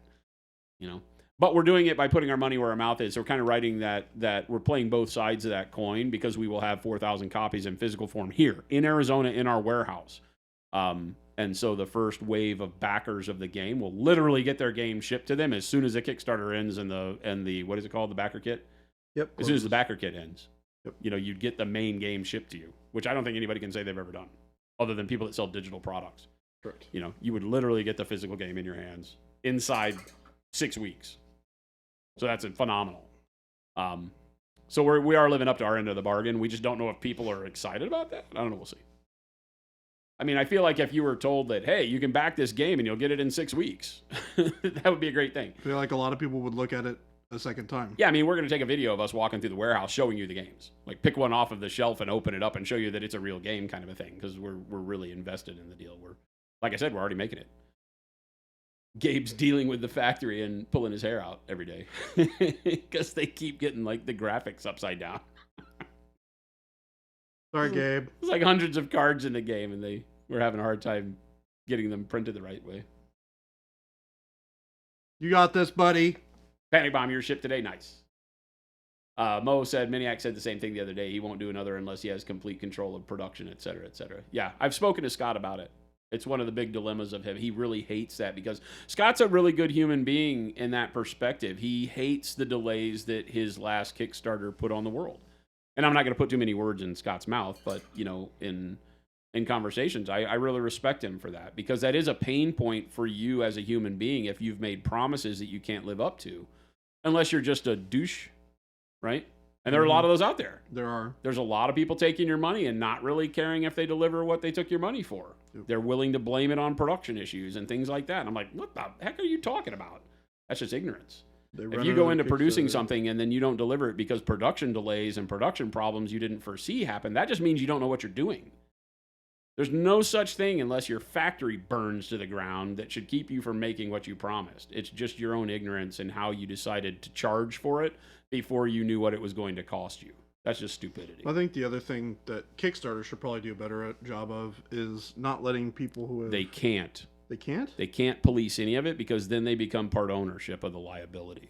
But we're doing it by putting our money where our mouth is. So we're kind of writing that we're playing both sides of that coin because we will have 4,000 copies in physical form here in Arizona in our warehouse. And so the first wave of backers of the game will literally get their game shipped to them as soon as the Kickstarter ends and the what is it called, the backer kit? Yep. As soon as the backer kit ends, yep. You'd get the main game shipped to you, which I don't think anybody can say they've ever done, other than people that sell digital products. Correct. You would literally get the physical game in your hands inside 6 weeks. So that's phenomenal. So we are living up to our end of the bargain. We just don't know if people are excited about that. I don't know. We'll see. I mean, I feel like if you were told that, hey, you can back this game and you'll get it in 6 weeks, that would be a great thing. I feel like a lot of people would look at it a second time. Yeah, I mean, we're going to take a video of us walking through the warehouse showing you the games. Pick one off of the shelf and open it up and show you that it's a real game kind of a thing because we're really invested in the deal. Like I said, we're already making it. Gabe's dealing with the factory and pulling his hair out every day because they keep getting the graphics upside down. Sorry, Gabe. It's hundreds of cards in the game, and we're having a hard time getting them printed the right way. You got this, buddy. Panic Bomb, your ship today. Nice. Mo said, Maniac said the same thing the other day. He won't do another unless he has complete control of production, et cetera, et cetera. Yeah, I've spoken to Scott about it. It's one of the big dilemmas of him. He really hates that because Scott's a really good human being in that perspective. He hates the delays that his last Kickstarter put on the world. And I'm not going to put too many words in Scott's mouth, but, in conversations, I really respect him for that because that is a pain point for you as a human being if you've made promises that you can't live up to, unless you're just a douche, right? And there are a lot of those out there. There are. There's a lot of people taking your money and not really caring if they deliver what they took your money for. Yep. They're willing to blame it on production issues and things like that. And I'm like, what the heck are you talking about? That's just ignorance. If you go into producing something and then you don't deliver it because production delays and production problems you didn't foresee happen, that just means you don't know what you're doing. There's no such thing unless your factory burns to the ground that should keep you from making what you promised. It's just your own ignorance and how you decided to charge for it before you knew what it was going to cost you. That's just stupidity. I think the other thing that Kickstarter should probably do a better job of is not letting people who have... They can't. They can't? They can't police any of it because then they become part ownership of the liability.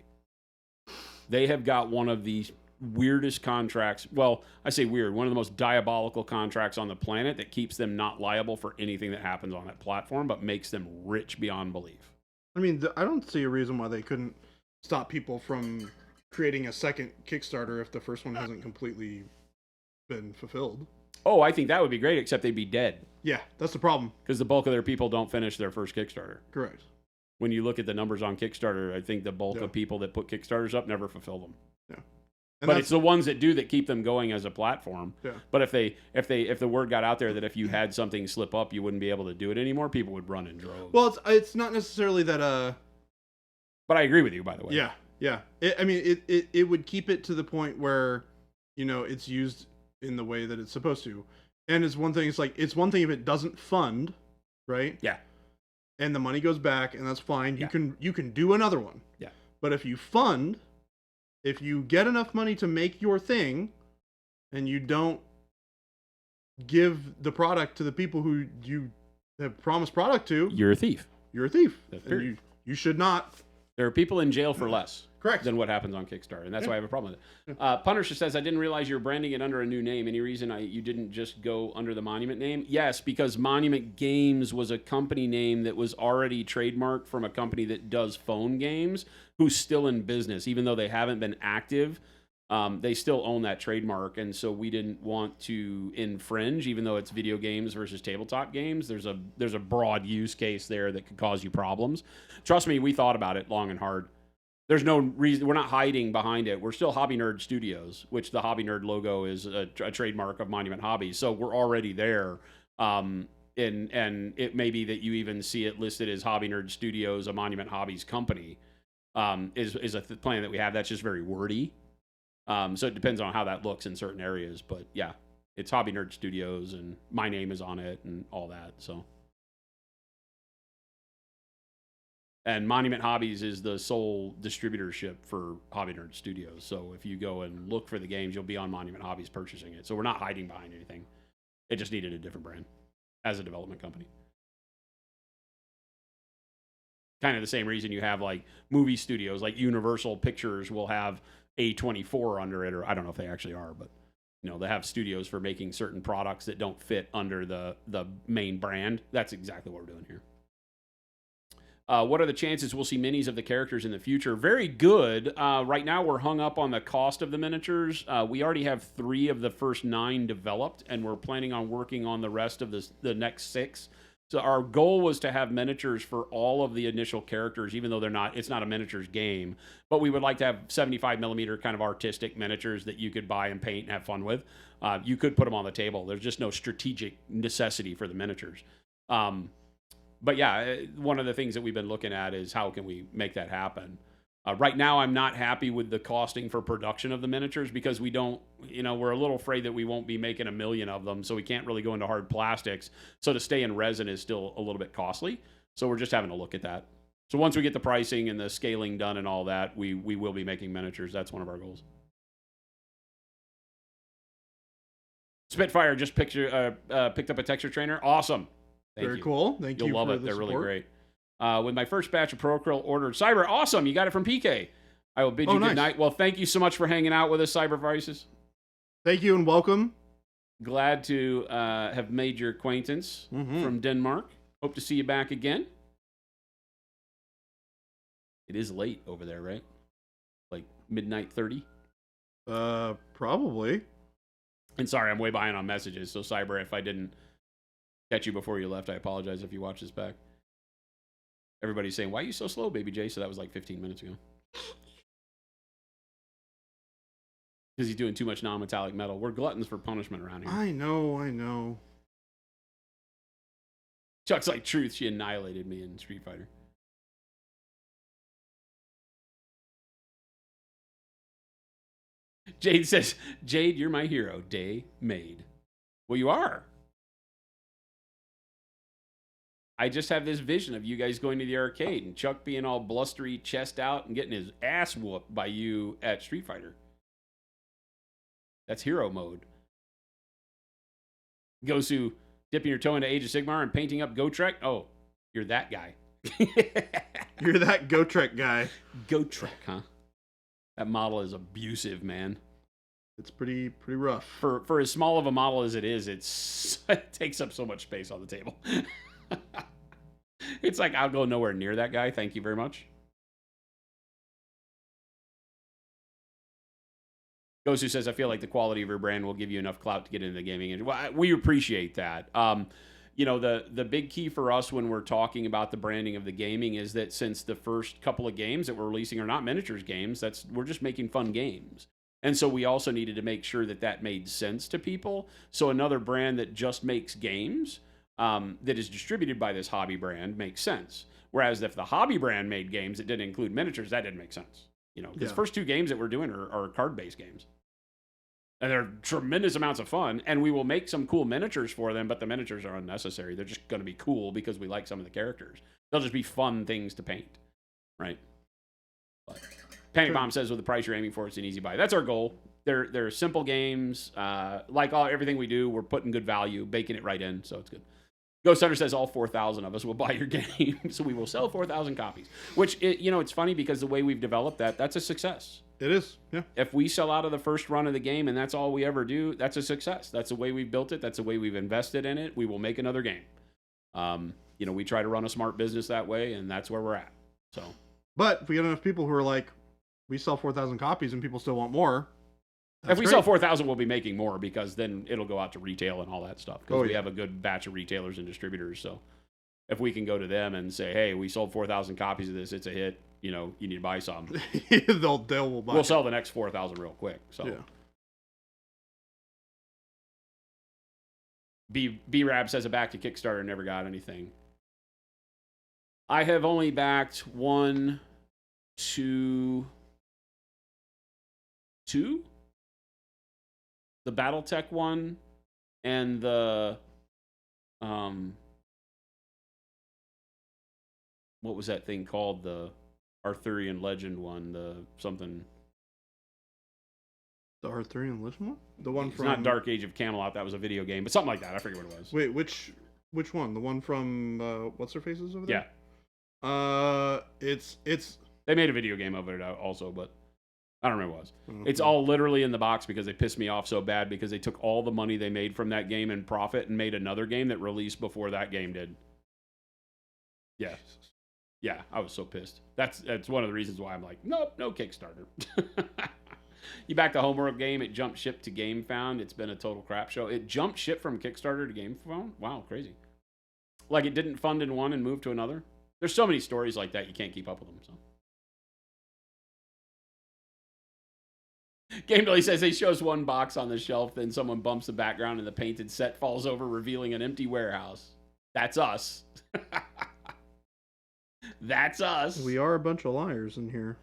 They have got one of the weirdest contracts. Well, I say weird. One of the most diabolical contracts on the planet that keeps them not liable for anything that happens on that platform, but makes them rich beyond belief. I mean, I don't see a reason why they couldn't stop people from creating a second Kickstarter if the first one hasn't completely been fulfilled. Oh, I think that would be great, except they'd be dead. Yeah, that's the problem. Because the bulk of their people don't finish their first Kickstarter. Correct. When you look at the numbers on Kickstarter, I think the bulk of people that put Kickstarters up never fulfill them. Yeah. But it's the ones that do that keep them going as a platform. Yeah. But if the word got out there that if you had something slip up, you wouldn't be able to do it anymore, people would run in droves. Well, it's not necessarily that. But I agree with you, by the way. Yeah, yeah. It would keep it to the point where, it's used in the way that it's supposed to. And it's one thing. It's one thing if it doesn't fund, right? Yeah. And the money goes back, and that's fine. Yeah. You can do another one. Yeah. But if you fund, if you get enough money to make your thing, and you don't give the product to the people who you have promised product to, You're a thief. you're a thief. That's And period. you should not. There are people in jail for less. Correct. Than what happens on Kickstarter, and that's why I have a problem with it. Punisher says, I didn't realize you were branding it under a new name. Any reason you didn't just go under the Monument name? Yes, because Monument Games was a company name that was already trademarked from a company that does phone games, who's still in business. Even though they haven't been active, they still own that trademark, and so we didn't want to infringe, even though it's video games versus tabletop games. There's a broad use case there that could cause you problems. Trust me, we thought about it long and hard. There's no reason. We're not hiding behind it. We're still Hobby Nerd Studios, which the Hobby Nerd logo is a trademark of Monument Hobbies. So we're already there. And it may be that you even see it listed as Hobby Nerd Studios, a Monument Hobbies company, is a plan that we have. That's just very wordy. So it depends on how that looks in certain areas. But yeah, it's Hobby Nerd Studios, and my name is on it and all that. So. And Monument Hobbies is the sole distributorship for Hobby Nerd Studios. So if you go and look for the games, you'll be on Monument Hobbies purchasing it. So we're not hiding behind anything. It just needed a different brand as a development company. Kind of the same reason you have like movie studios, like Universal Pictures will have A24 under it, or I don't know if they actually are, but they have studios for making certain products that don't fit under the main brand. That's exactly what we're doing here. What are the chances we'll see minis of the characters in the future? Very good. Right now, we're hung up on the cost of the miniatures. We already have 3 of the first 9 developed, and we're planning on working on the rest of the next 6. So our goal was to have miniatures for all of the initial characters, even though it's not a miniatures game. But we would like to have 75 millimeter kind of artistic miniatures that you could buy and paint and have fun with. You could put them on the table. There's just no strategic necessity for the miniatures. But yeah, one of the things that we've been looking at is how can we make that happen. Right now, I'm not happy with the costing for production of the miniatures because we don't, we're a little afraid that we won't be making 1 million of them, so we can't really go into hard plastics. So to stay in resin is still a little bit costly. So we're just having to look at that. So once we get the pricing and the scaling done and all that, we will be making miniatures. That's one of our goals. Spitfire just picked up a texture trainer. Awesome. Very cool. Thank you. You'll love it. They're really great. With my first batch of Pro Acryl ordered Cyber. Awesome. You got it from PK. I will bid you good night. Well, thank you so much for hanging out with us, Cyber Vices. Thank you and welcome. Glad to have made your acquaintance from Denmark. Hope to see you back again. It is late over there, right? Like midnight 30? Probably. And sorry, I'm way behind on messages. So Cyber, if I didn't catch you before you left, I apologize if you watch this back. Everybody's saying, why are you so slow, Baby J? So that was like 15 minutes ago. Because he's doing too much non-metallic metal. We're gluttons for punishment around here. I know. Chuck's like, truth, she annihilated me in Street Fighter. Jade says, Jade, you're my hero. Day made. Well, you are. I just have this vision of you guys going to the arcade and Chuck being all blustery, chest out, and getting his ass whooped by you at Street Fighter. That's hero mode. Gosu, dipping your toe into Age of Sigmar and painting up Gotrek. Oh, you're that guy. You're that Gotrek guy. Gotrek, huh? That model is abusive, man. It's pretty rough. For as small of a model as it is, it takes up so much space on the table. It's like, I'll go nowhere near that guy. Thank you very much. Gosu says, I feel like the quality of your brand will give you enough clout to get into the gaming industry. Well, we appreciate that. You know, the big key for us when we're talking about the branding of the gaming is that since the first couple of games that we're releasing are not miniatures games, we're just making fun games. And so we also needed to make sure that made sense to people. So another brand that just makes games that is distributed by this hobby brand makes sense. Whereas if the hobby brand made games that didn't include miniatures, that didn't make sense. You know, because the first two games that we're doing are card-based games. And they're tremendous amounts of fun, and we will make some cool miniatures for them, but the miniatures are unnecessary. They're just going to be cool because we like some of the characters. They'll just be fun things to paint, right? But Panic Bomb says with the price you're aiming for, it's an easy buy. That's our goal. They're simple games. Like everything we do, we're putting good value, baking it right in, so it's good. Ghost Hunter says all 4,000 of us will buy your game, so we will sell 4,000 copies. Which, it's funny because the way we've developed that's a success. It is, yeah. If we sell out of the first run of the game and that's all we ever do, that's a success. That's the way we've built it. That's the way we've invested in it. We will make another game. We try to run a smart business that way, and that's where we're at. So, but if we get enough people who are like, we sell 4,000 copies and people still want more. If we sell 4,000, we'll be making more because then it'll go out to retail and all that stuff. Because we have a good batch of retailers and distributors. So if we can go to them and say, hey, we sold 4,000 copies of this, it's a hit. You need to buy some. They'll buy. We'll sell the next 4,000 real quick. So yeah. B-Rab says, back to Kickstarter, never got anything. I have only backed one, two. The BattleTech one and the what was that thing called? The Arthurian Legend one, the something. The Arthurian Legend one? The one from... It's not Dark Age of Camelot, that was a video game, but something like that. I forget what it was. Wait, which one? The one from what's her faces over there? Yeah. It's they made a video game of it also, but I don't remember what it was. It's all literally in the box because they pissed me off so bad because they took all the money they made from that game in profit and made another game that released before that game did. Yeah. Yeah, I was so pissed. That's one of the reasons why I'm like, nope, no Kickstarter. You back the Homeworld game, it jumped ship to GameFound. It's been a total crap show. It jumped ship from Kickstarter to GameFound? Wow, crazy. Like it didn't fund in one and moved to another? There's so many stories like that, you can't keep up with them, so. Game Delay says they shows one box on the shelf, then someone bumps the background and the painted set falls over, revealing an empty warehouse. That's us. That's us. We are a bunch of liars in here.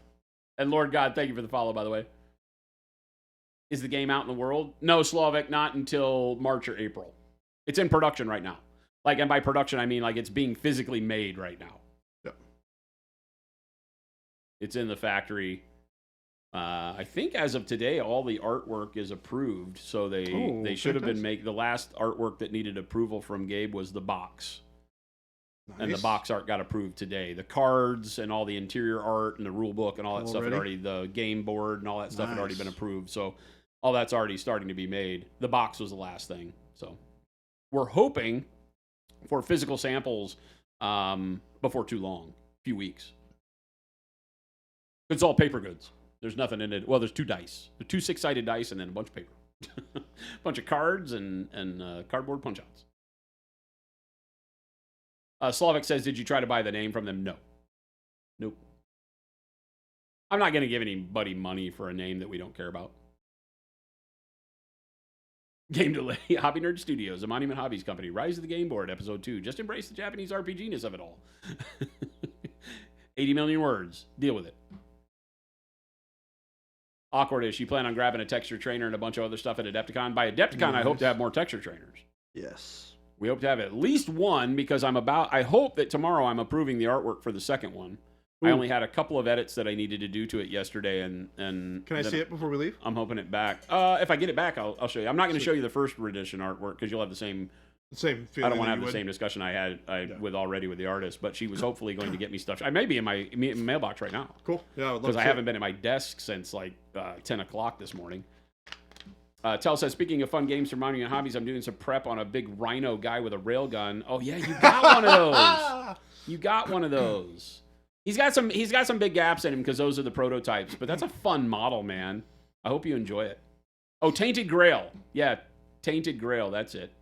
And Lord God, thank you for the follow, by the way. Is the game out in the world? No, Slovak, not until March or April. It's in production right now. Like, and by production, I mean like it's being physically made right now. Yep. It's in the factory. I think as of today, all the artwork is approved. So they should have been the last artwork that needed approval from Gabe was the box. Nice. And the box art got approved today. The cards and all the interior art and the rule book and all that stuff had already, the game board and all that stuff had already been approved. So all that's already starting to be made. The box was the last thing. So we're hoping for physical samples before too long, a few weeks. It's all paper goods. There's nothing in it. Well, there's 2 dice. There's 2 6-sided dice and then a bunch of paper. A bunch of cards and cardboard punch-outs. Slavic says, did you try to buy the name from them? No. Nope. I'm not going to give anybody money for a name that we don't care about. Game Delay. Hobby Nerd Studios, a Monument Hobbies company. Rise of the Game Board, Episode 2. Just embrace the Japanese RPG-ness of it all. 80 million words. Deal with it. Awkwardish, you plan on grabbing a texture trainer and a bunch of other stuff at Adepticon? By Adepticon, I hope to have more texture trainers. Yes. We hope to have at least one because I hope that tomorrow I'm approving the artwork for the second one. Ooh. I only had a couple of edits that I needed to do to it yesterday. And can I see it before we leave? I'm hoping it back. If I get it back, I'll show you. I'm not going to show you the first edition artwork because you'll have the same feeling. I don't want to have the same discussion I had with the artist, but she was hopefully going to get me stuff. I may be in my mailbox right now. Cool. Yeah, because I haven't been at my desk since like 10 o'clock this morning. Tell says, speaking of fun games from Mounting and Hobbies, I'm doing some prep on a big rhino guy with a railgun. Oh yeah, you got one of those. You got one of those. He's got some big gaps in him because those are the prototypes. But that's a fun model, man. I hope you enjoy it. Oh, Tainted Grail. Yeah, Tainted Grail. That's it.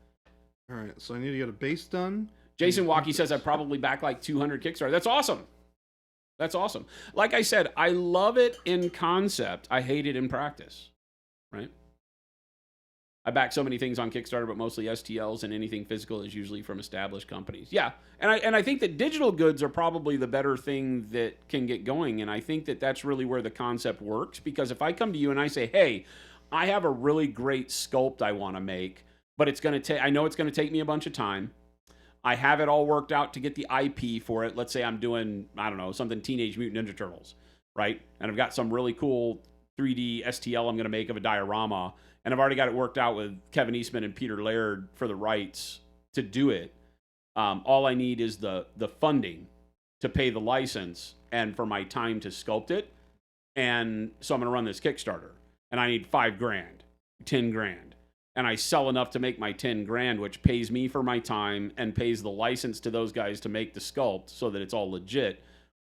All right, so I need to get a base done. Jason Walkie says I probably back like 200 Kickstarter. That's awesome. That's awesome. Like I said, I love it in concept. I hate it in practice. Right? I back so many things on Kickstarter, but mostly STLs, and anything physical is usually from established companies. Yeah, and I think that digital goods are probably the better thing that can get going, and I think that that's really where the concept works, because if I come to you and I say, hey, I have a really great sculpt I want to make, but it's going to take, I know it's going to take me a bunch of time. I have it all worked out to get the IP for it. Let's say I'm doing, I don't know, something Teenage Mutant Ninja Turtles, right? And I've got some really cool 3D STL I'm going to make of a diorama, and I've already got it worked out with Kevin Eastman and Peter Laird for the rights to do it. All I need is the funding to pay the license and for my time to sculpt it. And so I'm going to run this Kickstarter, and I need $5,000, $10,000. And I sell enough to make my $10,000, which pays me for my time and pays the license to those guys to make the sculpt so that it's all legit.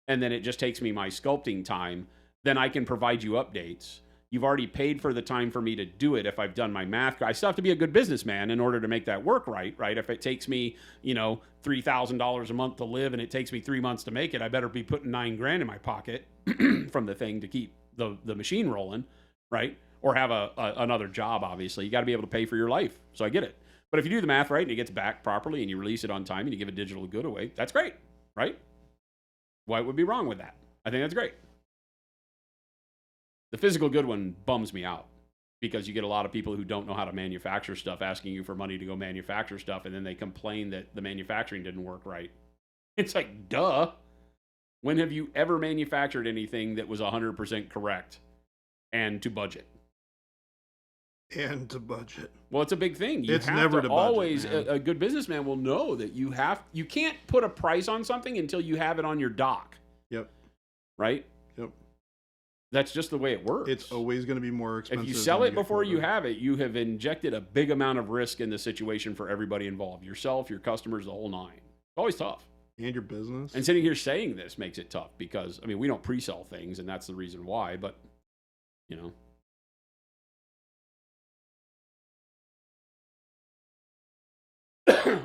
And then it just takes me my sculpting time. Then I can provide you updates. You've already paid for the time for me to do it if I've done my math. I still have to be a good businessman in order to make that work right? If it takes me, $3,000 a month to live and it takes me 3 months to make it, I better be putting $9,000 in my pocket from the thing to keep the machine rolling, right? Or have another job, obviously. You got to be able to pay for your life. So I get it. But if you do the math right and it gets back properly and you release it on time and you give a digital good away, that's great, right? What would be wrong with that? I think that's great. The physical good one bums me out because you get a lot of people who don't know how to manufacture stuff asking you for money to go manufacture stuff, and then they complain that the manufacturing didn't work right. It's like, duh. When have you ever manufactured anything that was 100% correct and to budget? And to budget. Well, it's a big thing. You it's have never to budget, always, man. a good businessman will know that you can't put a price on something until you have it on your dock. Yep. Right? Yep. That's just the way it works. It's always going to be more expensive. If you sell it before you have it, you have injected a big amount of risk in the situation for everybody involved. Yourself, your customers, the whole nine. It's always tough. And your business. And sitting here saying this makes it tough because, we don't pre-sell things, and that's the reason why, but,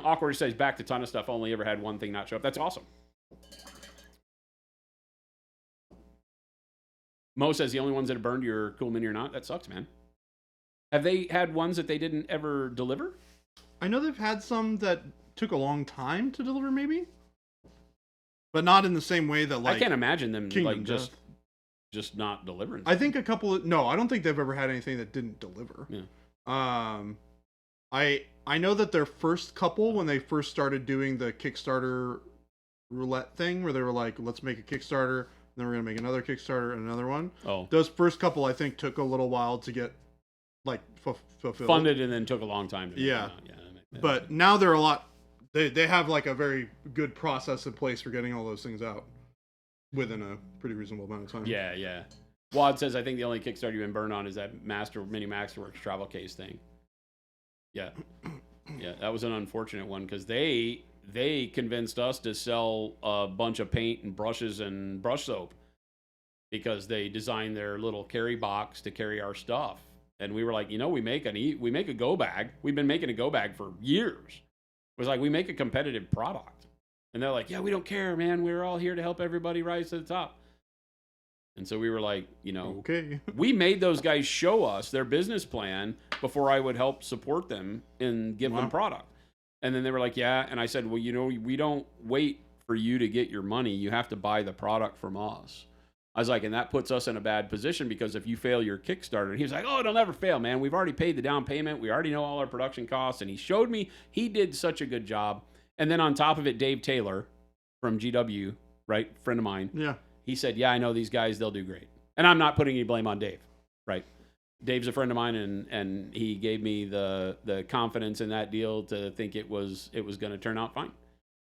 Awkward says, back to ton of stuff, only ever had one thing not show up. That's awesome. Mo says the only ones that have burned your Cool Mini or not. That sucks, man. Have they had ones that they didn't ever deliver? I know they've had some that took a long time to deliver, maybe, but not in the same way that I can't imagine them Kingdom just not delivering. I think a couple of I don't think they've ever had anything that didn't deliver. Yeah. I know that their first couple, when they first started doing the Kickstarter roulette thing, where they were like, let's make a Kickstarter, then we're going to make another Kickstarter and another one. Oh. Those first couple, I think, took a little while to get, fulfilled. Funded and then took a long time to make Yeah. them out. Yeah. But now they're a lot, they have, a very good process in place for getting all those things out within a pretty reasonable amount of time. Yeah. Wad says, I think the only Kickstarter you've been burned on is that Mini Masterworks travel case thing. Yeah. Yeah, that was an unfortunate one because they convinced us to sell a bunch of paint and brushes and brush soap because they designed their little carry box to carry our stuff. And we were like, we make a go bag. We've been making a go bag for years. It was like, we make a competitive product. And they're like, yeah, we don't care, man. We're all here to help everybody rise to the top. And so we were like, okay. We made those guys show us their business plan before I would help support them and give them product. And then they were like, yeah. And I said, well, we don't wait for you to get your money. You have to buy the product from us. I was like, and that puts us in a bad position because if you fail your Kickstarter, and he was like, oh, it'll never fail, man. We've already paid the down payment. We already know all our production costs. And he showed me he did such a good job. And then on top of it, Dave Taylor from GW, right? Friend of mine. Yeah. He said, yeah, I know these guys, they'll do great. And I'm not putting any blame on Dave, right? Dave's a friend of mine, and he gave me the confidence in that deal to think it was going to turn out fine.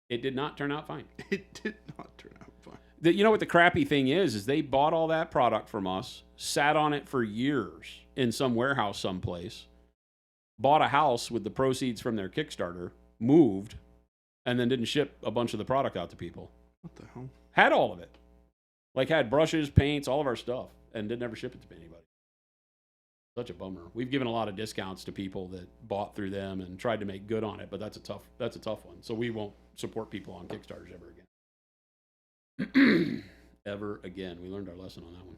It did not turn out fine. It did not turn out fine. You know what the crappy thing is they bought all that product from us, sat on it for years, in some warehouse someplace, bought a house with the proceeds from their Kickstarter, moved, and then didn't ship a bunch of the product out to people. What the hell? Had all of it. Like had brushes, paints, all of our stuff, and didn't ever ship it to anybody. Such a bummer. We've given a lot of discounts to people that bought through them and tried to make good on it, but that's a tough one. So we won't support people on Kickstarters ever again. Ever again. We learned our lesson on that one.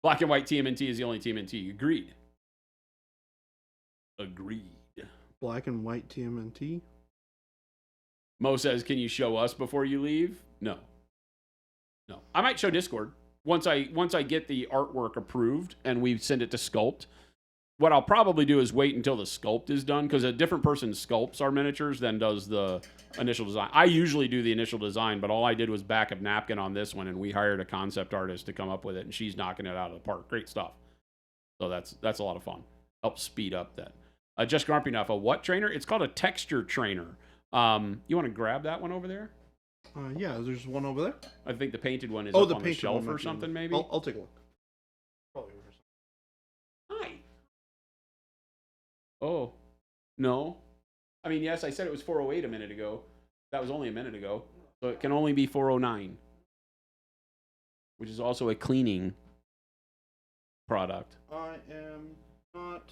Black and white TMNT is the only TMNT. Agreed. Black and white TMNT? Mo says, can you show us before you leave? No. I might show Discord. Once I get the artwork approved and we send it to Sculpt, what I'll probably do is wait until the Sculpt is done, because a different person sculpts our miniatures than does the initial design. I usually do the initial design, but all I did was back of napkin on this one, and we hired a concept artist to come up with it, and she's knocking it out of the park. Great stuff. So that's a lot of fun. Helps speed up that. Just grumpy enough. A what trainer? It's called a texture trainer. You want to grab that one over there? Yeah, there's one over there. I think the painted one is up on the painted shelf one or something, maybe. I'll take a look. Probably over Hi. Oh, no. I mean, yes, I said it was 408 a minute ago. That was only a minute ago. So it can only be 409, which is also a cleaning product. I am not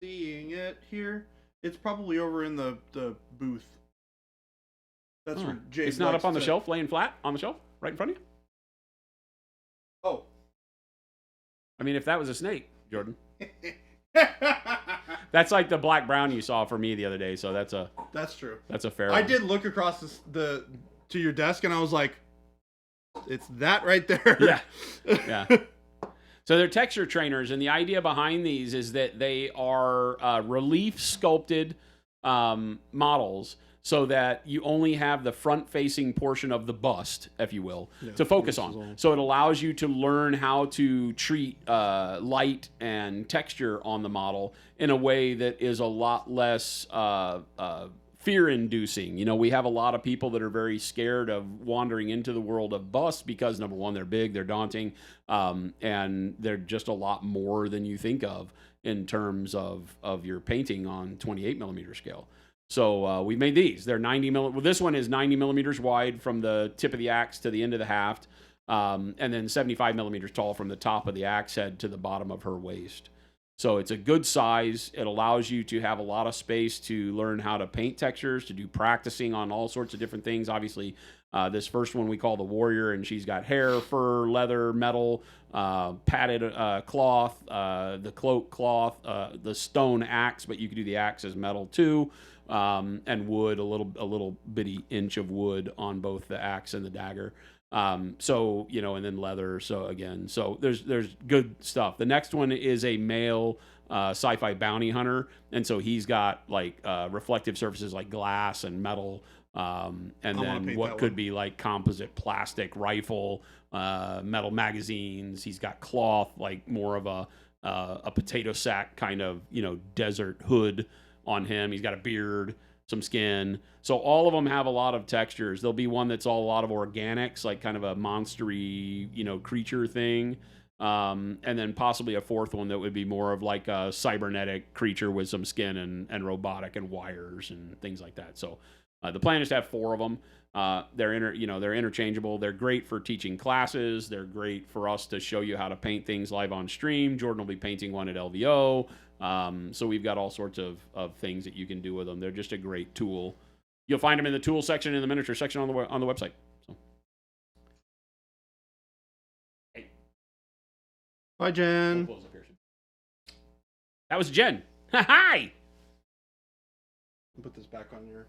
seeing it here. It's probably over in the booth. That's where Jay. It's not up on the shelf, laying flat on the shelf, right in front of you? Oh. I mean, if that was a snake, Jordan. That's like the black brown you saw for me the other day, so that's true. That's a fair I one. did look across to your desk, and I was like, it's that right there. Yeah. Yeah. So they're texture trainers, and the idea behind these is that they are relief sculpted models, so that you only have the front-facing portion of the bust, if you will, to focus on. So it allows you to learn how to treat light and texture on the model in a way that is a lot less fear-inducing. You know, we have a lot of people that are very scared of wandering into the world of busts because, number one, they're big, they're daunting, and they're just a lot more than you think of in terms of your painting on 28 millimeter scale. So we made these. They're 90 millimeters. Well, this one is 90 millimeters wide from the tip of the axe to the end of the haft, and then 75 millimeters tall from the top of the axe head to the bottom of her waist. So it's a good size. It allows you to have a lot of space to learn how to paint textures, to do practicing on all sorts of different things. Obviously, this first one we call the Warrior, and she's got hair, fur, leather, metal, padded cloth, the cloak cloth, the stone axe, but you can do the axe as metal too. And wood, a little bitty inch of wood on both the axe and the dagger. So, you know, and then leather. So again, so there's good stuff. The next one is a male sci-fi bounty hunter, and so he's got like reflective surfaces like glass and metal, and then what could be like composite plastic rifle, metal magazines. He's got cloth, like more of a potato sack kind of, you know, desert hood on him. He's got a beard, some skin. So all of them have a lot of textures. There'll be one that's all a lot of organics, like kind of a monstery, you know, creature thing. And then possibly a fourth one that would be more of like a cybernetic creature with some skin and robotic and wires and things like that. So the plan is to have 4 of them. They're interchangeable. They're great for teaching classes. They're great for us to show you how to paint things live on stream. Jordan will be painting one at LVO. So we've got all sorts of things that you can do with them. They're just a great tool. You'll find them in the tool section, in the miniature section on the website. So. Hey. Hi, Jen. That was Jen. Hi. Put this back on your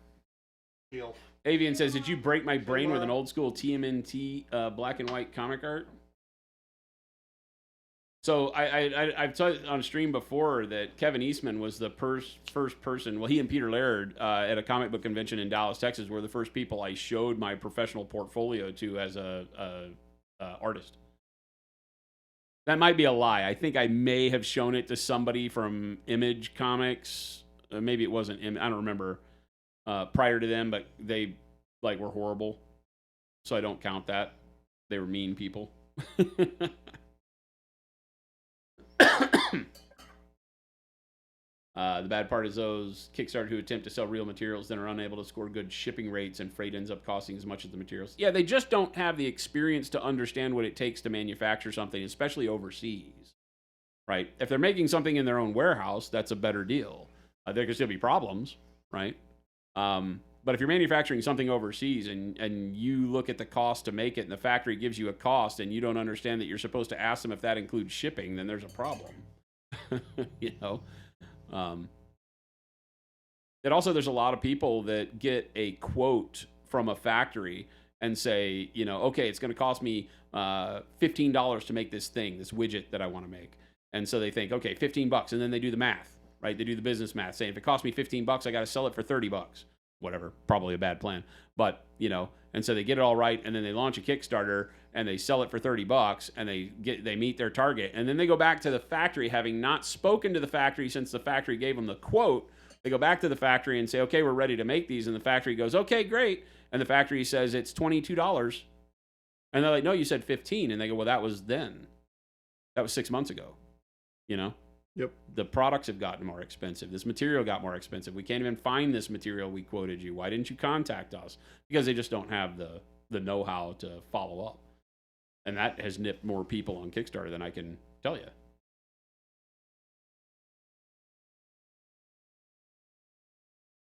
shelf. Avian says, "Did you break my brain with an old school TMNT black and white comic art?" So I've told on stream before that Kevin Eastman was the first person. Well, he and Peter Laird at a comic book convention in Dallas, Texas, were the first people I showed my professional portfolio to as a artist. That might be a lie. I think I may have shown it to somebody from Image Comics. Maybe it wasn't. I don't remember. Prior to them, but they were horrible, so I don't count that. They were mean people. The bad part is those Kickstarter who attempt to sell real materials then are unable to score good shipping rates, and freight ends up costing as much as the materials. Yeah, they just don't have the experience to understand what it takes to manufacture something, especially overseas, right? If they're making something in their own warehouse, that's a better deal. There could still be problems, right? But if you're manufacturing something overseas and you look at the cost to make it and the factory gives you a cost and you don't understand that you're supposed to ask them if that includes shipping, then there's a problem. You know? And also there's a lot of people that get a quote from a factory and say, you know, okay, it's going to cost me $15 to make this thing, this widget that I want to make. And so they think, okay, $15, and then they do the math, right? They do the business math, saying if it costs me $15, I got to sell it for $30. Whatever, probably a bad plan, but you know, and so they get it all right, and then they launch a Kickstarter and they sell it for $30, and they meet their target, and then they go back to the factory, having not spoken to the factory since the factory gave them the quote. They go back to the factory and say, okay, we're ready to make these, and the factory goes, okay, great, and the factory says it's $22, and they're like, no, you said 15, and they go, well, that was then, that was 6 months ago, you know. Yep. The products have gotten more expensive. This material got more expensive. We can't even find this material we quoted you. Why didn't you contact us? Because they just don't have the know-how to follow up. And that has nipped more people on Kickstarter than I can tell you.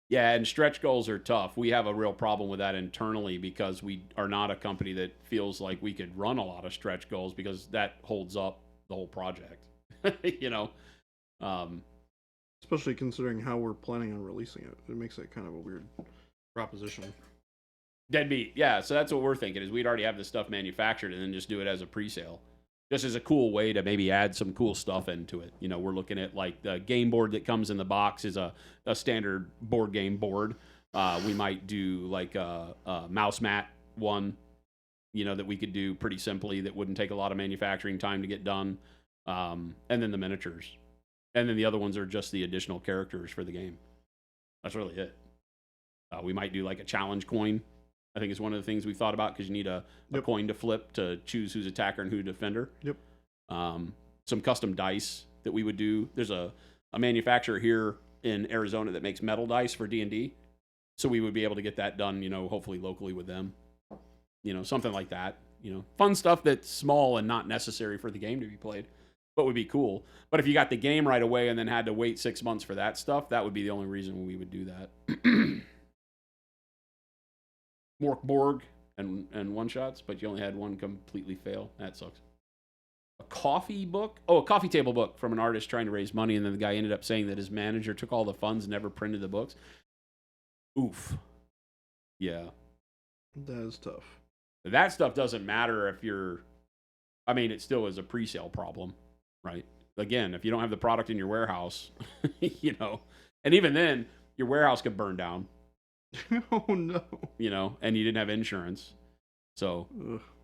Yeah, and stretch goals are tough. We have a real problem with that internally because we are not a company that feels like we could run a lot of stretch goals, because that holds up the whole project. You know? Especially considering how we're planning on releasing it. It makes it kind of a weird proposition. Deadbeat. Yeah, so that's what we're thinking, is we'd already have this stuff manufactured and then just do it as a pre-sale. Just as a cool way to maybe add some cool stuff into it. You know, we're looking at like the game board that comes in the box is a standard board game board. We might do like a mouse mat one, you know, that we could do pretty simply, that wouldn't take a lot of manufacturing time to get done. And then the miniatures. And then the other ones are just the additional characters for the game. That's really it. We might do like a challenge coin. I think is one of the things we thought about, because you need a coin to flip to choose who's attacker and who's defender. Yep. Some custom dice that we would do. There's a manufacturer here in Arizona that makes metal dice for D&D. So we would be able to get that done, you know, hopefully locally with them. You know, something like that. You know, fun stuff that's small and not necessary for the game to be played, but would be cool. But if you got the game right away and then had to wait 6 months for that stuff, that would be the only reason we would do that. More Borg and one-shots, but you only had one completely fail. That sucks. A coffee book? Oh, a coffee table book from an artist trying to raise money, and then the guy ended up saying that his manager took all the funds and never printed the books. Oof. Yeah. That is tough. That stuff doesn't matter if you're... I mean, it still is a pre-sale problem, right? Again, if you don't have the product in your warehouse, you know, and even then, your warehouse could burn down. Oh, no. You know, and you didn't have insurance. So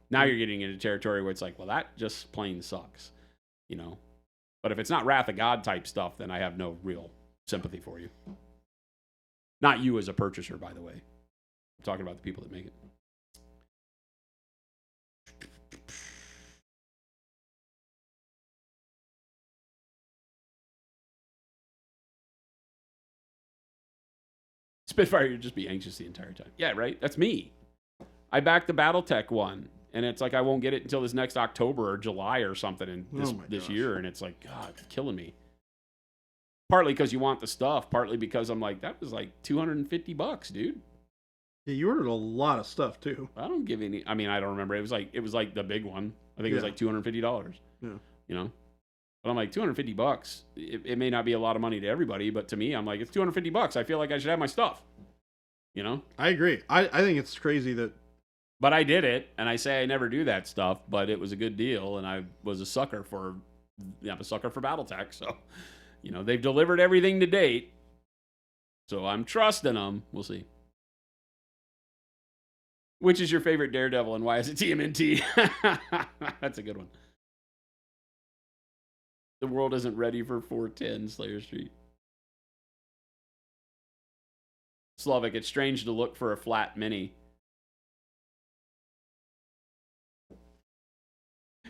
now you're getting into territory where it's like, well, that just plain sucks, you know. But if it's not Wrath of God type stuff, then I have no real sympathy for you. Not you as a purchaser, by the way. I'm talking about the people that make it. Spitfire, you'd just be anxious the entire time. Yeah, right? That's me. I backed the Battletech one, and it's like I won't get it until this next October or July or something in this year, and it's like, God, it's killing me. Partly because you want the stuff, partly because I'm like, that was like $250, dude. Yeah, you ordered a lot of stuff, too. I don't give any... I mean, I don't remember. It was like the big one. I think it was like $250. Yeah. You know? But I'm like, $250. It may not be a lot of money to everybody, but to me, I'm like, it's $250. I feel like I should have my stuff. You know? I agree. I think it's crazy that... But I did it, and I say I never do that stuff, but it was a good deal, and I was a sucker for... I'm a sucker for Battletech, so... You know, they've delivered everything to date, so I'm trusting them. We'll see. Which is your favorite Daredevil, and why is it TMNT? That's a good one. The world isn't ready for 410 Slayer Street. Slavic, it's strange to look for a flat mini.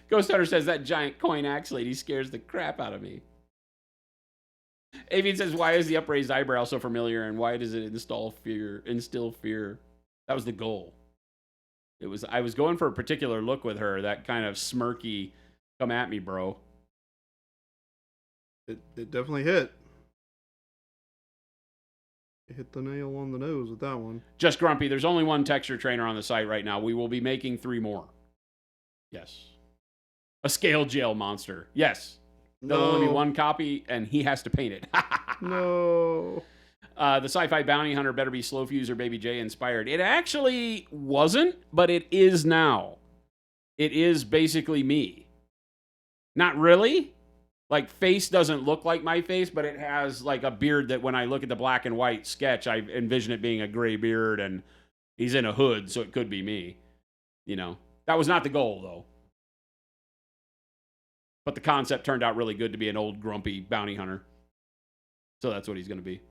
Ghost Hunter says that giant coin axe lady scares the crap out of me. Avian says, why is the upraised eyebrow so familiar, and why does it instill fear? That was the goal. I was going for a particular look with her, that kind of smirky, come at me, bro. It definitely hit. It hit the nail on the nose with that one. Just Grumpy, there's only one texture trainer on the site right now. We will be making 3 more. Yes. A scale jail monster. Yes. There'll only be 1 copy, and he has to paint it. No. The Sci-Fi Bounty Hunter better be Slow Fuse or Baby J inspired. It actually wasn't, but it is now. It is basically me. Not really. Like, face doesn't look like my face, but it has, like, a beard that when I look at the black and white sketch, I envision it being a gray beard, and he's in a hood, so it could be me. You know? That was not the goal, though. But the concept turned out really good to be an old, grumpy bounty hunter. So that's what he's going to be.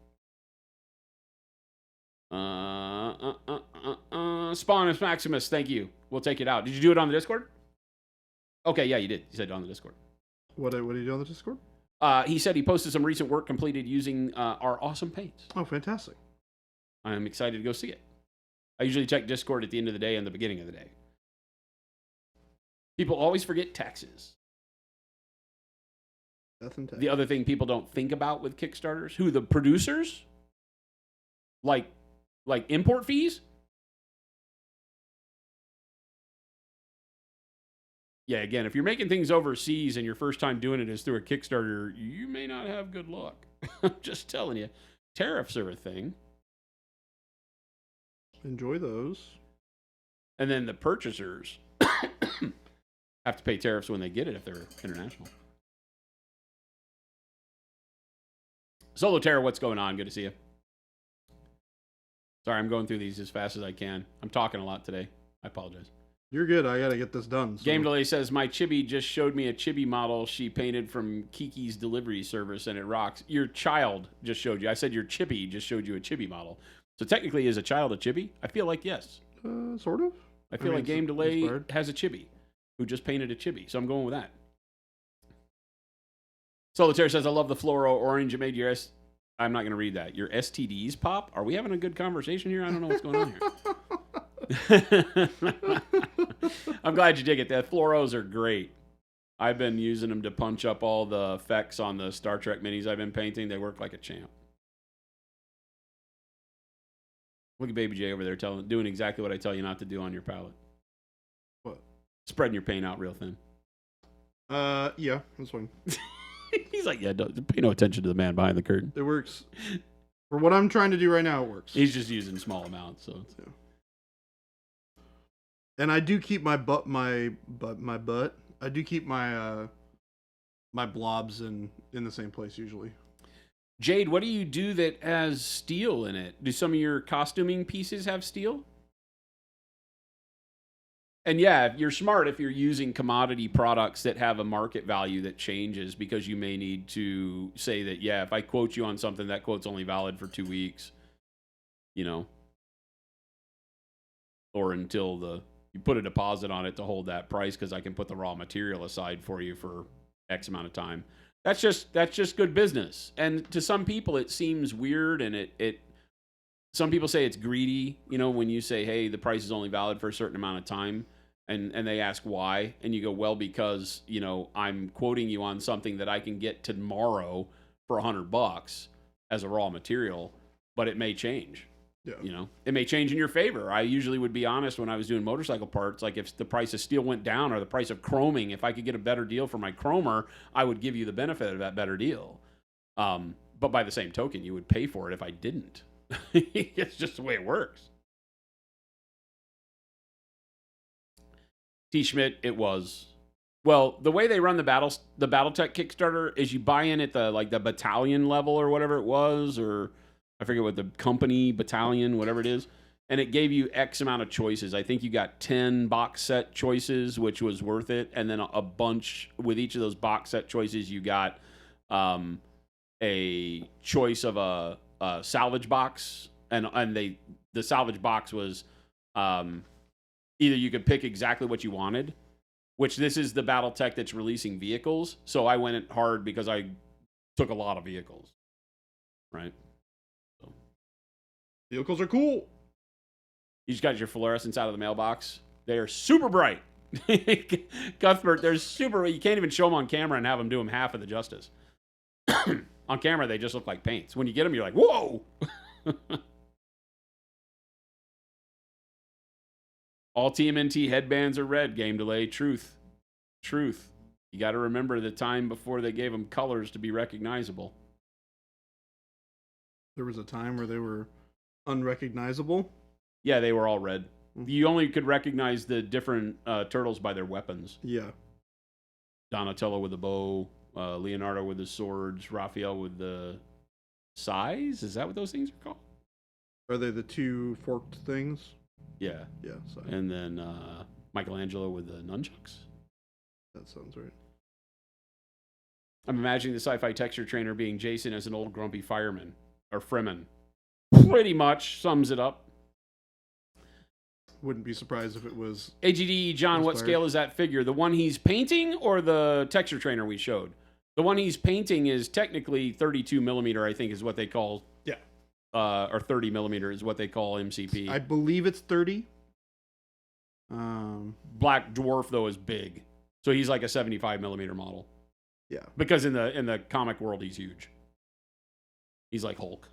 Spawnus Maximus, thank you. We'll take it out. Did you do it on the Discord? Okay, yeah, you did. You said it on the Discord. What do you do on the Discord? He said he posted some recent work completed using our awesome paints. Oh, fantastic. I'm excited to go see it. I usually check Discord at the end of the day and the beginning of the day. People always forget taxes. The other thing people don't think about with Kickstarters, who the producers? Like import fees? Yeah, again, if you're making things overseas and your first time doing it is through a Kickstarter, you may not have good luck. I'm just telling you. Tariffs are a thing. Enjoy those. And then the purchasers have to pay tariffs when they get it if they're international. Solo Terror, what's going on? Good to see you. Sorry, I'm going through these as fast as I can. I'm talking a lot today. I apologize. You're good. I got to get this done. So. Game Delay says, my chibi just showed me a chibi model she painted from Kiki's delivery service, and it rocks. Your child just showed you. I said your chibi just showed you a chibi model. So technically, is a child a chibi? I feel like yes. Sort of. I feel like Game Delay has a chibi who just painted a chibi. So I'm going with that. Solitaire says, I love the fluoro orange. It made your I'm not going to read that. Your STDs pop? Are we having a good conversation here? I don't know what's going on here. I'm glad you dig it. The fluoros are great. I've been using them to punch up all the effects on the Star Trek minis I've been painting. They work like a champ. Look at Baby J over there doing exactly what I tell you not to do on your palette. What? Spreading your paint out real thin. Yeah, that's fine. He's like, yeah, don't pay no attention to the man behind the curtain. It works. For what I'm trying to do right now, it works. He's just using small amounts, so. Yeah. And I do keep my butt. I do keep my my blobs in the same place usually. Jade, what do you do that has steel in it? Do some of your costuming pieces have steel? And yeah, you're smart if you're using commodity products that have a market value that changes, because you may need to say that, yeah, if I quote you on something, that quote's only valid for 2 weeks, you know, or until you put a deposit on it to hold that price, because I can put the raw material aside for you for X amount of time. That's just good business. And to some people, it seems weird, and it some people say it's greedy, you know, when you say, hey, the price is only valid for a certain amount of time. And they ask why, and you go, well, because, you know, I'm quoting you on something that I can get tomorrow for $100 as a raw material, but it may change. Yeah. You know, it may change in your favor. I usually would be honest when I was doing motorcycle parts. Like if the price of steel went down or the price of chroming, if I could get a better deal for my chromer, I would give you the benefit of that better deal. But by the same token, you would pay for it if I didn't. It's just the way it works. T. Schmidt, it was. Well, the way they run the BattleTech Kickstarter is you buy in at the battalion level or whatever it was, or I forget what the company, battalion, whatever it is, and it gave you X amount of choices. I think you got 10 box set choices, which was worth it, and then a bunch with each of those box set choices. You got a choice of a salvage box, and the salvage box was either you could pick exactly what you wanted, which this is the BattleTech that's releasing vehicles. So I went hard because I took a lot of vehicles, right? So. Vehicles are cool. You just got your fluorescents out of the mailbox. They are super bright. Cuthbert, they're super. You can't even show them on camera and have them do them half of the justice. On camera, they just look like paints. When you get them, you're like, whoa! All TMNT headbands are red. Game delay. Truth. You got to remember the time before they gave them colors to be recognizable. There was a time where they were unrecognizable. Yeah, they were all red. You only could recognize the different turtles by their weapons. Yeah. Donatello with the bow, Leonardo with the swords, Raphael with the sais. Is that what those things are called? Are they the two forked things? Yeah. Yeah. So And then Michelangelo with the nunchucks. that sounds right. I'm imagining the sci-fi texture trainer being Jason as an old grumpy fireman or Fremen. Pretty much sums it up. Wouldn't be surprised if it was. AGD John, what inspired. scale is that figure? The one he's painting or the texture trainer we showed? The one he's painting is technically 32 millimeter, I think, is what they call. Yeah. Or 30 millimeter is what they call MCP. I believe it's 30. Black Dwarf though is big, so he's like a 75 millimeter model. Yeah. Because in the comic world, he's huge. He's like Hulk.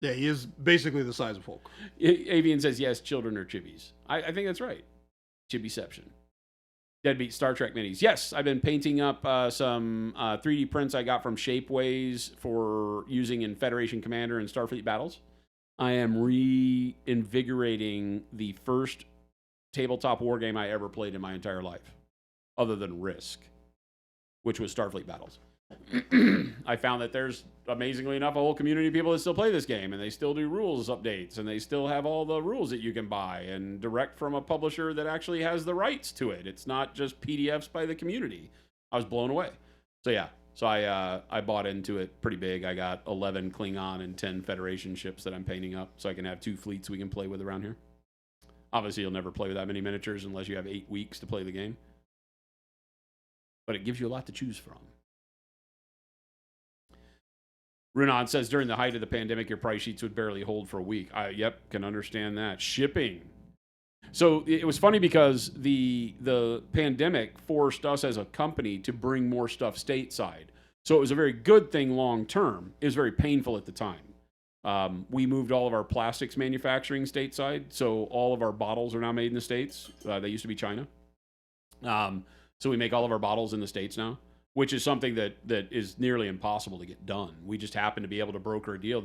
Yeah, he is basically the size of Hulk. Avian says, yes, children are chibis. I think that's right. Chibiception. Deadbeat Star Trek minis. Yes, I've been painting up some 3D prints I got from Shapeways for using in Federation Commander and Starfleet battles. I am reinvigorating the first tabletop war game I ever played in my entire life, other than Risk, which was Starfleet battles. I found that there's amazingly enough a whole community of people that still play this game, and they still do rules updates, and they still have all the rules that you can buy and direct from a publisher that actually has the rights to it. It's not just PDFs by the community. I was blown away. So yeah, I bought into it pretty big. I got 11 Klingon and 10 Federation ships that I'm painting up, so I can have 2 fleets we can play with around here. Obviously, you'll never play with that many miniatures unless you have 8 weeks to play the game, but it gives you a lot to choose from. Renan says, during the height of the pandemic, your price sheets would barely hold for a week. Yep, can understand that. Shipping. So it was funny because the pandemic forced us as a company to bring more stuff stateside. So it was a very good thing long term. It was very painful at the time. We moved all of our plastics manufacturing stateside. So all of our bottles are now made in the States. They used to be China. So we make all of our bottles in the States now, which is something that is nearly impossible to get done. We just happen to be able to broker a deal.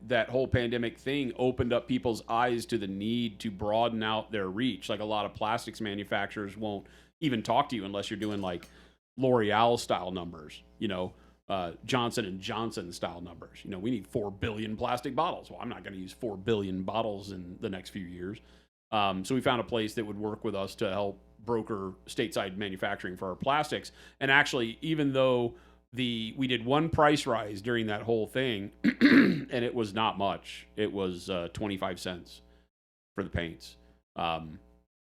That whole pandemic thing opened up people's eyes to the need to broaden out their reach. Like a lot of plastics manufacturers won't even talk to you unless you're doing like L'Oreal style numbers, Johnson & Johnson style numbers. We need 4 billion plastic bottles. Well, I'm not going to use 4 billion bottles in the next few years. So we found a place that would work with us to help broker stateside manufacturing for our plastics. And actually, even though we did one price rise during that whole thing, and it was not much. It was 25 cents for the paints to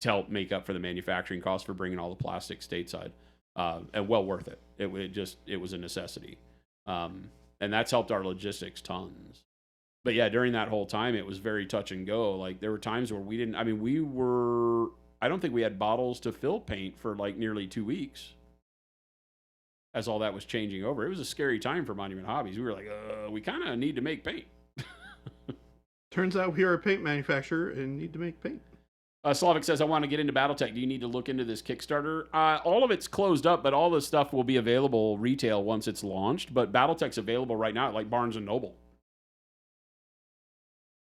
help make up for the manufacturing costs for bringing all the plastics stateside, and well worth it. It was a necessity, and that's helped our logistics tons. But yeah, during that whole time, it was very touch and go. Like there were times where I don't think we had bottles to fill paint for like nearly 2 weeks as all that was changing over. It was a scary time for Monument Hobbies. We were like, we kind of need to make paint. Turns out we are a paint manufacturer and need to make paint. Slavic says, I want to get into BattleTech. Do you need to look into this Kickstarter? All of it's closed up, but all the stuff will be available retail once it's launched. But BattleTech's available right now at like Barnes & Noble.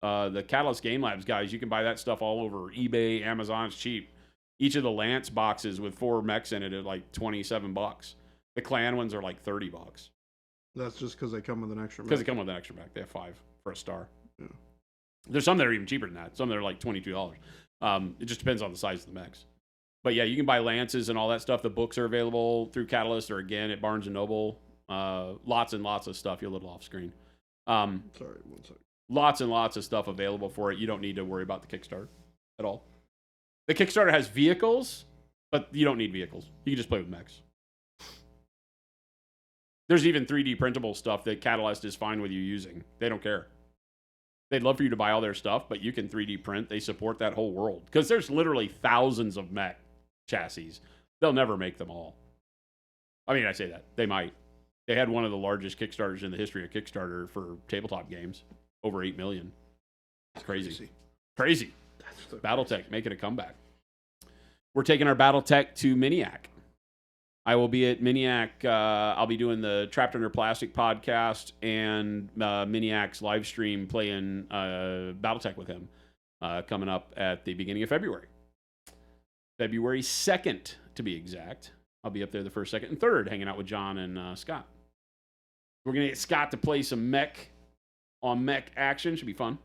The Catalyst Game Labs guys, you can buy that stuff all over eBay, Amazon. It's cheap. Each of the Lance boxes with 4 mechs in it are like $27. The Clan ones are like $30. That's just because they come with an extra mech. Because they come with an extra mech. They have 5 for a star. Yeah. There's some that are even cheaper than that. Some that are like $22. It just depends on the size of the mechs. But yeah, you can buy Lances and all that stuff. The books are available through Catalyst or again at Barnes & Noble. Lots and lots of stuff. You're a little off screen. Sorry, one second. Lots and lots of stuff available for it. You don't need to worry about the Kickstarter at all. The Kickstarter has vehicles But you don't need vehicles. You can just play with mechs. There's even 3D printable stuff that Catalyst is fine with you using. They don't care. They'd love for you to buy all their stuff, but you can 3D print. They support that whole world. Because there's literally thousands of mech chassis. They'll never make them all. I mean, I say that. They might. They had one of the largest Kickstarters in the history of Kickstarter for tabletop games. Over 8 million. It's crazy. Crazy. Battletech making a comeback. We're taking our Battletech to Miniac. I will be at Miniac. I'll be doing the Trapped Under Plastic podcast and Miniac's live stream playing Battletech with him coming up at the beginning of February. February 2nd, to be exact. I'll be up there the 1st, 2nd, and 3rd hanging out with John and Scott. We're going to get Scott to play some mech on mech action. Should be fun.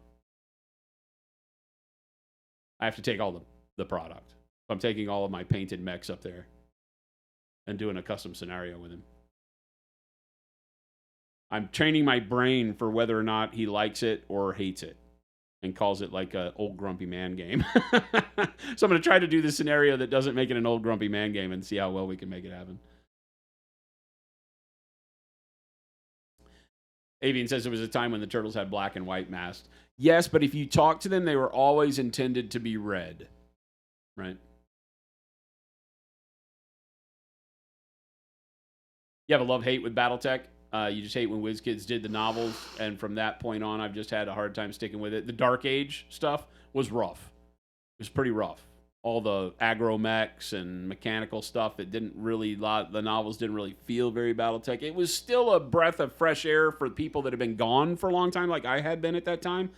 I have to take all the product. I'm taking all of my painted mechs up there and doing a custom scenario with him. I'm training my brain for whether or not he likes it or hates it and calls it like an old grumpy man game. So I'm going to try to do the scenario that doesn't make it an old grumpy man game and see how well we can make it happen. Avian says there was a time when the turtles had black and white masks. Yes, but if you talk to them, they were always intended to be red. Right? You have a love-hate with Battletech. You just hate when WizKids did the novels, and from that point on, I've just had a hard time sticking with it. The Dark Age stuff was rough. It was pretty rough. All the aggro mechs and mechanical stuff, it didn't really, the novels didn't really feel very Battletech. It was still a breath of fresh air for people that have been gone for a long time, like I had been at that time.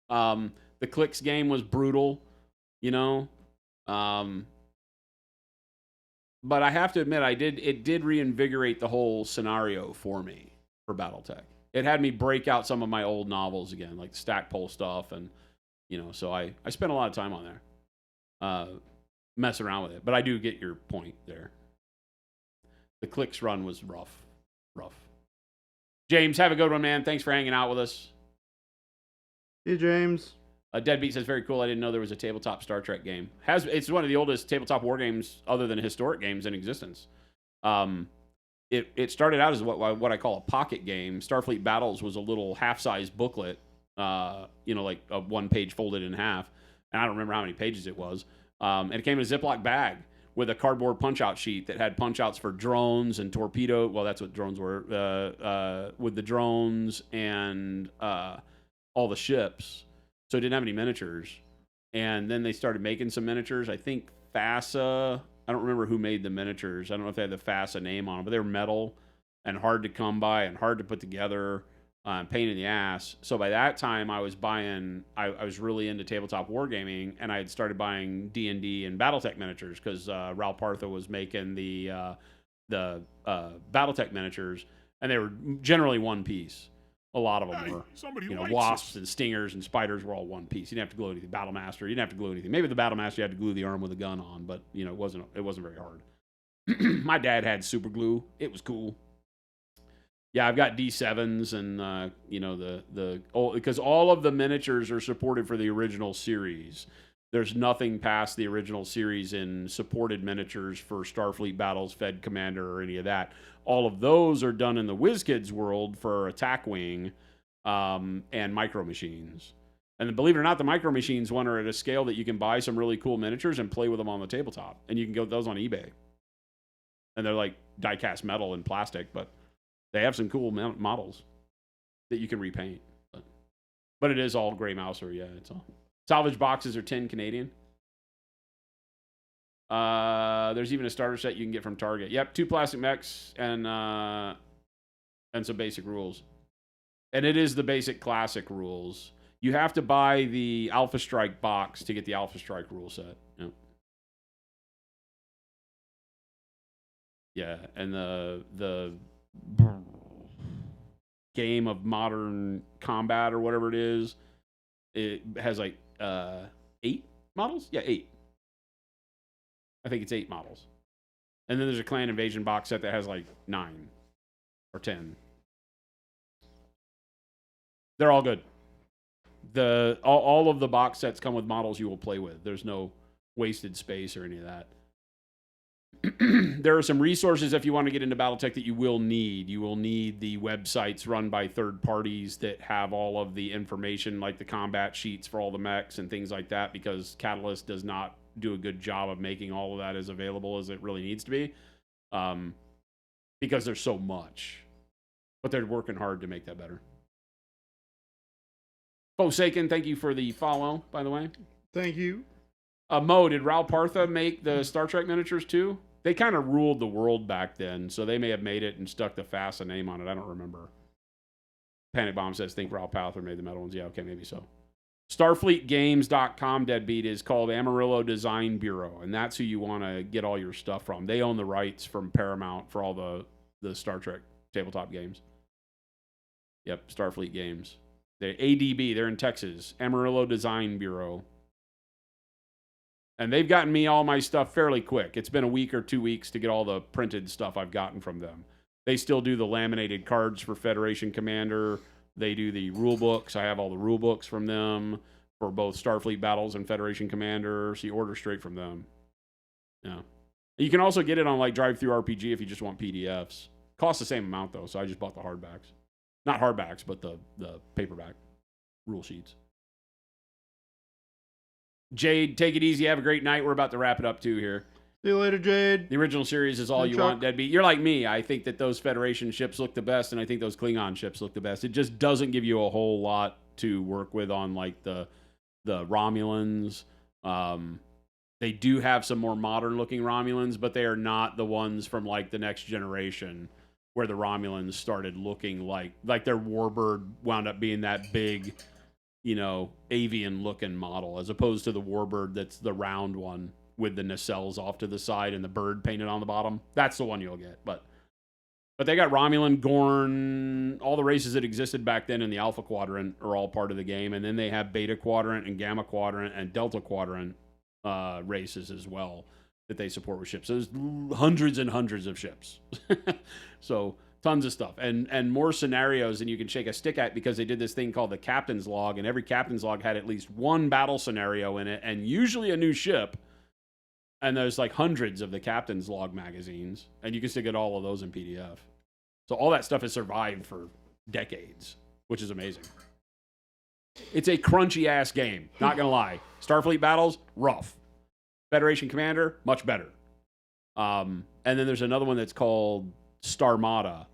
The Clicks game was brutal, you know. But I have to admit, it did reinvigorate the whole scenario for me for Battletech. It had me break out some of my old novels again, like the Stackpole stuff, and you know, so I spent a lot of time on there, messing around with it. But I do get your point there. The Clicks run was rough. James, have a good one, man. Thanks for hanging out with us. Hey, James. Deadbeat says, very cool. I didn't know there was a tabletop Star Trek game. It's one of the oldest tabletop war games other than historic games in existence. It started out as what I call a pocket game. Starfleet Battles was a little half-size booklet, like a one page folded in half. And I don't remember how many pages it was. And it came in a Ziploc bag with a cardboard punch-out sheet that had punch-outs for drones and torpedo. Well, that's what drones were. With the drones and all the ships. So it didn't have any miniatures. And then they started making some miniatures. I think FASA, I don't remember who made the miniatures. I don't know if they had the FASA name on them, but they were metal and hard to come by and hard to put together, pain in the ass. So by that time, I was really into tabletop wargaming, and I had started buying D&D and Battletech miniatures because Ralph Partha was making the Battletech miniatures, and they were generally one piece. A lot of them were, wasps and stingers and spiders were all one piece. You didn't have to glue anything. Battlemaster, you didn't have to glue anything. Maybe the Battlemaster you had to glue the arm with a gun on, but it wasn't very hard. My dad had super glue. It was cool. Yeah, I've got D7s and because all of the miniatures are supported for the original series. There's nothing past the original series in supported miniatures for Starfleet Battles, Fed Commander, or any of that. All of those are done in the WizKids world for Attack Wing and Micro Machines. And believe it or not, the Micro Machines one are at a scale that you can buy some really cool miniatures and play with them on the tabletop. And you can get those on eBay. And they're like die-cast metal and plastic, but they have some cool models that you can repaint. But it is all Grey Mouser, yeah, it's all. Salvage boxes are 10 Canadian. There's even a starter set you can get from Target. Yep, 2 plastic mechs and some basic rules. And it is the basic classic rules. You have to buy the Alpha Strike box to get the Alpha Strike rule set. Yep. Yeah, and the game of modern combat or whatever it is, it has like 8 models? Yeah, 8. I think it's 8 models. And then there's a Clan Invasion box set that has like 9 or 10. They're all good. All of the box sets come with models you will play with. There's no wasted space or any of that. there are some resources if you want to get into BattleTech that you will need. You will need the websites run by third parties that have all of the information, like the combat sheets for all the mechs and things like that, because Catalyst does not do a good job of making all of that as available as it really needs to be, because there's so much. But they're working hard to make that better. Forsaken, thank you for the follow, by the way. Thank you. Mo, did Raul Partha make the Star Trek miniatures too? They kind of ruled the world back then, so they may have made it and stuck the FASA name on it. I don't remember. Panic Bomb says, think Raul Partha made the metal ones. Yeah, okay, maybe so. StarfleetGames.com, Deadbeat, is called Amarillo Design Bureau, and that's who you want to get all your stuff from. They own the rights from Paramount for all the Star Trek tabletop games. Yep, Starfleet Games. They're ADB, they're in Texas. Amarillo Design Bureau. And they've gotten me all my stuff fairly quick. It's been a week or 2 weeks to get all the printed stuff I've gotten from them. They still do the laminated cards for Federation Commander. They do the rule books. I have all the rule books from them for both Starfleet Battles and Federation Commander. So you order straight from them. Yeah. You can also get it on like Drive-Thru RPG if you just want PDFs. Costs the same amount though, so I just bought the hardbacks. Not hardbacks, but the paperback rule sheets. Jade, take it easy. Have a great night. We're about to wrap it up too here. See you later, Jade. The original series is all you want, Deadbeat. You're like me. I think that those Federation ships look the best, and I think those Klingon ships look the best. It just doesn't give you a whole lot to work with on like the Romulans. They do have some more modern looking Romulans, but they are not the ones from like the Next Generation, where the Romulans started looking like their Warbird wound up being that big, avian-looking model, as opposed to the Warbird that's the round one with the nacelles off to the side and the bird painted on the bottom. That's the one you'll get. But they got Romulan, Gorn, all the races that existed back then in the Alpha Quadrant are all part of the game, and then they have Beta Quadrant and Gamma Quadrant and Delta Quadrant races as well that they support with ships. So there's hundreds and hundreds of ships. So tons of stuff and more scenarios than you can shake a stick at, because they did this thing called the Captain's Log, and every Captain's Log had at least one battle scenario in it, and usually a new ship. And there's like hundreds of the Captain's Log magazines, and you can still get all of those in PDF. So all that stuff has survived for decades, which is amazing. It's a crunchy ass game, not gonna lie. Starfleet Battles, rough. Federation Commander, much better. And then there's another one that's called Starmada,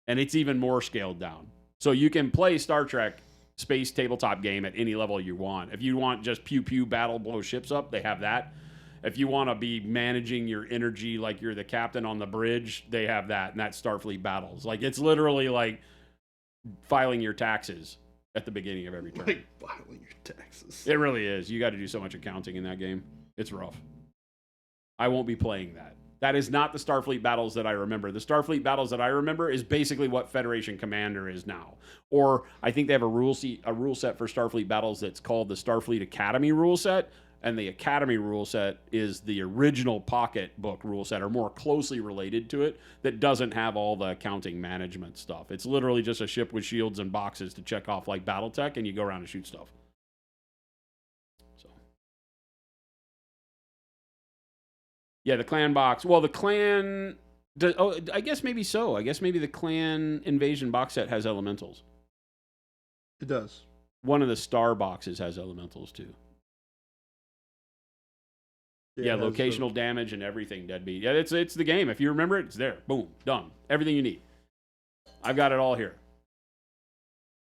and it's even more scaled down. So you can play Star Trek space tabletop game at any level you want. If you want just pew pew battle, blow ships up, they have that. If you want to be managing your energy like you're the captain on the bridge, they have that, and that's Starfleet Battles. Like, it's literally like filing your taxes at the beginning of every turn. Like filing your taxes. It really is. You got to do so much accounting in that game. It's rough. I won't be playing that. That is not the Starfleet Battles that I remember. The Starfleet Battles that I remember is basically what Federation Commander is now. Or I think they have a rule set for Starfleet Battles that's called the Starfleet Academy rule set. And the Academy rule set is the original pocket book rule set, or more closely related to it, that doesn't have all the accounting management stuff. It's literally just a ship with shields and boxes to check off like BattleTech, and you go around and shoot stuff. So, yeah, the clan box. Well, the clan... I guess maybe so. I guess maybe the clan invasion box set has elementals. It does. One of the star boxes has elementals, too. Yeah, locational damage and everything, Deadbeat. Yeah, it's the game. If you remember it, it's there. Boom, done. Everything you need. I've got it all here.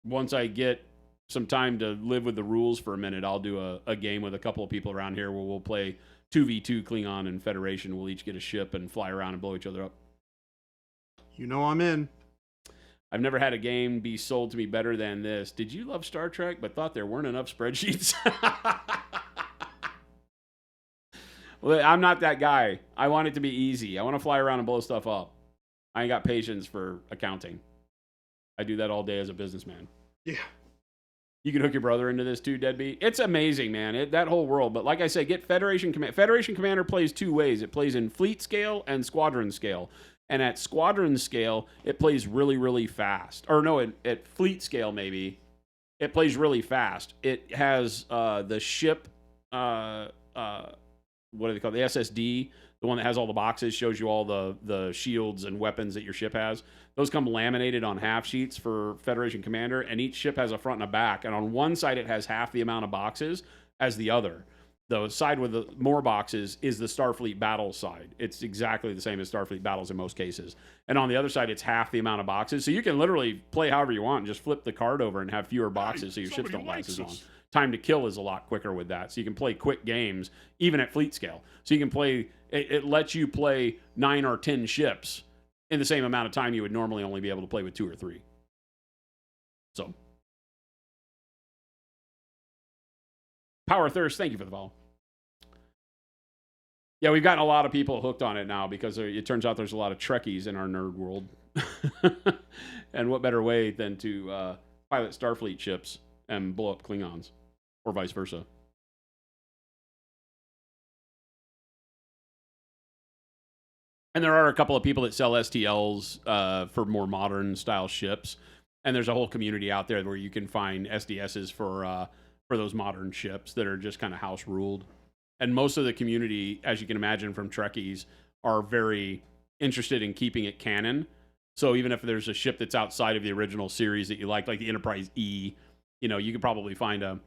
Once I get some time to live with the rules for a minute, I'll do a game with a couple of people around here where we'll play 2v2 Klingon and Federation. We'll each get a ship and fly around and blow each other up. You know I'm in. I've never had a game be sold to me better than this. Did you love Star Trek but thought there weren't enough spreadsheets? Well, I'm not that guy. I want it to be easy. I want to fly around and blow stuff up. I ain't got patience for accounting. I do that all day as a businessman. Yeah. You can hook your brother into this too, Deadbeat. It's amazing, man. That whole world. But like I say, get Federation Commander. Federation Commander plays two ways. It plays in fleet scale and squadron scale. And at squadron scale, it plays really, really fast. Or no, at fleet scale maybe, it plays really fast. It has the ship... what do they call it? The SSD the one that has all the boxes, shows you all the shields and weapons that your ship has. Those come laminated on half sheets for Federation Commander, and each ship has a front and a back. And on one side, it has half the amount of boxes as the other. The side with the more boxes is the Starfleet battle side. It's exactly the same as Starfleet battles in most cases. And on the other side, it's half the amount of boxes. So you can literally play however you want and just flip the card over and have fewer boxes so your ships don't last as long. Time to kill is a lot quicker with that. So you can play quick games, even at fleet scale. So you can play, it lets you play 9 or 10 ships in the same amount of time you would normally only be able to play with 2 or 3. So. Power Thirst, thank you for the follow. Yeah, we've gotten a lot of people hooked on it now because it turns out there's a lot of Trekkies in our nerd world. And what better way than to pilot Starfleet ships and blow up Klingons, or vice versa. And there are a couple of people that sell STLs for more modern style ships. And there's a whole community out there where you can find SDSs for those modern ships that are just kind of house ruled. And most of the community, as you can imagine from Trekkies, are very interested in keeping it canon. So even if there's a ship that's outside of the original series that you like the Enterprise E, you know, you could probably find a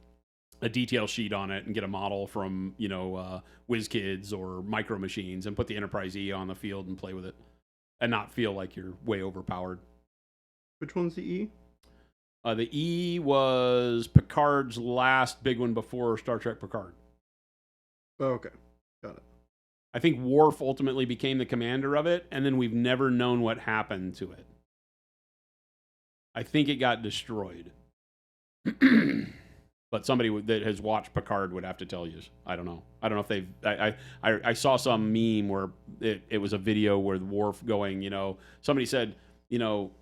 detail sheet on it and get a model from, you know, WizKids or Micro Machines and put the Enterprise E on the field and play with it and not feel like you're way overpowered. Which one's the E? The E was Picard's last big one before Star Trek Picard. Oh, okay. Got it. I think Worf ultimately became the commander of it, and then we've never known what happened to it. I think it got destroyed. But somebody that has watched Picard would have to tell you. I don't know. I don't know if they've... I saw some meme where it was a video where Worf going, you know... Somebody said, you know...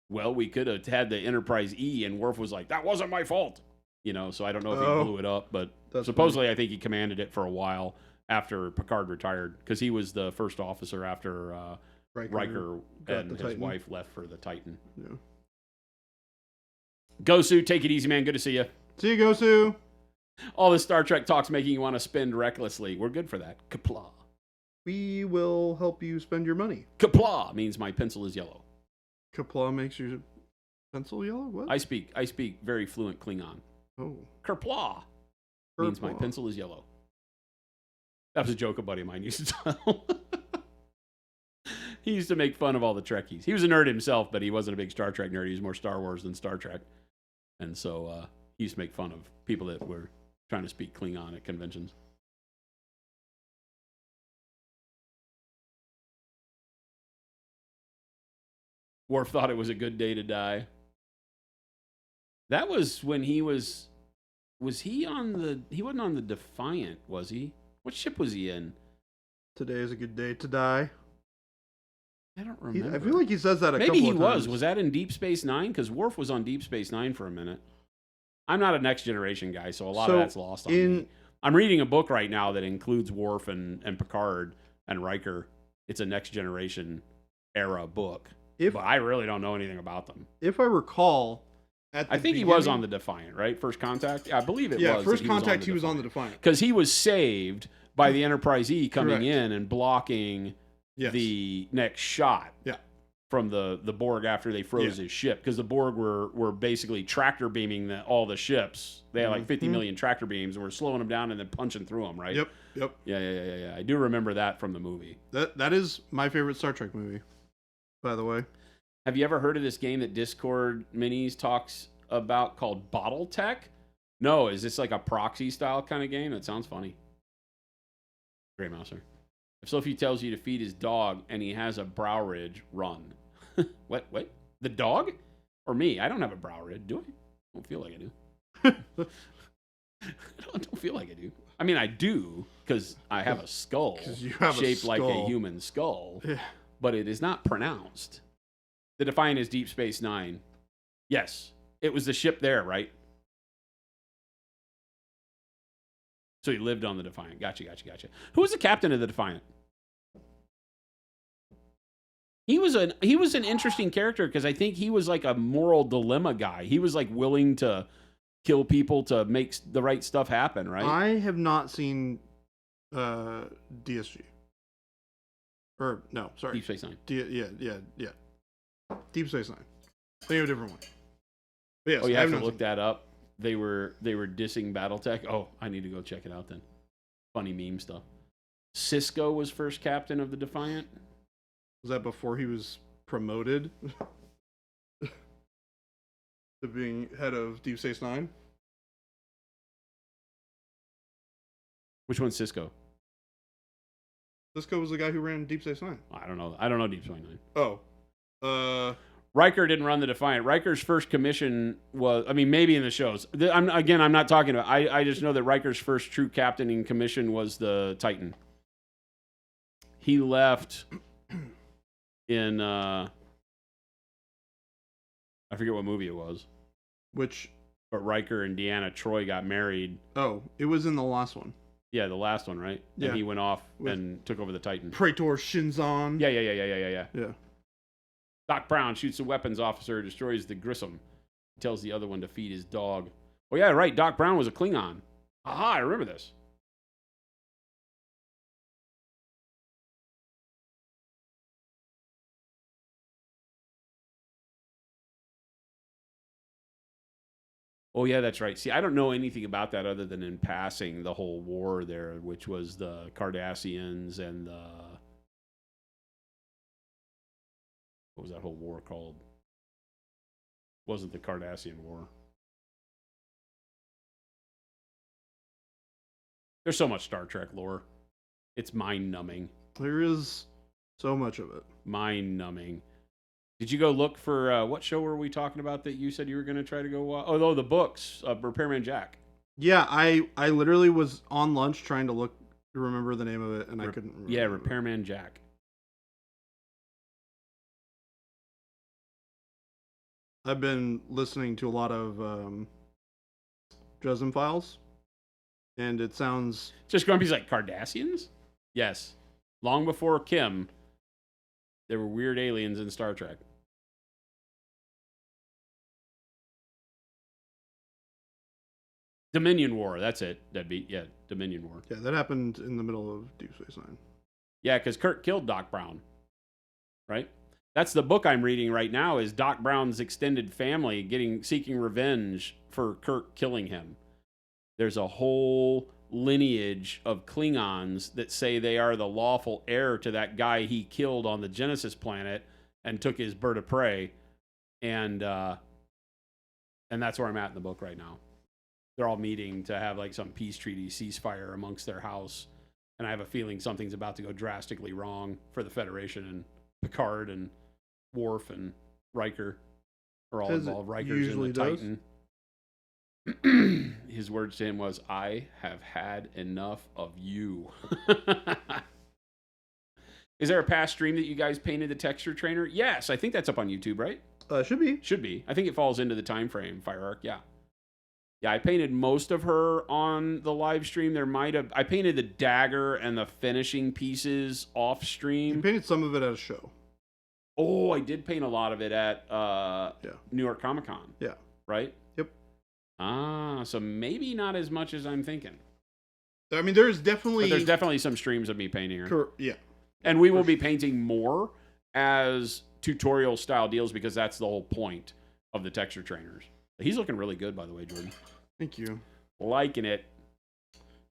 Well, we could have had the Enterprise E, and Worf was like, that wasn't my fault. You know, so I don't know if he blew it up, but supposedly I think he commanded it for a while after Picard retired, because he was the first officer after Riker and his Titan. wife left for the Titan. Yeah. Gosu, take it easy, man. Good to see you. See you, Gosu. All this Star Trek talk's making you want to spend recklessly. We're good for that. Kapla. We will help you spend your money. Kapla means my pencil is yellow. Kapla makes your pencil yellow? What? I speak very fluent Klingon. Oh. Kerpla means my pencil is yellow. That was a joke a buddy of mine used to tell. He used to make fun of all the Trekkies. He was a nerd himself, but he wasn't a big Star Trek nerd. He was more Star Wars than Star Trek. And so he used to make fun of people that were trying to speak Klingon at conventions. Worf thought it was a good day to die. That was when he was he wasn't on the Defiant, was he? What ship was he in? Today is a good day to die. I don't remember. I feel like he says that Maybe couple he of was. times. Was that in Deep Space Nine? Because Worf was on Deep Space Nine for a minute. I'm not a Next Generation guy, so a lot of that's lost on me. I'm reading a book right now that includes Worf and Picard and Riker. It's a Next Generation era book. But I really don't know anything about them. If I recall, I think he was on the Defiant, right? First Contact? I believe it was. Yeah, First Contact, he was on the Defiant. Because he was saved by the Enterprise E coming in and blocking the next shot from the Borg after they froze his ship. Because the Borg were basically tractor beaming all the ships. They had like 50 million tractor beams and were slowing them down and then punching through them, right? Yep. Yeah. I do remember that from the movie. That is my favorite Star Trek movie, by the way. Have you ever heard of this game that Discord Minis talks about called Bottle Tech? No, is this like a proxy style kind of game? That sounds funny. Grey Mouser. If Sophie tells you to feed his dog and he has a brow ridge, run. What? The dog? Or me? I don't have a brow ridge, do I? I don't feel like I do. I don't feel like I do. I mean, I do, because I have a skull shaped like a human skull, but it is not pronounced. The Defiant is Deep Space Nine. Yes, it was the ship there, right? So he lived on the Defiant. Gotcha. Who was the captain of the Defiant? He was an interesting character because I think he was like a moral dilemma guy. He was like willing to kill people to make the right stuff happen, right? I have not seen DSG. Or no, sorry. Deep Space Nine. Yeah. Deep Space Nine. Think of a different one. But yes, Oh, you I have to not look seen that up. They were dissing BattleTech. Oh, I need to go check it out then. Funny meme stuff. Cisco was first captain of the Defiant. Was that before he was promoted to being head of Deep Space Nine? Which one's Cisco? Cisco was the guy who ran Deep Space Nine. I don't know. I don't know Deep Space Nine. Oh. Riker didn't run the Defiant. Riker's first commission was, I mean, maybe in the shows. I'm not talking about, I just know that Riker's first true captaining commission was the Titan. He left in, I forget what movie it was. Which? But Riker and Deanna Troi got married. Oh, it was in the last one. Yeah, the last one, right? Yeah. And he went off and took over the Titan. Praetor Shinzon. Yeah. Doc Brown shoots the weapons officer, destroys the Grissom. He tells the other one to feed his dog. Oh, yeah, right. Doc Brown was a Klingon. Aha, I remember this. Oh, yeah, that's right. See, I don't know anything about that other than in passing the whole war there, which was the Cardassians and the... What was that whole war called? Wasn't the Cardassian War. There's so much Star Trek lore. It's mind-numbing. There is so much of it. Mind-numbing. Did you go look for, what show were we talking about that you said you were going to try to go watch? Oh, no, the books, Repairman Jack. Yeah, I literally was on lunch trying to remember the name of it, and I couldn't remember. Yeah, Repairman Jack. I've been listening to a lot of Dresden Files, and it sounds... Just Grumpy's like, Cardassians? Yes. Long before Kim, there were weird aliens in Star Trek. Dominion War, that's it. Deadbeat. Yeah, Dominion War. Yeah, that happened in the middle of Deep Space Nine. Yeah, because Kirk killed Doc Brown. Right? That's the book I'm reading right now, is Doc Brown's extended family seeking revenge for Kirk killing him. There's a whole lineage of Klingons that say they are the lawful heir to that guy he killed on the Genesis planet and took his bird of prey. And that's where I'm at in the book right now. They're all meeting to have like some peace treaty ceasefire amongst their house. And I have a feeling something's about to go drastically wrong for the Federation, and Picard and Worf and Riker are all involved. Riker's in the Titan. His words to him was, "I have had enough of you." Is there a past stream that you guys painted the texture trainer? Yes, I think that's up on YouTube, right? Should be. Should be. I think it falls into the time frame, Fire Arc, yeah. Yeah, I painted most of her on the live stream. I painted the dagger and the finishing pieces off stream. You painted some of it at a show. Oh, I did paint a lot of it at New York Comic Con. Yeah. Right? Yep. So maybe not as much as I'm thinking. I mean, there's definitely some streams of me painting her. Yeah. And we will be painting more as tutorial style deals, because that's the whole point of the texture trainers. He's looking really good, by the way, Jordan. Thank you. Liking it.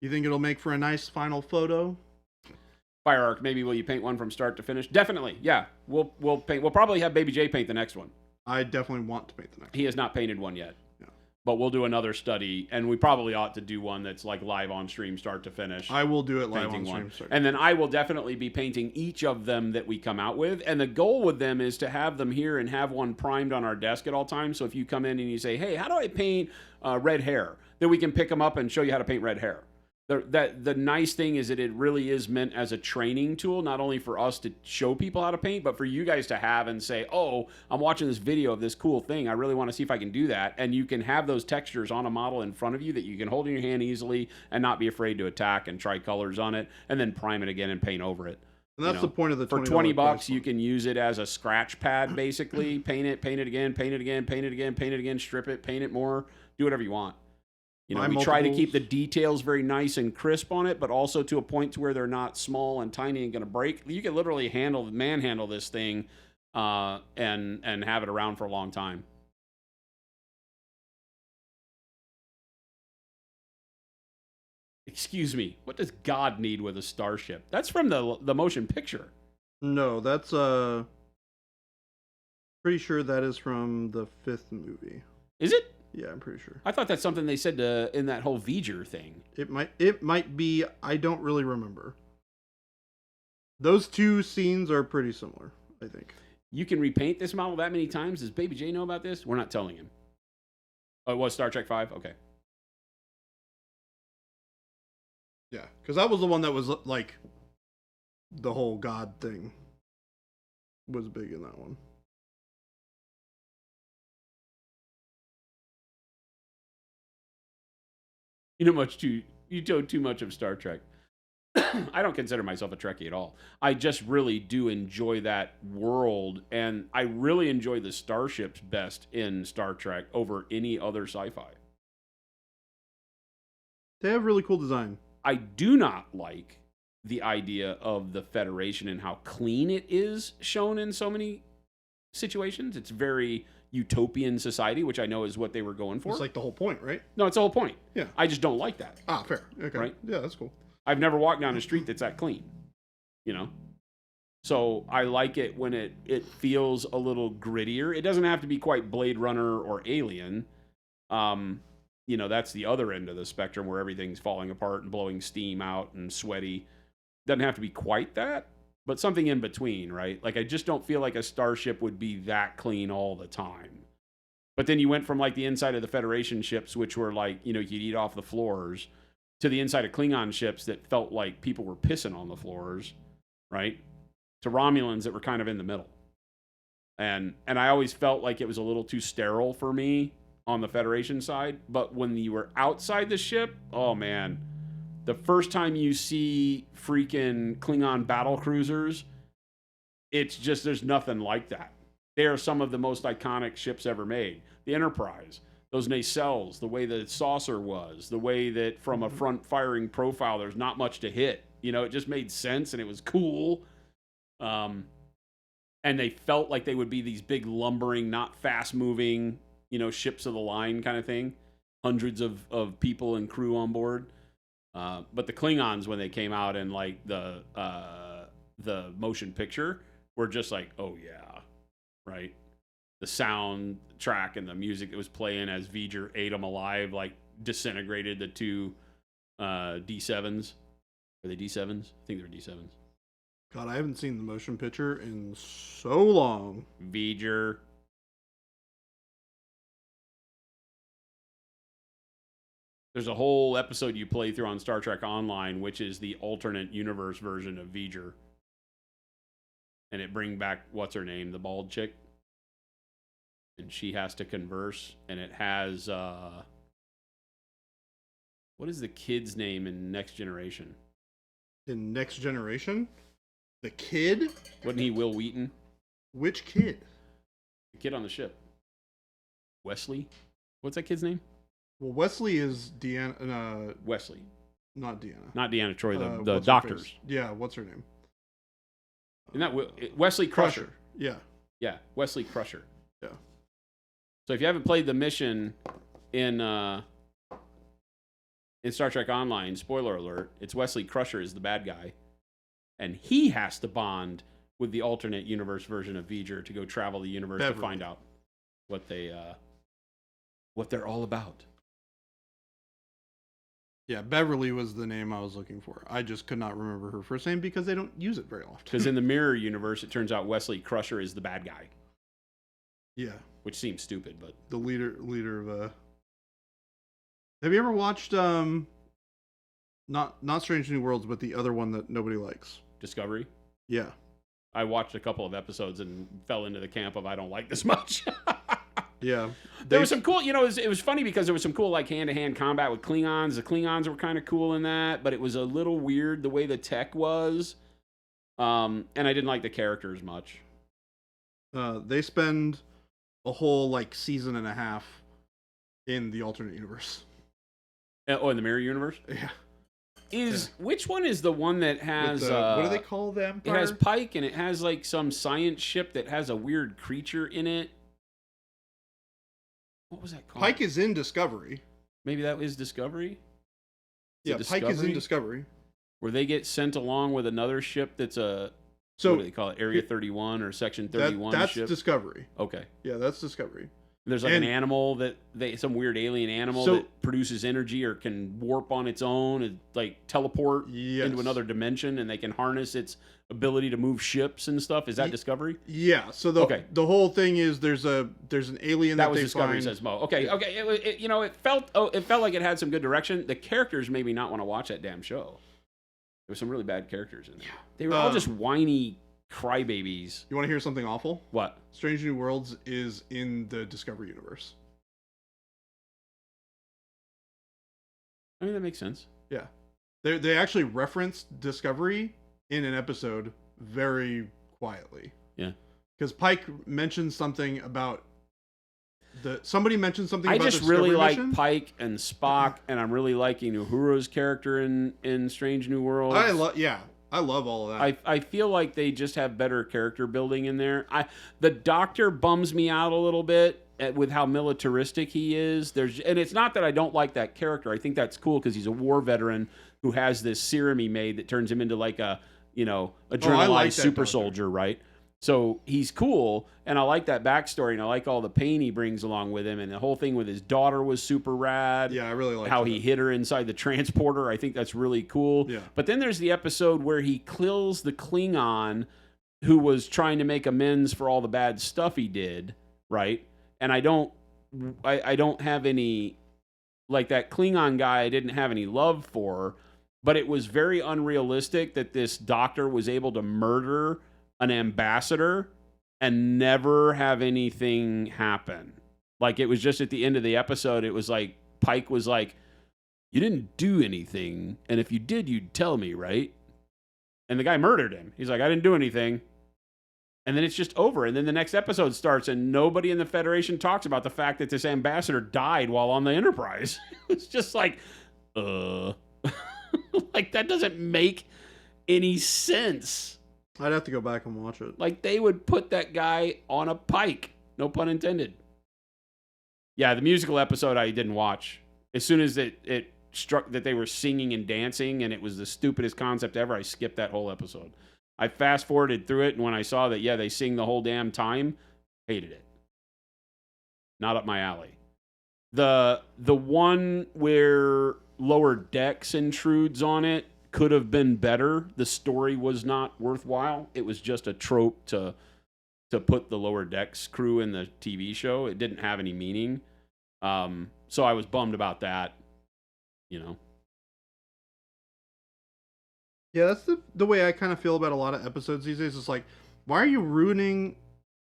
You think it'll make for a nice final photo? Fire Arc, maybe will you paint one from start to finish? Definitely, yeah. We'll paint. We'll probably have Baby J paint the next one. I definitely want to paint the next one. He has not painted one yet. Yeah. But we'll do another study, and we probably ought to do one that's like live on stream, start to finish. I will do it live on stream. And then I will definitely be painting each of them that we come out with. And the goal with them is to have them here and have one primed on our desk at all times. So if you come in and you say, "Hey, how do I paint red hair?" then we can pick them up and show you how to paint red hair. The nice thing is that it really is meant as a training tool, not only for us to show people how to paint, but for you guys to have and say, "Oh, I'm watching this video of this cool thing. I really want to see if I can do that." And you can have those textures on a model in front of you that you can hold in your hand easily and not be afraid to attack and try colors on it, and then prime it again and paint over it. And that's the point of the $20. For $20, you can use it as a scratch pad, basically. Paint it again, paint it again, paint it again, paint it again, strip it, paint it more, do whatever you want. You know, My we try to keep the multiples- details very nice and crisp on it, but also to a point to where they're not small and tiny and going to break. You can literally manhandle this thing and have it around for a long time. Excuse me, what does God need with a starship? That's from the motion picture. No, that's pretty sure that is from the 5th movie. Is it? Yeah, I'm pretty sure. I thought that's something they said in that whole V'ger thing. It might be. I don't really remember. Those two scenes are pretty similar, I think. You can repaint this model that many times. Does Baby J know about this? We're not telling him. Oh, it was Star Trek 5? Okay. Yeah, because that was the one that was like the whole God thing was big in that one. You know too much of Star Trek. I don't consider myself a Trekkie at all. I just really do enjoy that world, and I really enjoy the starships best in Star Trek over any other sci-fi. They have really cool design. I do not like the idea of the Federation and how clean it is shown in so many situations. It's very utopian society, which I know is what they were going for. It's like the whole point, right? No, it's the whole point. Yeah. I just don't like that. Ah, fair. Okay. Right? Yeah, that's cool. I've never walked down a street that's that clean, you know? So I like it when it feels a little grittier. It doesn't have to be quite Blade Runner or Alien. You know, that's the other end of the spectrum where everything's falling apart and blowing steam out and sweaty. Doesn't have to be quite that, but something in between, right? Like, I just don't feel like a starship would be that clean all the time. But then you went from, like, the inside of the Federation ships, which were like, you know, you'd eat off the floors, to the inside of Klingon ships that felt like people were pissing on the floors, right? To Romulans that were kind of in the middle. And I always felt like it was a little too sterile for me on the Federation side. But when you were outside the ship, oh man, the first time you see freaking Klingon battle cruisers, it's just, there's nothing like that. They are some of the most iconic ships ever made. The Enterprise, those nacelles, the way the saucer was, the way that from a front firing profile, there's not much to hit. You know, it just made sense and it was cool. And they felt like they would be these big lumbering, not fast moving, you know, ships of the line kind of thing. Hundreds of people and crew on board. But the Klingons, when they came out in like the motion picture, were just like, oh yeah, right? The sound track and the music that was playing as V'ger ate them alive, like disintegrated the two D7s. Are they D7s? I think they're D7s. God, I haven't seen the motion picture in so long. V'ger. There's a whole episode you play through on Star Trek Online, which is the alternate universe version of V'ger. And it bring back, what's her name? The bald chick. And she has to converse. And it has, what is the kid's name in Next Generation? In Next Generation? The kid? Wasn't he Will Wheaton? Which kid? The kid on the ship. Wesley? What's that kid's name? Well, Wesley is Deanna. Wesley. Not Deanna. Not Deanna Troy, the What's her doctors. face? Yeah, what's her name? Isn't that Wesley Crusher? Yeah. Yeah, Wesley Crusher. Yeah. So if you haven't played the mission in Star Trek Online, spoiler alert, it's Wesley Crusher is the bad guy. And he has to bond with the alternate universe version of V'ger to go travel the universe to find out what they're all about. Yeah, Beverly was the name I was looking for. I just could not remember her first name because they don't use it very often. Because in the mirror universe, it turns out Wesley Crusher is the bad guy. Yeah. Which seems stupid, but the leader of Have you ever watched not Strange New Worlds, but the other one that nobody likes? Discovery? Yeah. I watched a couple of episodes and fell into the camp of I don't like this much. Yeah. There was some cool, you know, it was funny because there was some cool like hand-to-hand combat with Klingons. The Klingons were kind of cool in that, but it was a little weird the way the tech was. And I didn't like the characters much. They spend a whole like season and a half in the alternate universe. Oh, in the mirror universe? Yeah. Which one is the one that has what do they call the Empire? It has Pike, and it has like some science ship that has a weird creature in it. What was that called? Pike is in Discovery. Maybe that is Discovery? Yeah, Pike is in Discovery. Where they get sent along with another ship that's what do they call it? Area 31 or Section 31 that's ship? Discovery. Okay. Yeah, that's Discovery. There's like an animal some weird alien animal that produces energy or can warp on its own and like teleport into another dimension, and they can harness its ability to move ships and stuff. Is that Discovery? Yeah. So the whole thing is there's an alien that was they Discovery, find. says Mo. Okay. It felt like it had some good direction. The characters made me not want to watch that damn show. There were some really bad characters in there. They were all just whiny crybabies. You want to hear something awful? What? Strange New Worlds is in the Discovery universe. I mean, that makes sense. Yeah. They actually referenced Discovery in an episode very quietly. Yeah. Because Pike mentioned something about somebody mentioned something I about just the Discovery really like mission. Pike and Spock, and I'm really liking Uhura's character in Strange New Worlds. I love all of that. I feel like they just have better character building in there. The Doctor bums me out a little bit with how militaristic he is. And it's not that I don't like that character. I think that's cool because he's a war veteran who has this serum he made that turns him into like a adrenalized super soldier, right? So he's cool, and I like that backstory, and I like all the pain he brings along with him, and the whole thing with his daughter was super rad. Yeah, I really like how he hid her inside the transporter. I think that's really cool. Yeah. But then there's the episode where he kills the Klingon who was trying to make amends for all the bad stuff he did, right? And I don't have any, like that Klingon guy I didn't have any love for, but it was very unrealistic that this doctor was able to murder an ambassador and never have anything happen. Like, it was just at the end of the episode, it was like Pike was like, you didn't do anything, and if you did, you'd tell me, right? And the guy murdered him. He's like, I didn't do anything. And then it's just over. And then the next episode starts, and nobody in the Federation talks about the fact that this ambassador died while on the Enterprise. It's just like, like, that doesn't make any sense. I'd have to go back and watch it. Like, they would put that guy on a pike. No pun intended. Yeah, the musical episode I didn't watch. As soon as it struck that they were singing and dancing and it was the stupidest concept ever, I skipped that whole episode. I fast-forwarded through it, and when I saw that, they sing the whole damn time, hated it. Not up my alley. The one where Lower Decks intrudes on it could have been better. The story was not worthwhile. It was just a trope to put the Lower Decks crew in the TV show. It didn't have any meaning. So I was bummed about that, Yeah, that's the way I kind of feel about a lot of episodes these days. It's like, why are you ruining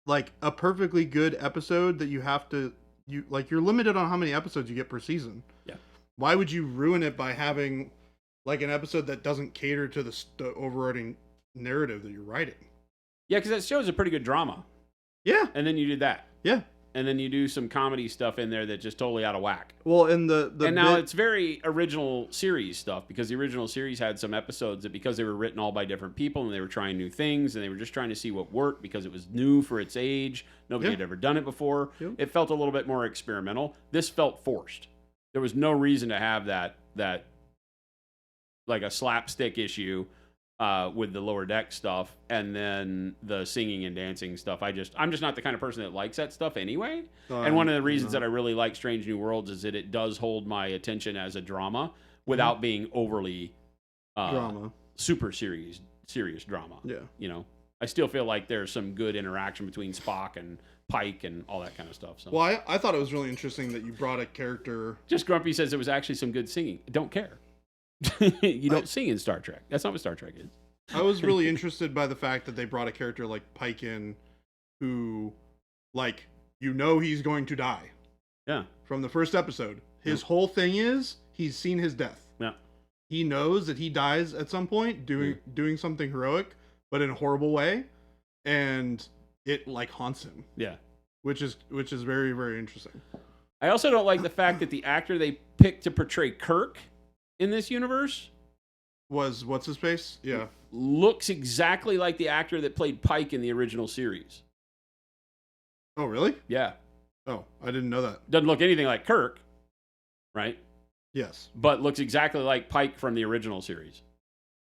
like a perfectly good episode that you're limited on how many episodes you get per season. Yeah. Why would you ruin it by having like an episode that doesn't cater to the overriding narrative that you're writing? Yeah, because that show is a pretty good drama. Yeah. And then you did that. Yeah. And then you do some comedy stuff in there that's just totally out of whack. Well, and now it's very original series stuff, because the original series had some episodes that, because they were written all by different people and they were trying new things and they were just trying to see what worked because it was new for its age. Nobody had ever done it before. Yep. It felt a little bit more experimental. This felt forced. There was no reason to have that like a slapstick issue with the Lower Deck stuff, and then the singing and dancing stuff. I'm just not the kind of person that likes that stuff anyway. And one of the reasons that I really like Strange New Worlds is that it does hold my attention as a drama without being overly drama, super serious drama. Yeah. You know, I still feel like there's some good interaction between Spock and Pike and all that kind of stuff. So. Well, I thought it was really interesting that you brought a character. Just Grumpy says it was actually some good singing. Don't care. You don't sing in Star Trek. That's not what Star Trek is. I was really interested by the fact that they brought a character like Pike in who, like, he's going to die. Yeah. From the first episode. His whole thing is he's seen his death. Yeah. He knows that he dies at some point doing something heroic, but in a horrible way. And it like haunts him. Yeah. Which is very, very interesting. I also don't like the fact that the actor they picked to portray Kirk in this universe Was what's his face? Yeah. looks exactly like the actor that played Pike in the original series. Oh, really? Yeah. Oh, I didn't know that. Doesn't look anything like Kirk, right? Yes. But looks exactly like Pike from the original series.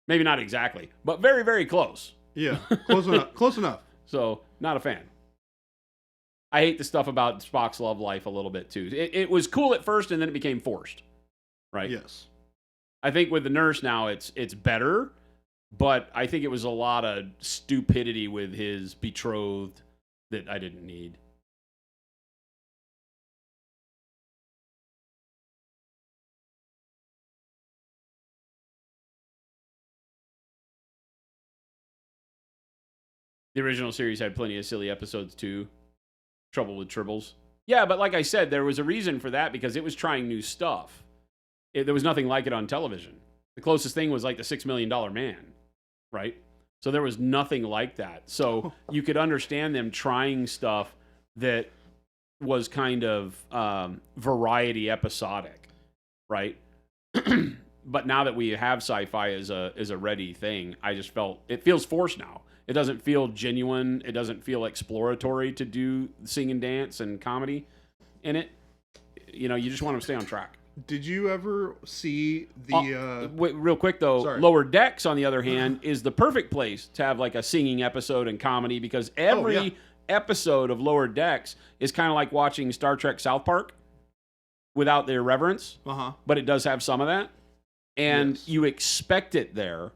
Maybe not exactly, but very, very close. Yeah. Close enough. Close enough. So, not a fan. I hate the stuff about Spock's love life a little bit, too. It was cool at first, and then it became forced, right? Yes. I think with the nurse now, it's better, but I think it was a lot of stupidity with his betrothed that I didn't need. The original series had plenty of silly episodes, too. Trouble with Tribbles. Yeah, but like I said, there was a reason for that because it was trying new stuff. There was nothing like it on television. The closest thing was like the $6 Million Man, right? So there was nothing like that. So you could understand them trying stuff that was kind of variety episodic, right? But now that we have sci-fi as a ready thing, I just felt it feels forced now. It doesn't feel genuine. It doesn't feel exploratory to do sing and dance and comedy in it. You know, you just want to stay on track. Did you ever see the... Wait, real quick, though, Sorry. Lower Decks, on the other hand, is the perfect place to have like a singing episode and comedy because every episode of Lower Decks is kind of like watching Star Trek South Park without the irreverence, but it does have some of that. And you expect it there,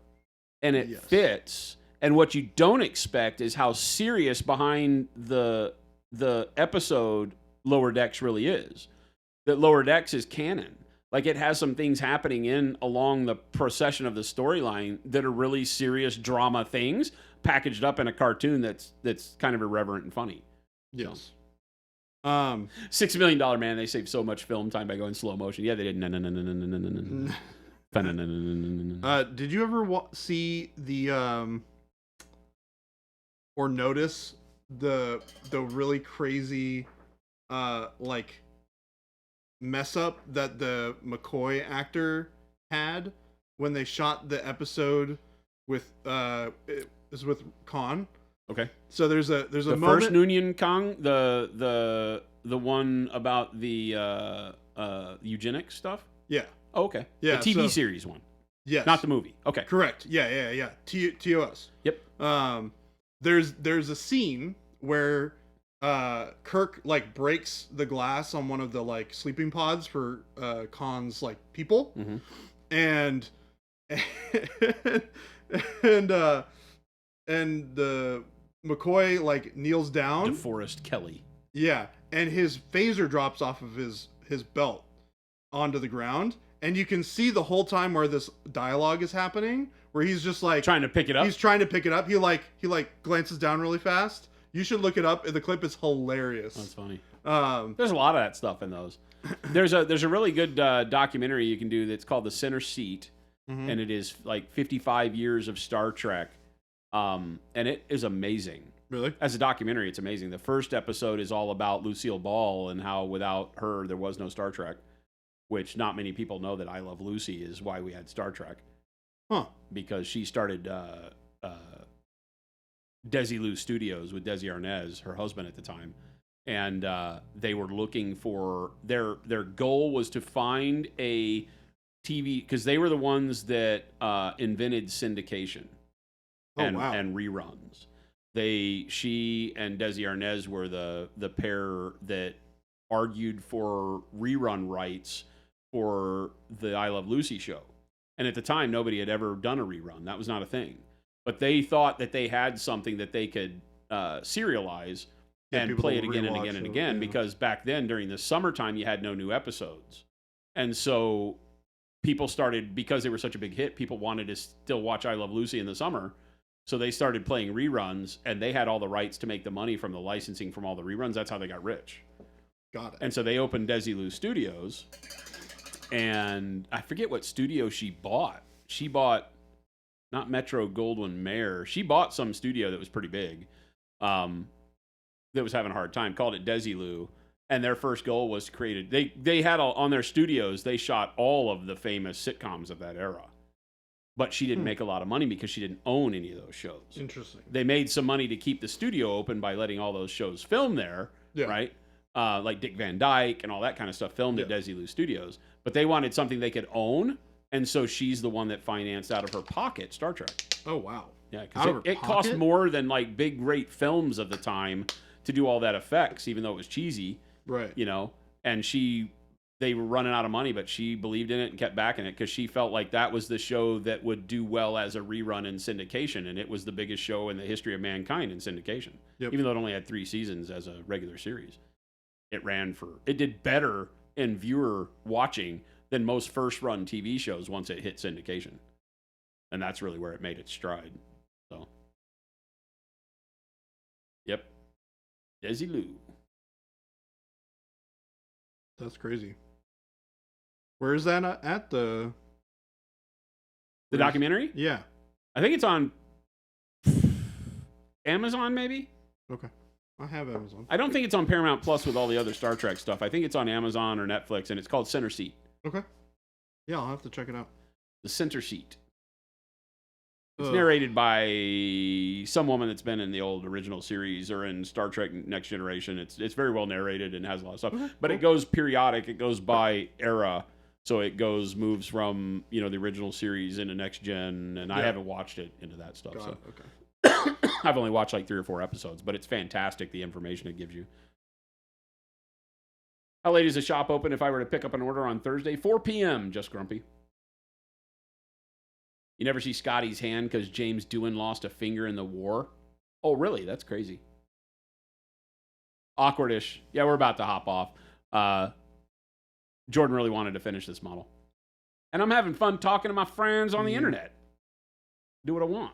and it fits. And what you don't expect is how serious behind the episode Lower Decks really is. That Lower Decks is canon. Like, it has some things happening along the procession of the storyline that are really serious drama things packaged up in a cartoon that's kind of irreverent and funny. Yes. So. $6 Million Man, they saved so much film time by going slow motion. Yeah, they did. Did you ever see the or notice the really crazy like mess up that the McCoy actor had when they shot the episode with it was with Khan? Okay. So there's a the moment... first Noonien Kong, the one about the eugenics stuff. Yeah. Oh, okay. Yeah. The TV series one. Yes. Not the movie. Okay. Correct. Yeah. TOS. Yep. There's a scene where Kirk like breaks the glass on one of the like sleeping pods for Khan's like people, and the McCoy like kneels down. DeForest Kelly. Yeah, and his phaser drops off of his belt onto the ground, and you can see the whole time where this dialogue is happening, where he's just like trying to pick it up. He's trying to pick it up. He glances down really fast. You should look it up. The clip is hilarious. That's funny. There's a lot of that stuff in those. There's a really good documentary you can do that's called The Center Seat, and it is like 55 years of Star Trek, and it is amazing. Really? As a documentary, it's amazing. The first episode is all about Lucille Ball and how without her there was no Star Trek, which not many people know that I Love Lucy is why we had Star Trek. Huh. Because she started Desilu Studios with Desi Arnaz, her husband at the time, and they were looking for their goal was to find a TV because they were the ones that invented syndication and reruns. She and Desi Arnaz were the pair that argued for rerun rights for the I Love Lucy show, and at the time nobody had ever done a rerun. That was not a thing. But they thought that they had something that they could serialize and play it again and again and again, because back then, during the summertime, you had no new episodes. And so people started, because they were such a big hit, people wanted to still watch I Love Lucy in the summer. So they started playing reruns, and they had all the rights to make the money from the licensing from all the reruns. That's how they got rich. Got it. And so they opened Desilu Studios, and I forget what studio she bought. She bought... not Metro Goldwyn Mayer. She bought some studio that was pretty big, that was having a hard time. Called it Desilu, And their first goal was to create they had on their studios, they shot all of the famous sitcoms of that era. But she didn't make a lot of money because she didn't own any of those shows. Interesting. They made some money to keep the studio open by letting all those shows film there, right? Like Dick Van Dyke and all that kind of stuff filmed at Desilu Studios. But they wanted something they could own, and so she's the one that financed out of her pocket Star Trek. Oh, wow. Yeah, because it cost more than like big, great films of the time to do all that effects, even though it was cheesy. Right. You know, and they were running out of money, but she believed in it and kept backing it because she felt like that was the show that would do well as a rerun in syndication, and it was the biggest show in the history of mankind in syndication. Even though it only had 3 seasons as a regular series, it did better in viewer watching than most first-run TV shows once it hit syndication, and that's really where it made its stride. So, yep, Desilu. That's crazy. Where is that at? The documentary? Yeah. I think it's on Amazon, maybe? Okay. I have Amazon. I don't think it's on Paramount Plus with all the other Star Trek stuff. I think it's on Amazon or Netflix, and it's called Center Seat. Okay. Yeah, I'll have to check it out. The Center Seat. It's narrated by some woman that's been in the old original series or in Star Trek Next Generation. It's very well narrated and has a lot of stuff. But it goes periodic. It goes by era. So it moves from, the original series into Next Gen, and I haven't watched it into that stuff. Okay. I've only watched like 3 or 4 episodes, but it's fantastic, the information it gives you. How late is the shop open if I were to pick up an order on Thursday? 4 p.m., Just Grumpy. You never see Scotty's hand because James Doohan lost a finger in the war? Oh, really? That's crazy. Awkwardish. Yeah, we're about to hop off. Jordan really wanted to finish this model. And I'm having fun talking to my friends on the internet. Do what I want.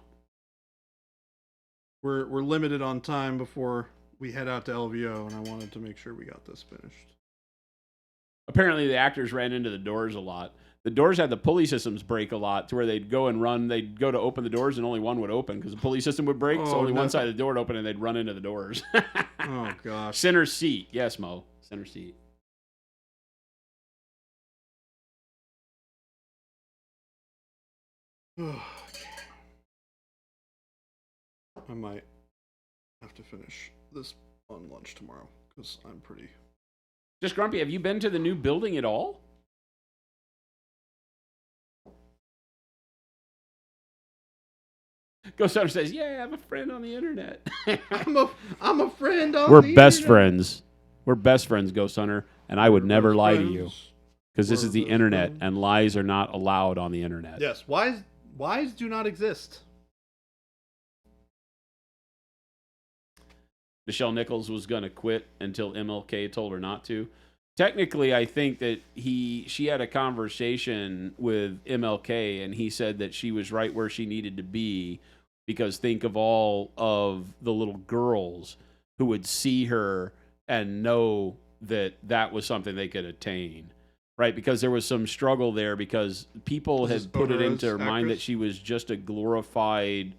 We're limited on time before we head out to LVO, and I wanted to make sure we got this finished. Apparently, the actors ran into the doors a lot. The doors had the pulley systems break a lot to where they'd go and run. They'd go to open the doors and only one would open because the pulley system would break. So only one side of the door would open and they'd run into the doors. Oh, gosh. Center seat. Yes, Mo. Center seat. Okay. I might have to finish this on lunch tomorrow because I'm pretty... Just Grumpy, have you been to the new building at all? Ghost Hunter says, "Yeah, I have a friend on the internet." I'm a friend on We're the best internet. friends. We're best friends, Ghost Hunter, and I would never lie to you because this is the internet, and lies are not allowed on the internet. Yes, lies do not exist. Michelle Nichols was going to quit until MLK told her not to. Technically, I think that she had a conversation with MLK, and he said that she was right where she needed to be, because think of all of the little girls who would see her and know that that was something they could attain, right? Because there was some struggle there because people had put it into her mind that she was just a glorified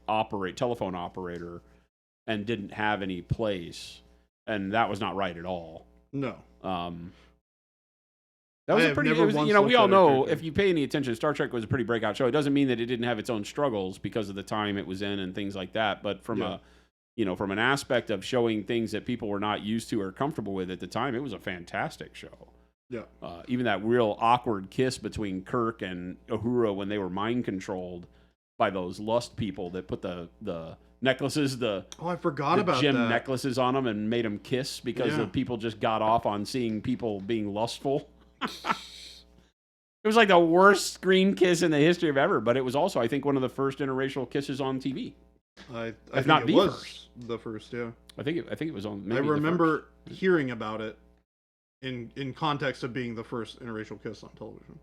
telephone operator and didn't have any place, and that was not right at all. No. That was a pretty, we all know, if you pay any attention, Star Trek was a pretty breakout show. It doesn't mean that it didn't have its own struggles because of the time it was in and things like that. But from from an aspect of showing things that people were not used to or comfortable with at the time, it was a fantastic show. Yeah. Even that real awkward kiss between Kirk and Uhura when they were mind controlled by those lust people that put the necklaces, I forgot about gem that. necklaces on them and made them kiss because the people just got off on seeing people being lustful. It was like the worst screen kiss in the history of ever, but it was also, I think, one of the first interracial kisses on TV. I if think not it the was first. The first, yeah. I think it was on. I remember hearing about it in context of being the first interracial kiss on television.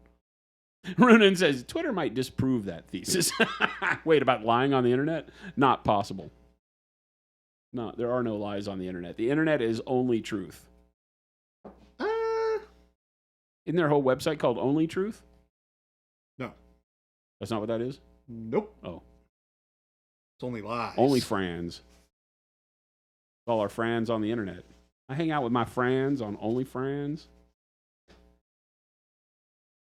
Runan says Twitter might disprove that thesis. Wait, about lying on the internet? Not possible. No, there are no lies on the internet. The internet is only truth. Isn't there a whole website called Only Truth? No. That's not what that is? Nope. Oh. It's only lies. Only friends. All our friends on the internet. I hang out with my friends on OnlyFriends.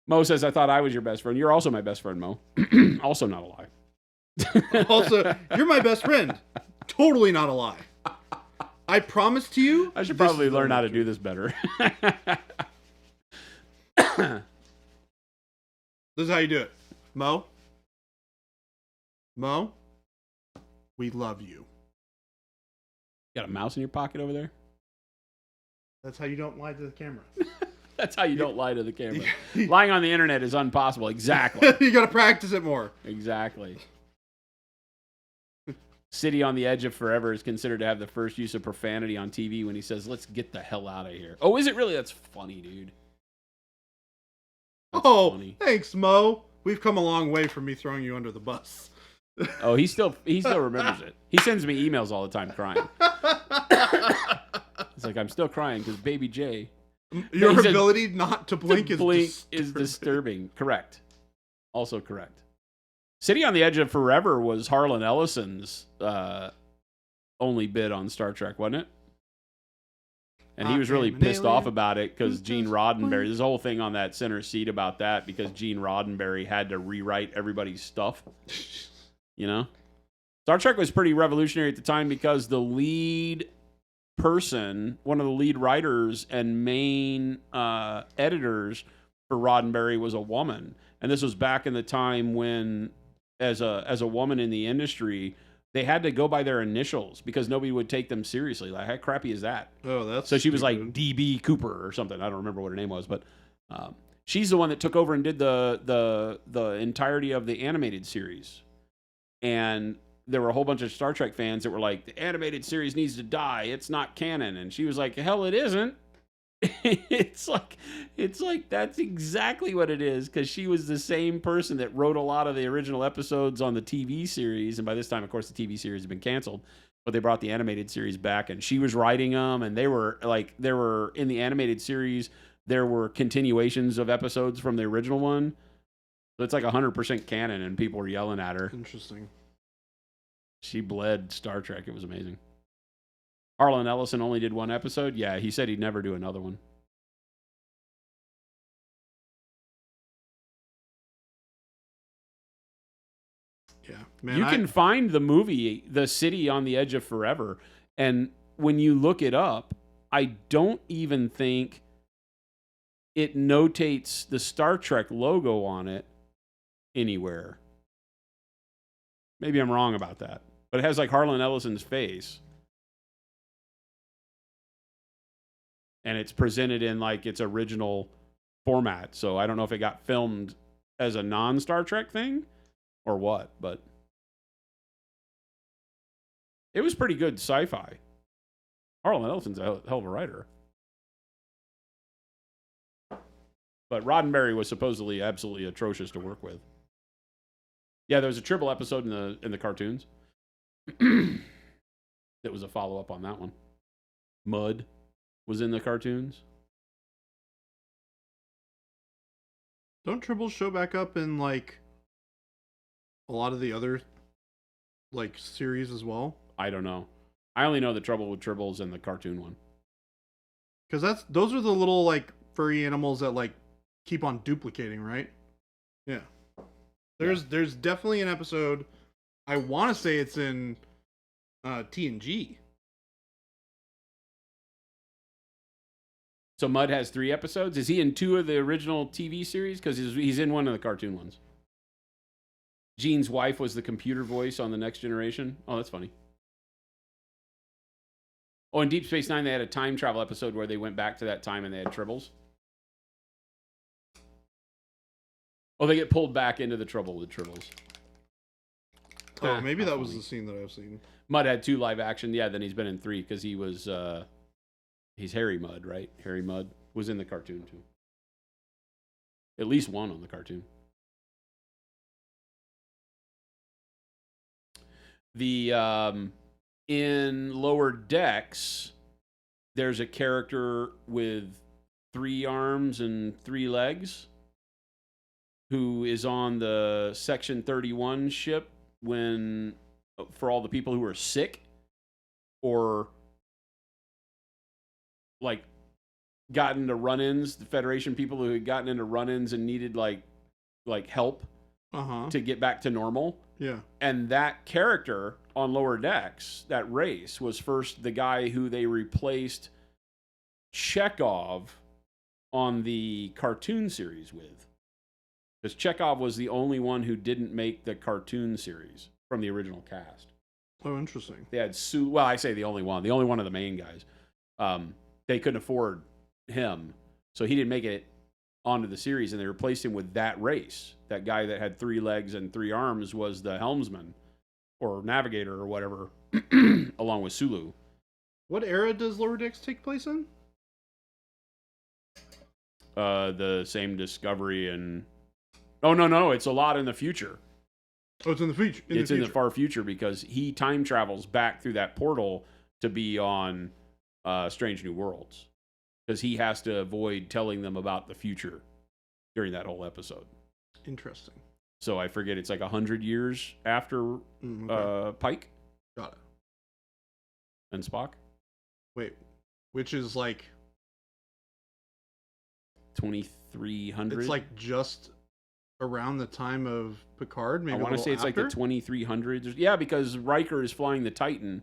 Mo says, I thought I was your best friend. You're also my best friend, Mo. Also not a lie. Also, you're my best friend. Totally not a lie. I promise to you. I should probably learn how to do this better. This is how you do it. Mo? Mo? We love you. Got a mouse in your pocket over there? That's how you don't lie to the camera. That's how you don't lie to the camera. Lying on the internet is impossible. Exactly. You gotta practice it more. Exactly. City on the Edge of Forever is considered to have the first use of profanity on TV when he says, let's get the hell out of here. Oh, is it really? That's funny, dude. That's funny. Thanks, Mo. We've come a long way from me throwing you under the bus. Oh, he still remembers it. He sends me emails all the time crying. It's like, I'm still crying because Baby J. Your ability not to blink, is disturbing. Correct. Also correct. City on the Edge of Forever was Harlan Ellison's only bid on Star Trek, wasn't it? And he was really pissed off about it because Gene Roddenberry, there's a whole thing on that center seat about that because Gene Roddenberry had to rewrite everybody's stuff. You know? Star Trek was pretty revolutionary at the time because the lead person, one of the lead writers and main editors for Roddenberry was a woman. And this was back in the time when, as a woman in the industry, they had to go by their initials because nobody would take them seriously. Like, how crappy is that? Oh, that's so she was stupid. like DB Cooper or something. I don't remember what her name was, but she's the one that took over and did the entirety of the animated series. And there were a whole bunch of Star Trek fans that were like, the animated series needs to die. It's not canon. And she was like, hell, it isn't. it's like that's exactly what it is, because she was the same person that wrote a lot of the original episodes on the TV series, and by this time, of course, the TV series had been canceled, but they brought the animated series back, and she was writing them, and they were in the animated series, there were continuations of episodes from the original one, so it's like 100% canon, and people were yelling at her. Interesting. She bled Star Trek. It was amazing. Harlan Ellison only did one episode. Yeah, he said he'd never do another one. Yeah, man. You can find the movie, The City on the Edge of Forever, and when you look it up, I don't even think it notates the Star Trek logo on it anywhere. Maybe I'm wrong about that, but it has like Harlan Ellison's face. And it's presented in like its original format. So I don't know if it got filmed as a non-Star Trek thing or what, but it was pretty good sci-fi. Harlan Ellison's a hell of a writer. But Roddenberry was supposedly absolutely atrocious to work with. Yeah, there was a triple episode in the cartoons. That was a follow-up on that one. Mud was in the cartoons. Don't Tribbles show back up in like a lot of the other like series as well? I don't know. I only know the Trouble with Tribbles and the cartoon one. Because those are the little like furry animals that like keep on duplicating, right? Yeah. There's definitely an episode. I want to say it's in TNG. So Mud has 3 episodes. Is he in 2 of the original TV series? Because he's in one of the cartoon ones. Gene's wife was the computer voice on The Next Generation. Oh, that's funny. Oh, in Deep Space Nine, they had a time travel episode where they went back to that time and they had Tribbles. Oh, they get pulled back into the Trouble with Tribbles. Oh, maybe that was the scene that I've seen. Mud had 2 live action. Yeah, then he's been in 3 because he was... he's Harry Mudd, right? Harry Mudd was in the cartoon, too. At least one on the cartoon. In Lower Decks, there's a character with 3 arms and 3 legs who is on the Section 31 ship for all the people who are sick or like got into run-ins, the Federation people who had gotten into run-ins and needed like help to get back to normal. Yeah. And that character on Lower Decks, that race, was first the guy who they replaced Chekhov on the cartoon series with. Because Chekhov was the only one who didn't make the cartoon series from the original cast. Oh, interesting. They had well, I say the only one of the main guys. They couldn't afford him, so he didn't make it onto the series, and they replaced him with that race. That guy that had 3 legs and 3 arms was the helmsman or navigator or whatever, along with Sulu. What era does Lower Decks take place in? The same Discovery and... Oh, no, it's a lot in the future. Oh, it's in the future. It's in the far future because he time travels back through that portal to be on Strange New Worlds. Because he has to avoid telling them about the future during that whole episode. Interesting. So I forget, it's like 100 years after Pike. Got it. And Spock. Wait, which is like 2300. It's like just around the time of Picard. Maybe I want to say it's after? like the 2300s. Yeah, because Riker is flying the Titan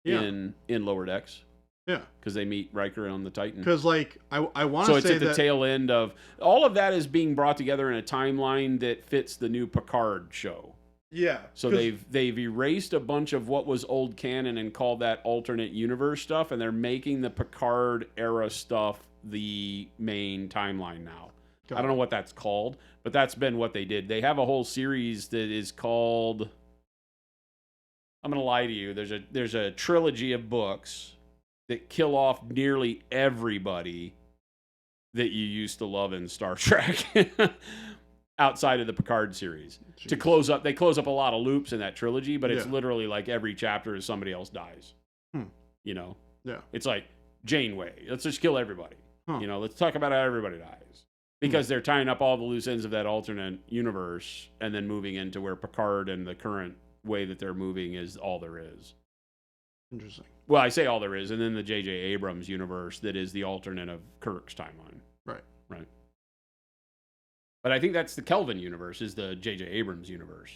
in Lower Decks. Yeah, because they meet Riker on the Titan. Because like I want to say so it's at the tail end of all of that is being brought together in a timeline that fits the new Picard show. Yeah. So they've erased a bunch of what was old canon and called that alternate universe stuff, and they're making the Picard era stuff the main timeline now. I don't know what that's called, but that's been what they did. They have a whole series that is called... I'm going to lie to you. There's a trilogy of books that kill off nearly everybody that you used to love in Star Trek outside of the Picard series. Jeez. They close up a lot of loops in that trilogy, but it's literally like every chapter is somebody else dies. You know? Yeah. It's like Janeway. Let's just kill everybody. You know, let's talk about how everybody dies. Because they're tying up all the loose ends of that alternate universe and then moving into where Picard and the current way that they're moving is all there is. Interesting. Well, I say all there is, and then the J.J. Abrams universe that is the alternate of Kirk's timeline. Right. But I think that's the Kelvin universe, is the J.J. Abrams universe.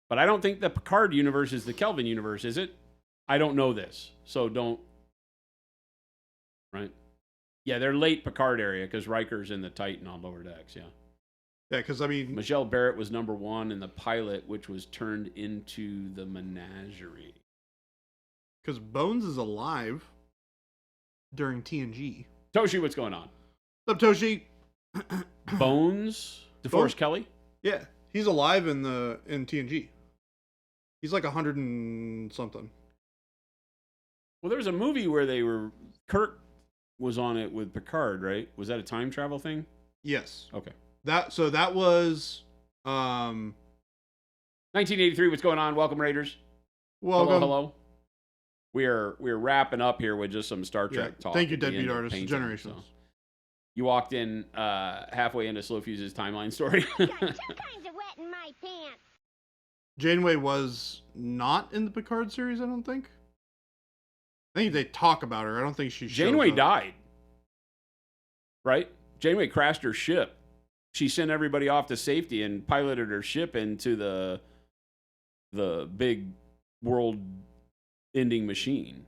But I don't think the Picard universe is the Kelvin universe, is it? I don't know this, so don't... Right? Yeah, they're late Picard area, because Riker's in the Titan on Lower Decks, yeah. Yeah, because, I mean... Michelle Barrett was number 1 in the pilot, which was turned into the Menagerie. Because Bones is alive during TNG. Toshi, what's going on? What's up, Toshi? Bones? DeForest Kelly? Yeah, he's alive in TNG. He's like 100 and something. Well, there was a movie where Kirk was on it with Picard, right? Was that a time travel thing? Yes. Okay. That was 1983. What's going on? Welcome, Raiders. Welcome. Hello. We're wrapping up here with just some Star Trek talk. Thank you, Deadbeat Artist Generations. So. You walked in halfway into Slow Fuse's timeline story. I got 2 kinds of wet in my pants. Janeway was not in the Picard series, I don't think. I think they talk about her. I don't think she Janeway died. Right? Janeway crashed her ship. She sent everybody off to safety and piloted her ship into the big world-ending machine.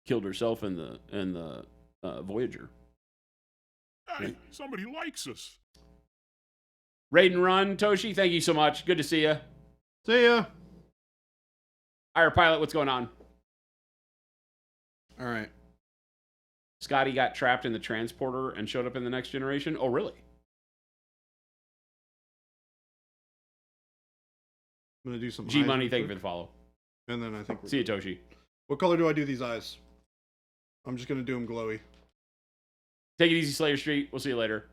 Killed herself in the Voyager. Hey, somebody likes us. Raid and Run, Toshi, thank you so much. Good to see you. See ya. Higher Pilot, what's going on? All right. Scotty got trapped in the transporter and showed up in the Next Generation. Oh, really? I'm going to do some G Money, thank you for the follow. And then I think see you, Toshi. What color do I do these eyes? I'm just going to do them glowy. Take it easy, Slayer Street. We'll see you later.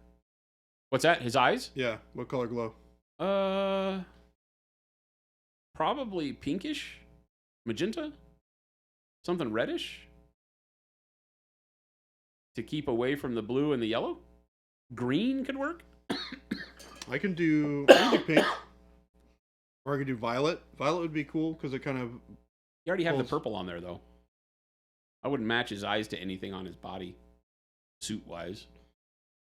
What's that? His eyes? Yeah. What color glow? Probably pinkish? Magenta? Something reddish? To keep away from the blue and the yellow? Green could work? I can do pink. Or I could do violet. Violet would be cool because it kind of... You already have the purple on there, though. I wouldn't match his eyes to anything on his body. suit-wise.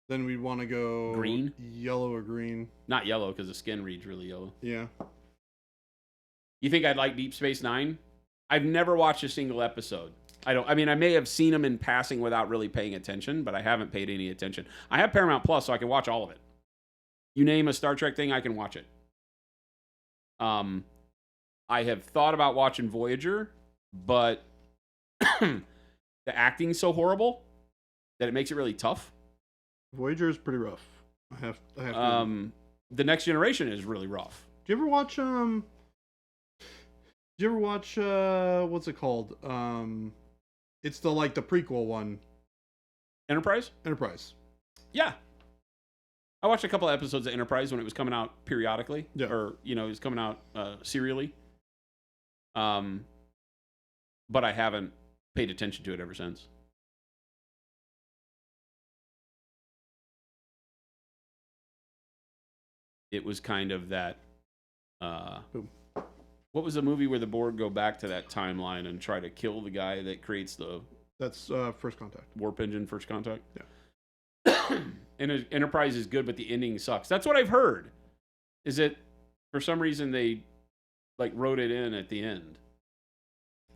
Then we'd want to go Green? yellow or green. Not yellow, because the skin reads really yellow. Yeah. You think I'd like Deep Space Nine? I've never watched a single episode. I mean, I may have seen them in passing without really paying attention, but I haven't paid any attention. I have Paramount Plus, so I can watch all of it. You name a Star Trek thing, I can watch it. I have thought about watching Voyager, but the acting's so horrible that it makes it really tough. Voyager is pretty rough. I have to. The Next Generation is really rough. Do you ever watch what's it called? It's the prequel one. Enterprise? Enterprise. Yeah. I watched a couple of episodes of Enterprise when it was coming out periodically. Yeah. Or, it was coming out serially. But I haven't paid attention to it ever since. It was kind of that what was the movie where the Borg go back to that timeline and try to kill the guy that creates the That's First Contact. warp engine, First Contact? Yeah. And Enterprise is good, but the ending sucks. That's what I've heard. Is it for some reason they wrote it in at the end?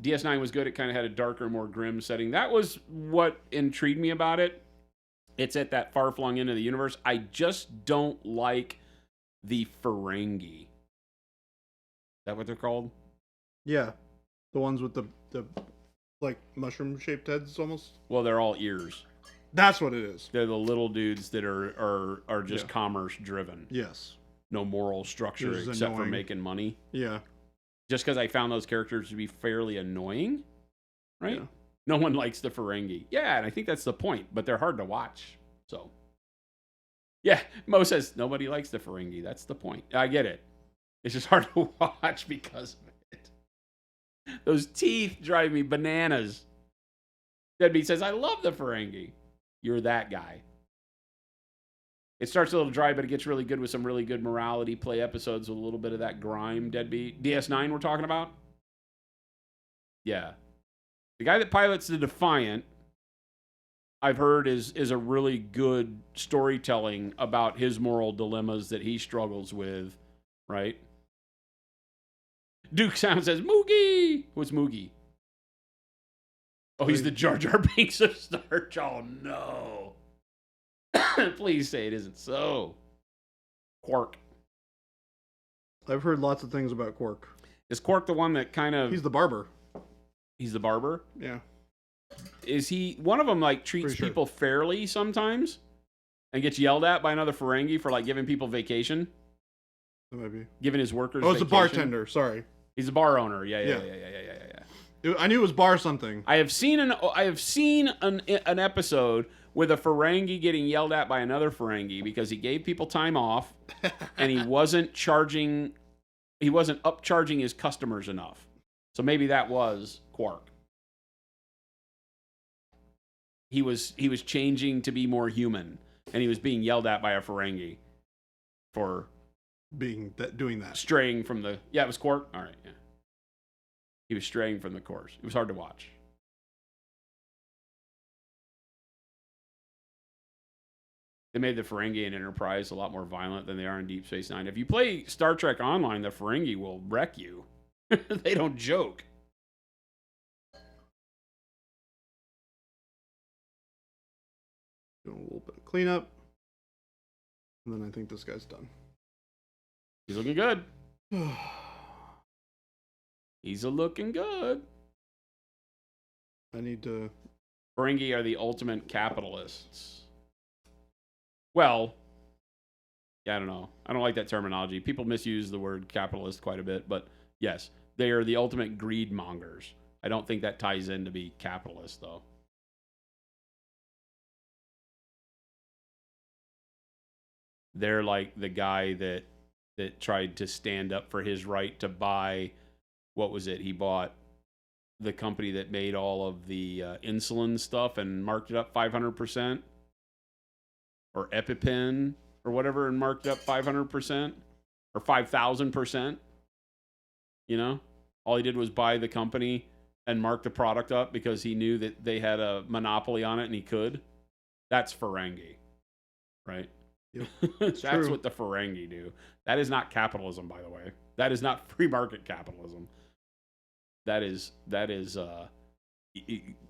DS9 was good. It kind of had a darker, more grim setting. That was what intrigued me about it. It's at that far-flung end of the universe. I just don't like the Ferengi. Is that what they're called? Yeah, the ones with the mushroom shaped heads almost. Well, they're all ears. That's what it is. They're the little dudes that are just commerce driven. Yes. No moral structure Just except for annoying. making money. Yeah. Just because I found those characters to be fairly annoying, right? Yeah. No one likes the Ferengi. Yeah, and I think that's the point, but they're hard to watch. So, yeah, Mo says nobody likes the Ferengi. That's the point. I get it. It's just hard to watch because of it. Those teeth drive me bananas. Deadbeat says, I love the Ferengi. You're that guy. It starts a little dry, but it gets really good with some really good morality play episodes with a little bit of that grime, Deadbeat. DS9 we're talking about? Yeah. The guy that pilots the Defiant, I've heard, is a really good storytelling about his moral dilemmas that he struggles with, right? Duke Sound says, Moogie! What's Moogie? Oh, he's the Jar Jar Binks of Star Trek. Oh, no. Please say it isn't so. Quark. I've heard lots of things about Quark. Is Quark the one that kind of... He's the barber. He's the barber? Yeah. Is he... One of them, treats Pretty sure. people fairly sometimes and gets yelled at by another Ferengi for, giving people vacation? That might be. Giving his workers Oh, it's vacation? a bartender. Sorry. He's a bar owner. Yeah. I knew it was bar something. I have seen an episode with a Ferengi getting yelled at by another Ferengi because he gave people time off and he wasn't upcharging his customers enough. So maybe that was Quark. He was changing to be more human and he was being yelled at by a Ferengi for doing that. straying from the... Yeah, it was Quark? All right, yeah. He was straying from the course. It was hard to watch. They made the Ferengi in Enterprise a lot more violent than they are in Deep Space Nine. If you play Star Trek Online, the Ferengi will wreck you. They don't joke. Doing a little bit of cleanup. And then I think this guy's done. He's looking good. He's looking good. I need to... Ferengi are the ultimate capitalists. Well, yeah, I don't know. I don't like that terminology. People misuse the word capitalist quite a bit, but yes, they are the ultimate greed mongers. I don't think that ties in to be capitalist, though. They're like the guy that tried to stand up for his right to buy, what was it? He bought the company that made all of the insulin stuff and marked it up 500%. Or EpiPen or whatever and marked up 500% or 5,000%. You know? All he did was buy the company and mark the product up because he knew that they had a monopoly on it and he could. That's Ferengi, right? Yep, That's true. what the Ferengi do. That is not capitalism, by the way. That is not free market capitalism. That is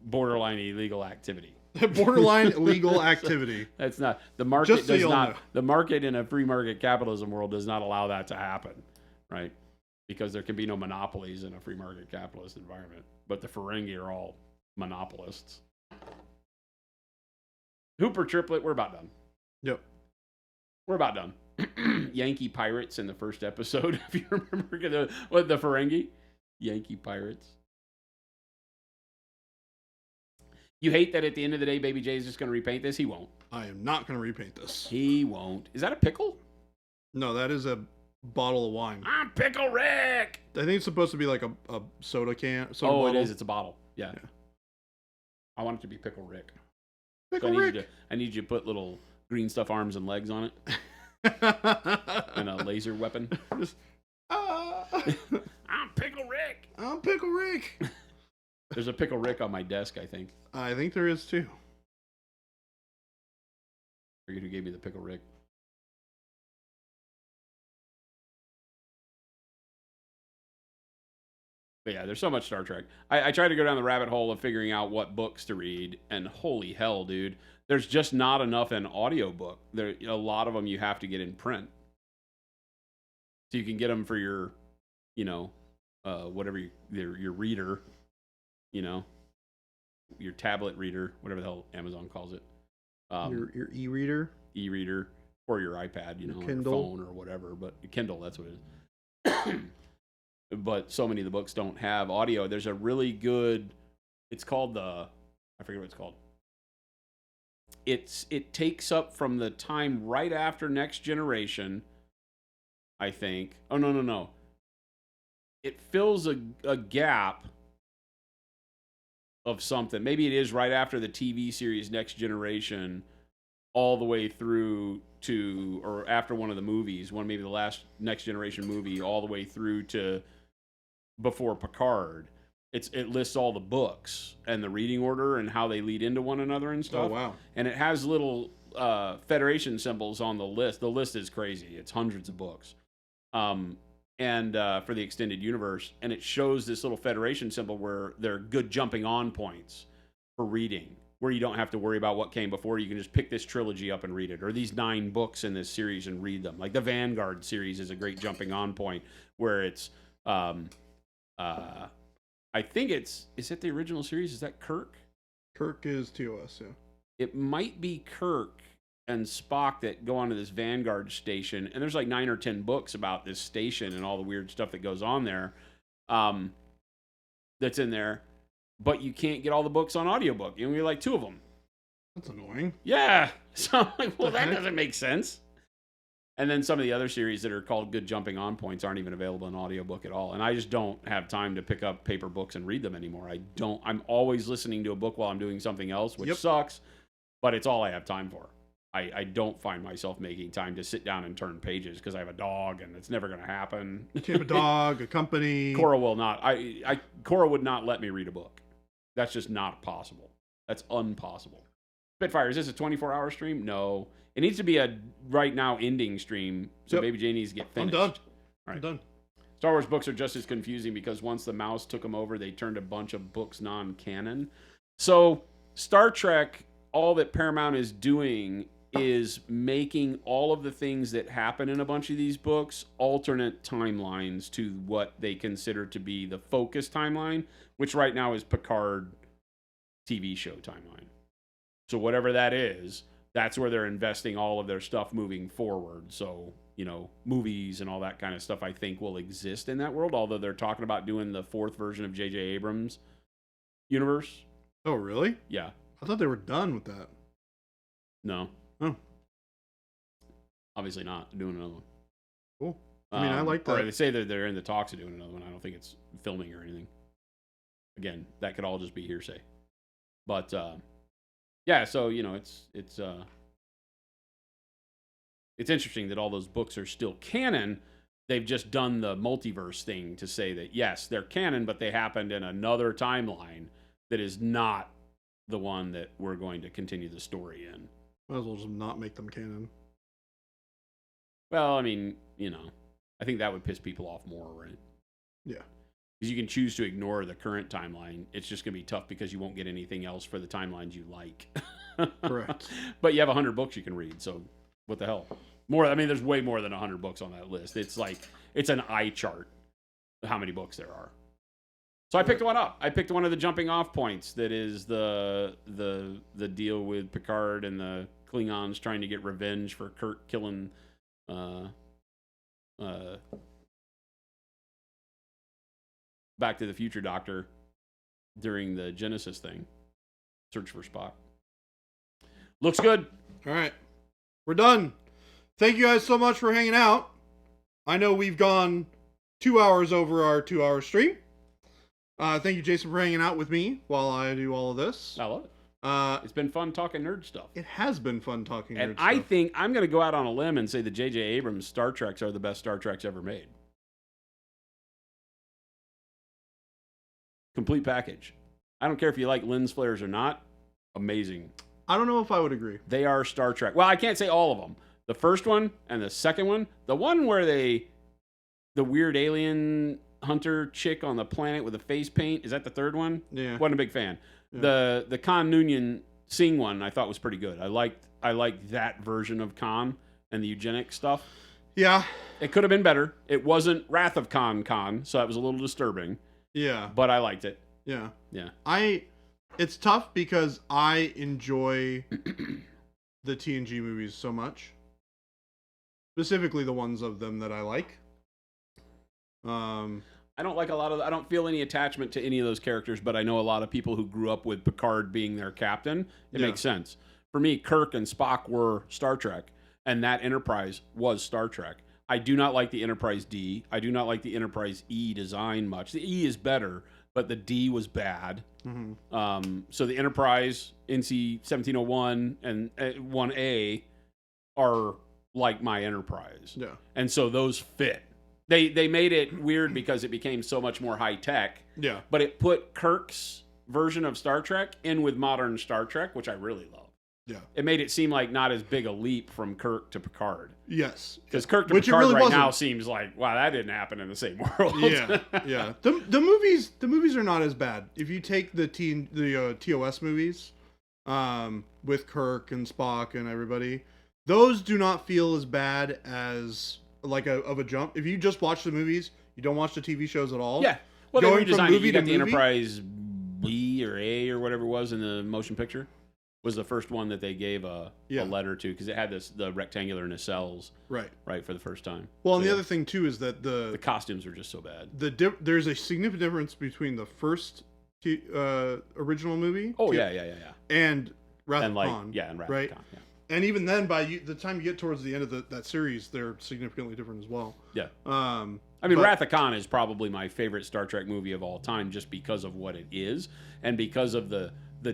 borderline illegal activity. Borderline illegal activity. That's not the market. Just so does you'll not know. the market in a free market capitalism world does not allow that to happen, right? Because there can be no monopolies in a free market capitalist environment. But the Ferengi are all monopolists. Hooper triplet. We're about done. Yep. We're about done. Yankee Pirates in the first episode, if you remember the Ferengi. Yankee Pirates. You hate that at the end of the day, Baby J is just going to repaint this? He won't. I am not going to repaint this. He won't. Is that a pickle? No, that is a bottle of wine. I'm Pickle Rick! I think it's supposed to be like a soda can. Soda Oh, bottle. it is. It's a bottle. Yeah. I want it to be Pickle Rick. Pickle So Rick. I need you to put little green stuff arms and legs on it and a laser weapon. Just, I'm Pickle Rick! I'm Pickle Rick. There's a Pickle Rick on my desk, I think. I think there is too. I forget who gave me the Pickle Rick. But yeah, there's so much Star Trek. I try to go down the rabbit hole of figuring out what books to read, and holy hell, dude, there's just not enough in audiobook. There, a lot of them you have to get in print. So you can get them for your, whatever your reader, your tablet reader, whatever the hell Amazon calls it. Your e-reader. E-reader or your iPad, Your or Kindle. phone or whatever, but Kindle, that's what it is. But so many of the books don't have audio. There's a really good, it's called I forget what it's called. It takes up from the time right after Next Generation, I think. Oh, no. It fills a gap of something. Maybe it is right after the TV series Next Generation, all the way through to, or after one of the movies, maybe the last Next Generation movie, all the way through to before Picard. It lists all the books and the reading order and how they lead into one another and stuff. Oh, wow. And it has little Federation symbols on the list. The list is crazy. It's hundreds of books. And for the extended universe, and it shows this little Federation symbol where they're good jumping on points for reading, where you don't have to worry about what came before. You can just pick this trilogy up and read it, or these 9 books in this series and read them. Like the Vanguard series is a great jumping on point where it's, I think is it the original series? Is that Kirk? Kirk is TOS, yeah. It might be Kirk and Spock that go onto this Vanguard station, and there's like 9 or 10 books about this station and all the weird stuff that goes on there. That's in there, but you can't get all the books on audiobook. You only get like 2 of them. That's annoying. Yeah. So I'm like, well, The that heck? doesn't make sense. And then some of the other series that are called good jumping on points aren't even available in audiobook at all. And I just don't have time to pick up paper books and read them anymore. I'm always listening to a book while I'm doing something else, which Yep. sucks, but it's all I have time for. I don't find myself making time to sit down and turn pages because I have a dog and it's never going to happen. You have a dog, a company. Cora will not. Cora would not let me read a book. That's just not possible. That's impossible. Spitfire, is this a 24-hour stream? No. It needs to be a right now ending stream, so Yep. Baby J needs to get I'm finished. done. All right. I'm done. Star Wars books are just as confusing because once the mouse took them over, they turned a bunch of books non-canon. So Star Trek, all that Paramount is doing is making all of the things that happen in a bunch of these books alternate timelines to what they consider to be the focus timeline, which right now is Picard TV show timeline. So whatever that is, that's where they're investing all of their stuff moving forward. So, movies and all that kind of stuff I think will exist in that world, although they're talking about doing the 4th version of J.J. Abrams' universe. Oh, really? Yeah. I thought they were done with that. No. Oh. Obviously not doing another one. Cool. I mean, I like Or that. they say that they're in the talks of doing another one. I don't think it's filming or anything. Again, that could all just be hearsay. But yeah, so it's interesting that all those books are still canon. They've just done the multiverse thing to say that yes, they're canon, but they happened in another timeline that is not the one that we're going to continue the story in. Might as well just not make them canon. Well, I mean, I think that would piss people off more, right? Yeah. Because you can choose to ignore the current timeline. It's just going to be tough because you won't get anything else for the timelines you like. Correct. But you have 100 books you can read, so what the hell? There's way more than 100 books on that list. It's like, it's an eye chart of how many books there are. So I picked one up. I picked one of the jumping off points that is the deal with Picard and the Klingons trying to get revenge for Kirk killing Back to the Future Doctor during the Genesis thing. Search for Spock. Looks good. All right. We're done. Thank you guys so much for hanging out. I know we've gone 2 hours over our 2-hour stream. Thank you, Jason, for hanging out with me while I do all of this. I love it. It's been fun talking nerd stuff. It has been fun talking and nerd stuff. I think I'm going to go out on a limb and say that J.J. Abrams' Star Treks are the best Star Treks ever made. Complete package. I don't care if you like lens flares or not. Amazing. I don't know if I would agree. They are Star Trek. Well, I can't say all of them. The first one and the second one. The one where the weird alien hunter chick on the planet with the face paint. Is that the third one? Yeah. Wasn't a big fan. Yeah. The Khan Noonien Singh one I thought was pretty good. I liked that version of Khan and the eugenic stuff. Yeah. It could have been better. It wasn't Wrath of Khan, so that was a little disturbing. Yeah. But I liked it. Yeah. Yeah. It's tough because I enjoy the TNG movies so much. Specifically the ones of them that I like. I don't like I don't feel any attachment to any of those characters, but I know a lot of people who grew up with Picard being their captain. It makes sense. For me, Kirk and Spock were Star Trek, and that Enterprise was Star Trek. I do not like the Enterprise D. I do not like the Enterprise E design much. The E is better, but the D was bad. Mm-hmm. So the Enterprise, NC 1701, and 1A are like my Enterprise. Yeah. And so those fit. They made it weird because it became so much more high tech. Yeah. But it put Kirk's version of Star Trek in with modern Star Trek, which I really love. Yeah. It made it seem like not as big a leap from Kirk to Picard. Yes. Because Kirk to Which Picard really right wasn't. now seems like, wow, that didn't happen in the same world. Yeah. Yeah. The movies are not as bad. If you take the TOS movies, with Kirk and Spock and everybody, those do not feel as bad as like of a jump. If you just watch the movies, you don't watch the TV shows at all. Yeah. Well, Going they from redesigned it. movie You to got the movie? Enterprise B or A or whatever it was in the motion picture. Was the first one that they gave a letter to because it had the rectangular nacelles right for the first time. Well, and So, the other thing too is that the costumes are just so bad. there's a significant difference between the first original movie. Oh yeah. And Wrath And of like Khan, and Wrath right? of Khan, yeah. And even then, by the time you get towards the end of that series, they're significantly different as well. Yeah. I I mean, Wrath of Khan is probably my favorite Star Trek movie of all time, just because of what it is and because of the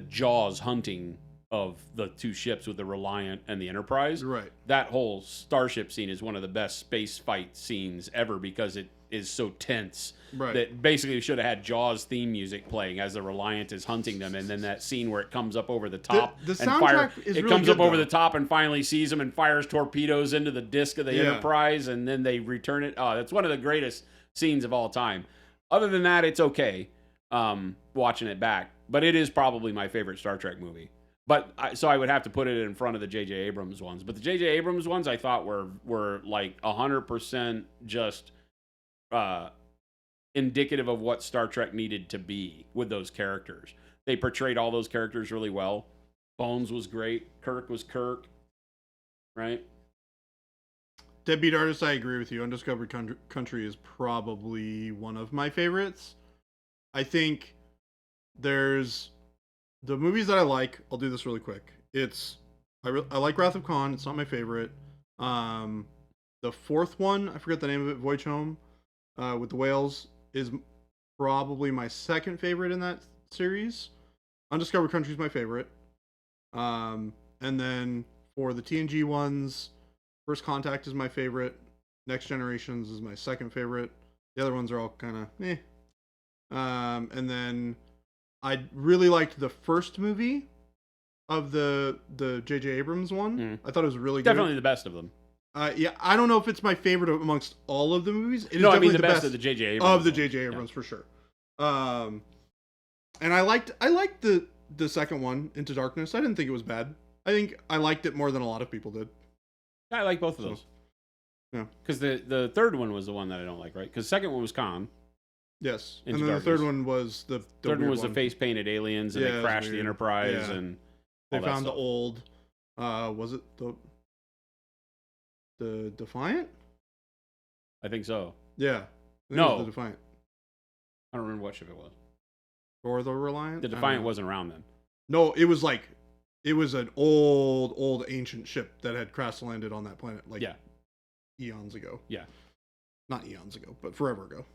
Jaws hunting of the two ships with the Reliant and the Enterprise. Right. That whole starship scene is one of the best space fight scenes ever because it is so tense. Right. That basically should have had Jaws theme music playing as the Reliant is hunting them, and then that scene where it comes up over the top The and soundtrack is it really comes good, up over though. the top and finally sees them and fires torpedoes into the disc of the Enterprise, and then they return it. Oh, that's one of the greatest scenes of all time. Other than that, it's okay watching it back, but it is probably my favorite Star Trek movie. But so I would have to put it in front of the J.J. Abrams ones. But the J.J. Abrams ones I thought were like 100% just indicative of what Star Trek needed to be with those characters. They portrayed all those characters really well. Bones was great. Kirk was Kirk. Right? Deadbeat Artist, I agree with you. Undiscovered Country is probably one of my favorites. I think there's the movies that I like. I'll do this really quick. I like Wrath of Khan. It's not my favorite. The fourth one, I forget the name of it, Voyage Home, with the whales, is probably my second favorite in that series. Undiscovered Country is my favorite. And then for the TNG ones, First Contact is my favorite. Next Generations is my second favorite. The other ones are all kind of eh. And then I really liked the first movie of the J.J. Abrams one. I thought it was really good. Definitely the best of them. Yeah, I don't know if it's my favorite amongst all of the movies. It is No, I definitely mean the best of the J.J. Abrams. Of the J.J. Abrams, for sure. And I liked the second one, Into Darkness. I didn't think it was bad. I think I liked it more than a lot of people did. I like both of those. Yeah. Because the third one was the one that I don't like, right? Because the second one was Khan. Yes. Into And then Darkness. the third one was the Third one weird was the face painted aliens, and Yeah, it they was crashed the weird. Enterprise, Yeah. and They all that found the stuff. old, was it the Defiant? I think so. Yeah. I think it No. was the Defiant. I don't remember what ship it was. Or the Reliant? The I don't Defiant know. wasn't around then. No, it was an old ancient ship that had crash landed on that planet Yeah. eons ago. Yeah. Not eons ago, but forever ago.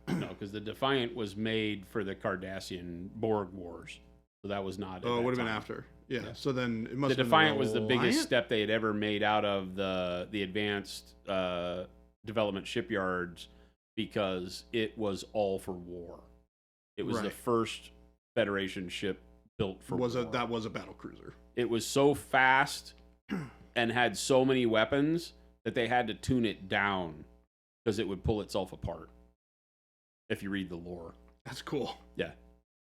No, because the Defiant was made for the Cardassian Borg Wars. So that was not. Oh, it would have been after. Yeah. Yeah. So then it must The have been Defiant was the biggest Reliant? step they had ever made out of the advanced development shipyards, because it was all for war. It was the Right. first Federation ship built for war. That was a battle cruiser. It was so fast and had so many weapons that they had to tune it down because it would pull itself apart. If you read the lore, That's cool. yeah,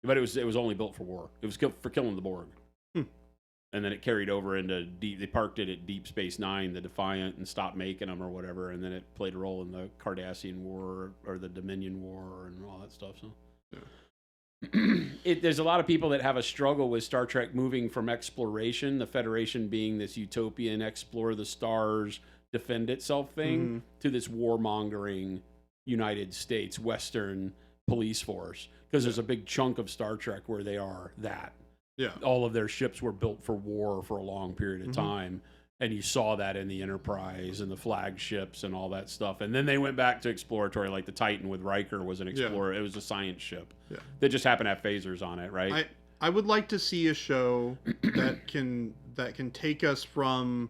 but it was only built for war. It was for killing the Borg, and then it carried over into deep. They parked it at Deep Space Nine, the Defiant, and stopped making them or whatever. And then it played a role in the Cardassian War or the Dominion War and all that stuff. So. Yeah. There's a lot of people that have a struggle with Star Trek moving from exploration, the Federation being this utopian, explore the stars, defend itself thing, to this warmongering United States Western police force. Because there's a big chunk of Star Trek where they are that. Yeah. All of their ships were built for war for a long period of time. And you saw that in the Enterprise and the flagships and all that stuff. And then they went back to exploratory, like the Titan with Riker was an explorer. It was a science ship. Yeah. That just happened to have phasers on it, right? I would like to see a show that can take us from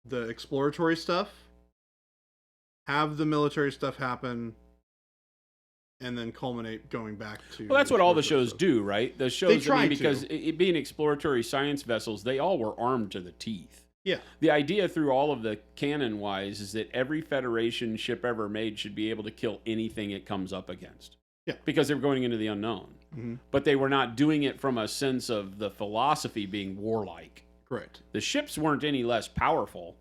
the exploratory stuff, have the military stuff happen, and then culminate going back to. Well, that's what all the exploratory shows stuff. do, right? The shows, try to. because it being exploratory science vessels, they all were armed to the teeth. Yeah. The idea through all of the canon-wise is that every Federation ship ever made should be able to kill anything it comes up against. Yeah. Because they were going into the unknown. But they were not doing it from a sense of the philosophy being warlike. Correct. The ships weren't any less powerful.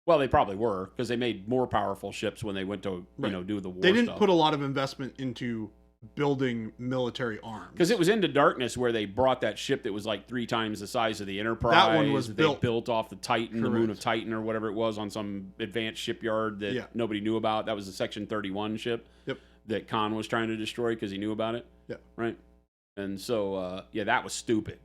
Well, they probably were, because they made more powerful ships when they went to do the war They didn't stuff. put a lot of investment into building military arms. Because it was Into Darkness where they brought that ship that was like 3 times the size of the Enterprise. That one was they built. built off the Titan, the moon of Correct. Titan or whatever it was, on some advanced shipyard that nobody knew about. That was the Section 31 ship that Khan was trying to destroy because he knew about it. Yeah. Right? And so, that was stupid.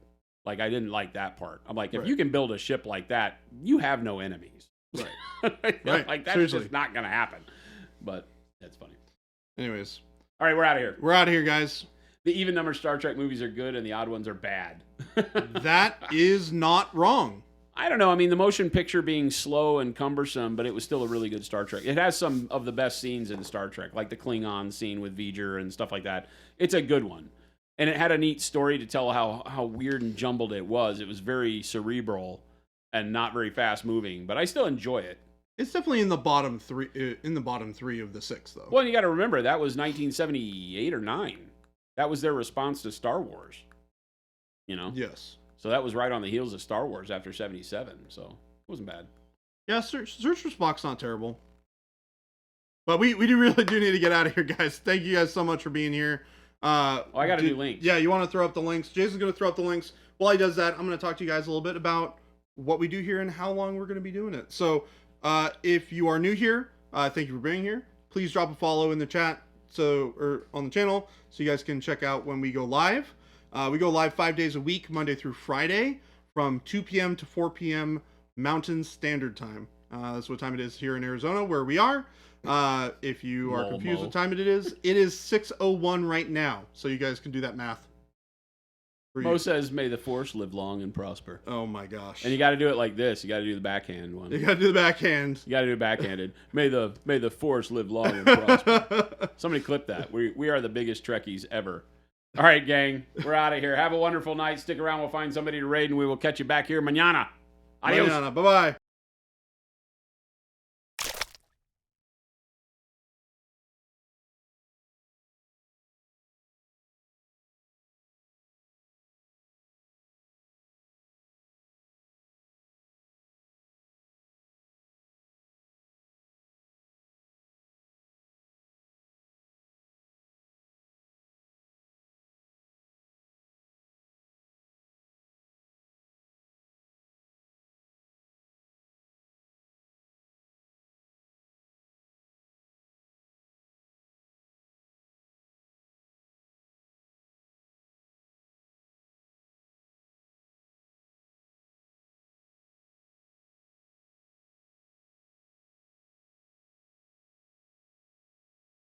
Like, I didn't like that part. I'm like, if Right. you can build a ship like that, you have no enemies. Right. Right. Like, that's Seriously. just not going to happen. But that's funny. Anyways, All right, we're out of here. we're out of here, guys. The even numbered Star Trek movies are good and the odd ones are bad. That is not wrong. I don't know. I mean, the motion picture being slow and cumbersome, but it was still a really good Star Trek. It has some of the best scenes in Star Trek, like the Klingon scene with V'ger and stuff like that. It's a good one. And it had a neat story to tell how weird and jumbled it was. It was very cerebral and not very fast moving, but I still enjoy it. It's definitely in the bottom three of the 6, though. Well, you got to remember, that was 1978 or 9. That was their response to Star Wars. You know? Yes. So that was right on the heels of Star Wars after 77. So it wasn't bad. Yeah, Search for Spock's not terrible. But we really do need to get out of here, guys. Thank you guys so much for being here. I got to do links. Yeah, you want to throw up the links. Jason's going to throw up the links. While he does that, I'm going to talk to you guys a little bit about what we do here and how long we're going to be doing it. So if you are new here, thank you for being here. Please drop a follow in the chat or on the channel so you guys can check out when we go live. We go live 5 days a week, Monday through Friday, from 2 p.m. to 4 p.m. Mountain Standard Time. That's what time it is here in Arizona, where we are. If you are confused what time it is 6:01 right now. So you guys can do that math. Mo says, may the force live long and prosper. Oh my gosh. And you got to do it like this. You got to do the backhand one. You got to do the backhand. You got to do it backhanded. May the force live long and prosper. Somebody clip that. We are the biggest Trekkies ever. All right, gang. We're out of here. Have a wonderful night. Stick around. We'll find somebody to raid, and we will catch you back here mañana. Adios. Bye-bye.